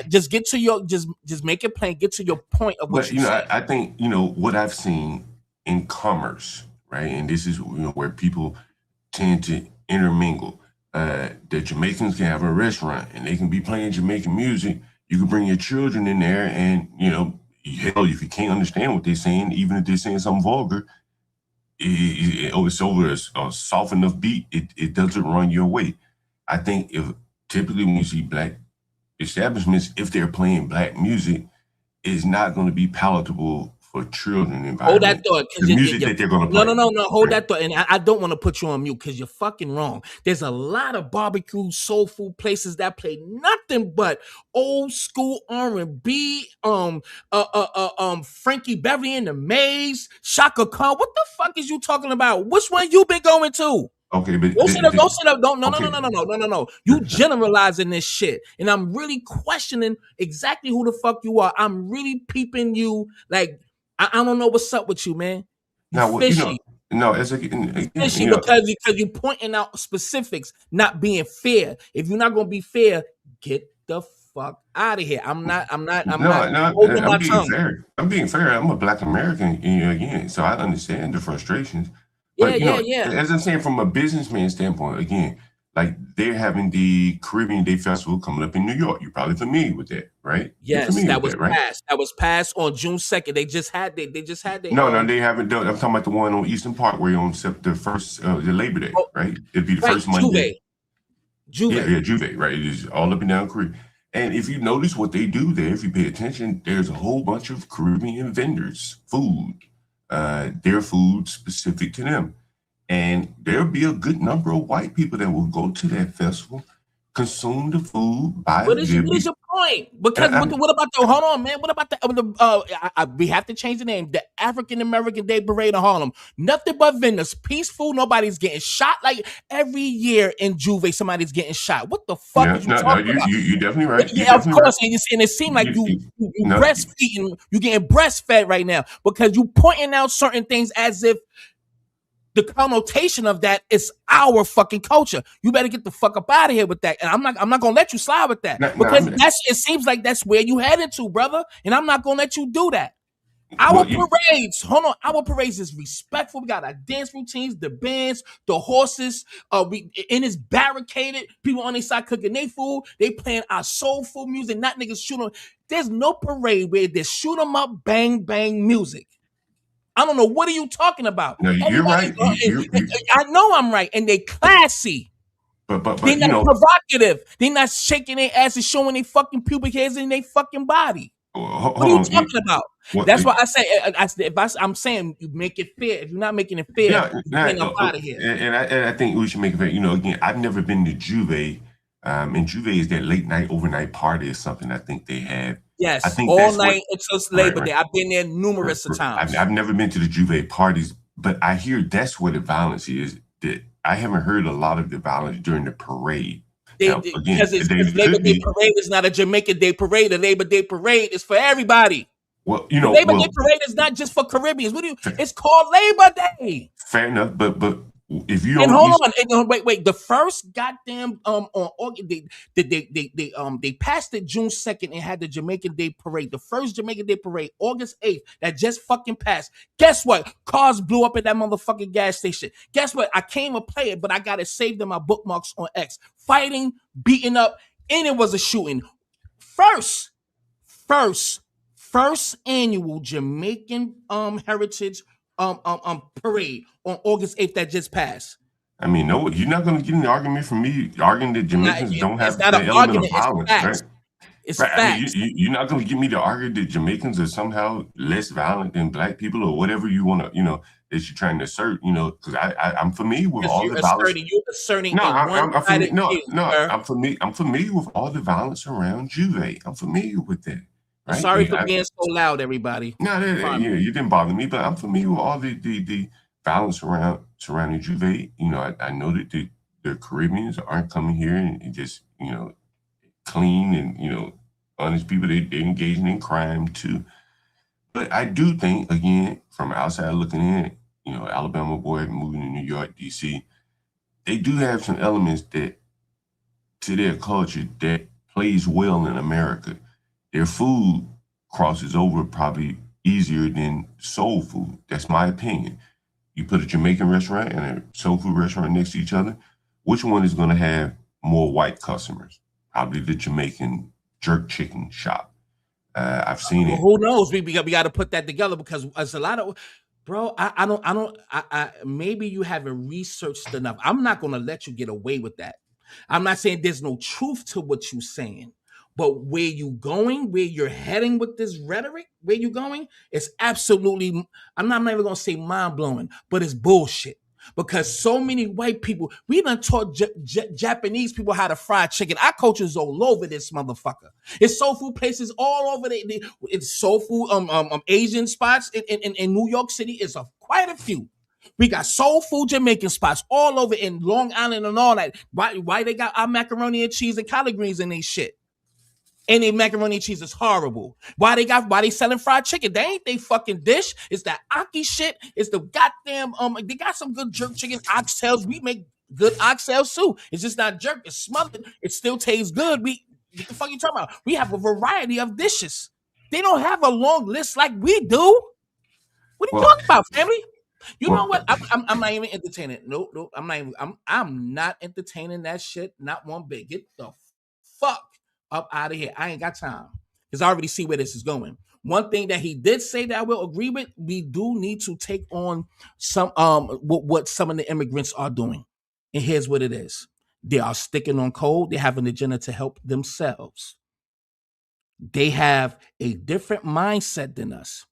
Just get to your, just make it plain. Get to your point of what you know. I think, you know, what I've seen in commerce, right? And this is, you know, where people tend to intermingle. The Jamaicans can have a restaurant and they can be playing Jamaican music. You can bring your children in there, and, you know, hell, if you can't understand what they're saying, even if they're saying something vulgar, it's over a soft enough beat, it doesn't run your way. I think if typically when you see Black establishments, if they're playing Black music, it's not going to be palatable for children. Hold that thought. The music that they're going to play. No. Hold that thought. And I don't want to put you on mute because you're fucking wrong. There's a lot of barbecue, soul food places that play nothing but old school R&B, Frankie Beverly and the Maze, Shaka Khan. What the fuck is you talking about? Which one you been going to? Okay, but don't sit up. No. You generalizing this shit, and I'm really questioning exactly who the fuck you are. I'm really peeping you. Like, I don't know what's up with you, man. Fishy. It's fishy because you're pointing out specifics, not being fair. If you're not gonna be fair, get the fuck out of here. I'm not holding my tongue. Fair. I'm being fair. I'm a Black American, you know, again, so I understand the frustrations. But, yeah. As I'm saying, from a businessman standpoint, again, like they're having the Caribbean Day Festival coming up in New York. You're probably familiar with that, right? Yes, that was passed. That was passed on June 2nd. They just had their. No, they haven't done. I'm talking about the one on Eastern Parkway on the first, the Labor Day, right? It'd be the first Monday. Juve, right? It is all up and down Caribbean. And if you notice what they do there, if you pay attention, there's a whole bunch of Caribbean vendors, food. Their food specific to them. And there'll be a good number of white people that will go to that festival, consume the food, buy What is your point. Because what about the hold on, man? What about the we have to change the name. The African American Day Parade in Harlem. Nothing but vendors, peaceful. Nobody's getting shot. Like every year in Juve, somebody's getting shot. What the fuck is you talking about? You definitely right. Yeah, of course. Right. And it seemed like you breastfeeding. You getting breastfed right now because you pointing out certain things as if the connotation of that is our fucking culture. You better get the fuck up out of here with that. And I'm not gonna let you slide with that because it seems like that's where you headed to, brother. And I'm not gonna let you do that. Our parades, hold on. Our parades is respectful. We got our dance routines, the bands, the horses. We and it's barricaded. People on their side cooking their food. They playing our soulful music. Not niggas shooting. There's no parade where there's shoot 'em up, bang bang music. I don't know. What are you talking about? No, you're right. I know I'm right. And they classy. But they're not provocative. They're not shaking their ass and showing their fucking pubic hairs in their fucking body. What are you talking about? That's why I say, I'm saying you make it fair. If you're not making it fair, you're out of here. And I think we should make it fair. Again, I've never been to Juve. And Juve is that late night, overnight party or something I think they have. Yes, I think all night until Labor Day. I've been there numerous times. I've never been to the Juve parties, but I hear that's where the violence is. That I haven't heard a lot of the violence during the parade. Because Labor Day parade is not a Jamaican Day parade. The Labor Day parade is for everybody. Well, Labor Day parade is not just for Caribbeans. It's called Labor Day. Fair enough, but if you and hold on, wait. The first goddamn they passed it June 2nd and had the Jamaican Day parade. The first Jamaican Day parade, August 8th, that just fucking passed. Guess what? Cars blew up at that motherfucking gas station. Guess what? I came to play it, but I got it saved in my bookmarks on X. Fighting, beating up, and it was a shooting. First annual Jamaican heritage parade on August 8th that just passed. I mean, no, you're not going to get an argument from me arguing that Jamaicans don't have the element of violence, right? It's facts. I mean, you're not going to get me to argue that Jamaicans are somehow less violent than black people or whatever you want to, that you're trying to assert, because I'm familiar with all the violence. You're asserting I'm familiar with all the violence around Juve. I'm familiar with that. Right? Sorry for being so loud, everybody. No, you didn't bother me, but I'm familiar with all the violence surrounding Juve. I know that the Caribbeans aren't coming here and just, clean and, honest people. They're engaging in crime too. But I do think, again, from outside looking in, Alabama boy moving to New York, D.C., they do have some elements that to their culture that plays well in America. Their food crosses over probably easier than soul food. That's my opinion. You put a Jamaican restaurant and a soul food restaurant next to each other, which one is going to have more white customers? Probably the Jamaican jerk chicken shop. I've seen it. Who knows? We got to put that together because there's a lot of, bro. I maybe you haven't researched enough. I'm not going to let you get away with that. I'm not saying there's no truth to what you're saying. But where you going, where you're heading with this rhetoric, where you going, it's absolutely, I'm not even going to say mind-blowing, but it's bullshit. Because so many white people, we done taught Japanese people how to fry chicken. Our culture is all over this motherfucker. It's soul food places all over. It's soul food Asian spots in New York City. It's quite a few. We got soul food Jamaican spots all over in Long Island and all that. Why they got our macaroni and cheese and collard greens and they shit? And their macaroni and cheese is horrible. Why they selling fried chicken? They ain't they fucking dish. It's that Aki shit. It's the goddamn they got some good jerk chicken oxtails. We make good oxtails too. It's just not jerk. It's smothered. It still tastes good. What the fuck you talking about? We have a variety of dishes. They don't have a long list like we do. What are you talking about, family? You know what? I'm not even entertaining it. Nope. I'm not entertaining that shit. Not one bit. Get the fuck up out of here. I ain't got time because I already see where this is going. One thing that he did say that I will agree with, we do need to take on some what some of the immigrants are doing. And here's what it is. They are sticking on code. They have an agenda to help themselves. They have a different mindset than us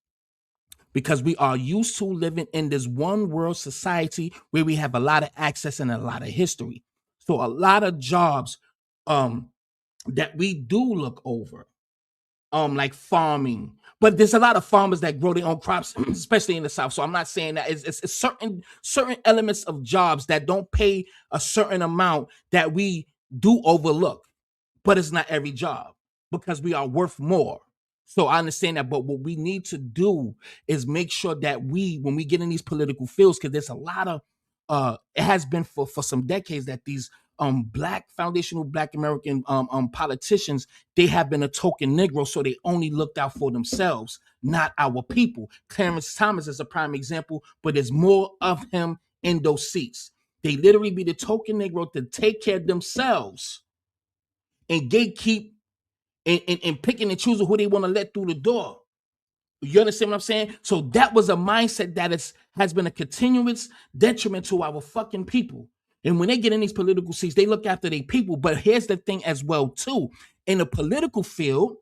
because we are used to living in this one world society where we have a lot of access and a lot of history. So a lot of jobs that we do look over, like farming. But there's a lot of farmers that grow their own crops, especially in the South. So I'm not saying that it's certain elements of jobs that don't pay a certain amount that we do overlook. But it's not every job because we are worth more. So I understand that. But what we need to do is make sure that when we get in these political fields, because there's a lot of it has been for some decades that these foundational black American politicians, they have been a token Negro, so they only looked out for themselves, not our people. Clarence Thomas is a prime example, but there's more of him in those seats. They literally be the token Negro to take care of themselves and gatekeep and picking and choosing who they want to let through the door. You understand what I'm saying? So that was a mindset that has been a continuous detriment to our fucking people. And when they get in these political seats, they look after their people. But here's the thing as well, too. In the political field,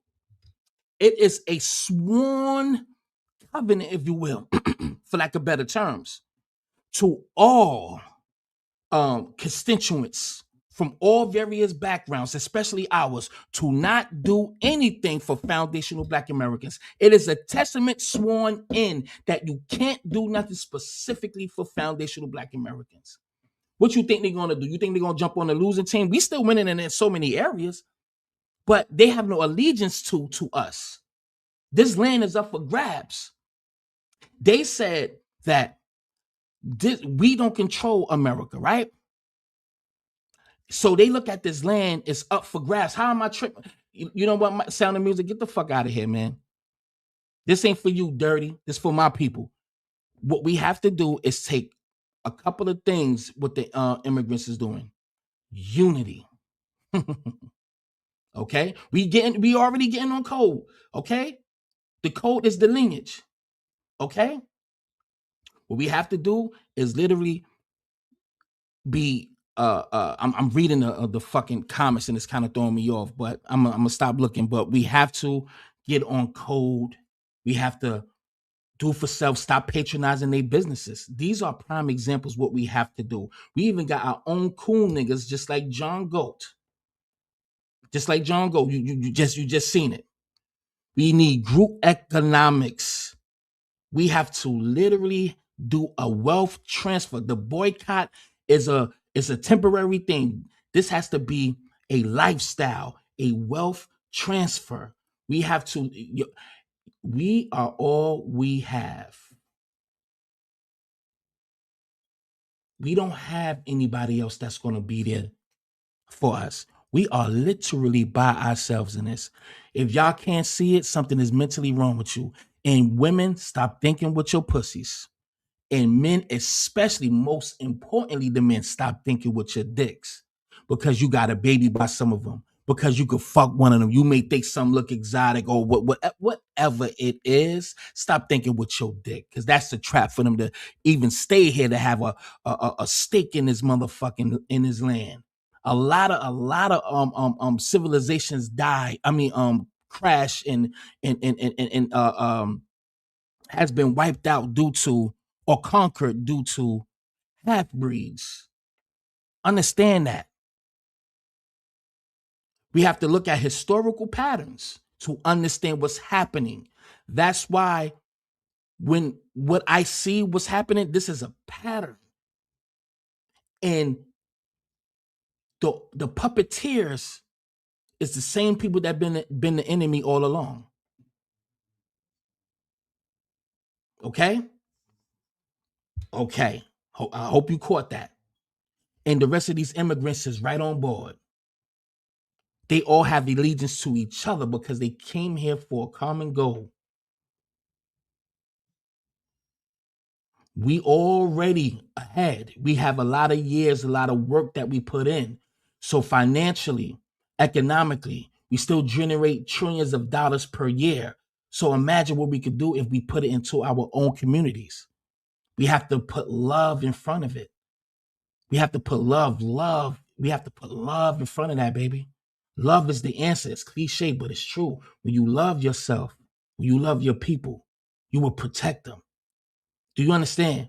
it is a sworn covenant, if you will, for lack of better terms, to all constituents from all various backgrounds, especially ours, to not do anything for foundational black Americans. It is a testament sworn in that you can't do nothing specifically for foundational black Americans. What you think they're going to do? You think they're going to jump on the losing team? We still winning in so many areas, but they have no allegiance to us. This land is up for grabs. They said that we don't control America, right? So they look at this land, it's up for grabs. How am I tripping? You know what? Sound of Music, get the fuck out of here, man. This ain't for you, dirty. This for my people. What we have to do is take a couple of things what the immigrants is doing. Unity. Okay? We already getting on code. Okay? The code is the lineage. Okay? What we have to do is literally be I'm reading the fucking comments and it's kind of throwing me off, but I'm gonna stop looking. But we have to get on code. We have to do for self, stop patronizing their businesses. These are prime examples what we have to do. We even got our own cool niggas, just like John Goat. Just like John Goat. You just seen it. We need group economics. We have to literally do a wealth transfer. The boycott is a temporary thing. This has to be a lifestyle, a wealth transfer. We have to, we are all we have. We don't have anybody else that's going to be there for us. We are literally by ourselves in this. If y'all can't see it, something is mentally wrong with you. And women, stop thinking with your pussies. And men, especially, most importantly, the men, stop thinking with your dicks because you got a baby by some of them, because you could fuck one of them. You may think some look exotic or whatever it is. Stop thinking with your dick, because that's the trap for them to even stay here, to have a stake in this motherfucking in his land. A lot of civilizations die. Crash and has been wiped out due to, or conquered due to, half-breeds. Understand that. We have to look at historical patterns to understand what's happening. That's why when what I see what's happening, this is a pattern. And the puppeteers is the same people that been the enemy all along. Okay? Okay. I hope you caught that. And the rest of these immigrants is right on board. They all have allegiance to each other because they came here for a common goal. We already ahead. We have a lot of years, a lot of work that we put in. So financially, economically, we still generate trillions of dollars per year. So imagine what we could do if we put it into our own communities. We have to put love in front of it. We have to put love. We have to put love in front of that, baby. Love is the answer. It's cliche, but it's true. When you love yourself, when you love your people, you will protect them. Do you understand?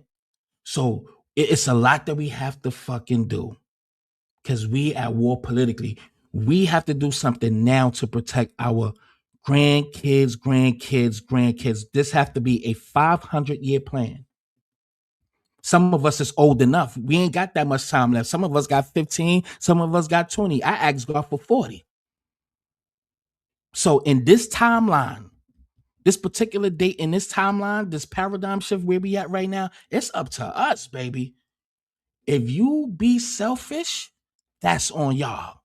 So it's a lot that we have to fucking do, because we at war politically. We have to do something now to protect our grandkids. This have to be a 500-year plan. Some of us is old enough. We ain't got that much time left. Some of us got 15. Some of us got 20. I asked God for 40. So in this timeline, this particular date in this timeline, this paradigm shift where we at right now, it's up to us, baby. If you be selfish, that's on y'all.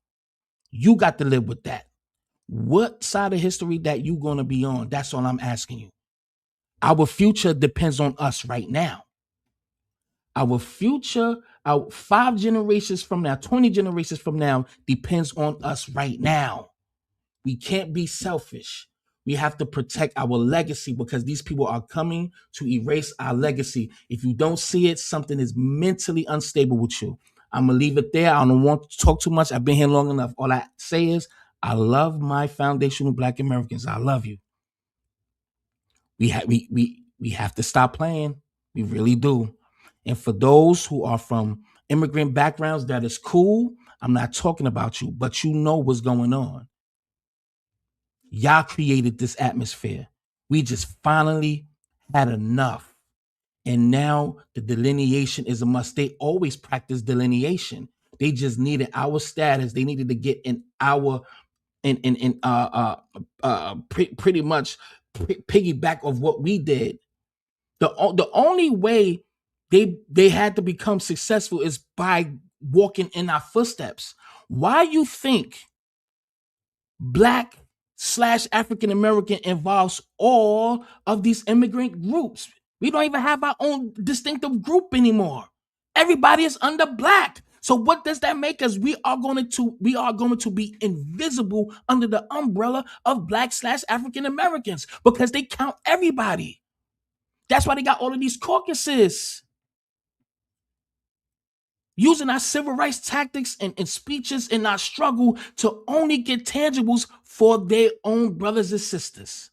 You got to live with that. What side of history that you going to be on? That's all I'm asking you. Our future depends on us right now. Our future, our 5 generations from now, 20 generations from now, depends on us right now. We can't be selfish. We have to protect our legacy because these people are coming to erase our legacy. If you don't see it, something is mentally unstable with you. I'm going to leave it there. I don't want to talk too much. I've been here long enough. All I say is I love my foundational Black Americans. I love you. We have to stop playing. We really do. And for those who are from immigrant backgrounds, that is cool. I'm not talking about you, but you know what's going on. Y'all created this atmosphere. We just finally had enough. And now the delineation is a must. They always practice delineation. They just needed our status. They needed to get in our pretty much piggyback of what we did. The only way they had to become successful is by walking in our footsteps. Why you think Black / African American involves all of these immigrant groups? We don't even have our own distinctive group anymore. Everybody is under Black. So what does that make us? We are going to be invisible under the umbrella of Black / African Americans because they count everybody. That's why they got all of these caucuses. Using our civil rights tactics and speeches in our struggle to only get tangibles for their own brothers and sisters.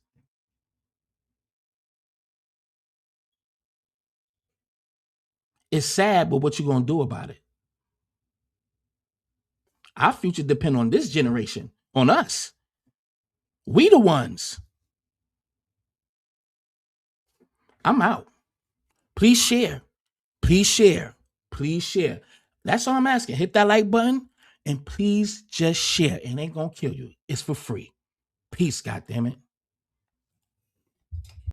It's sad, but what you gonna do about it? Our future depends on this generation, on us. We the ones. I'm out. Please share. Please share. Please share. That's all I'm asking. Hit that like button and please just share. It ain't gonna kill you. It's for free. Peace, goddammit.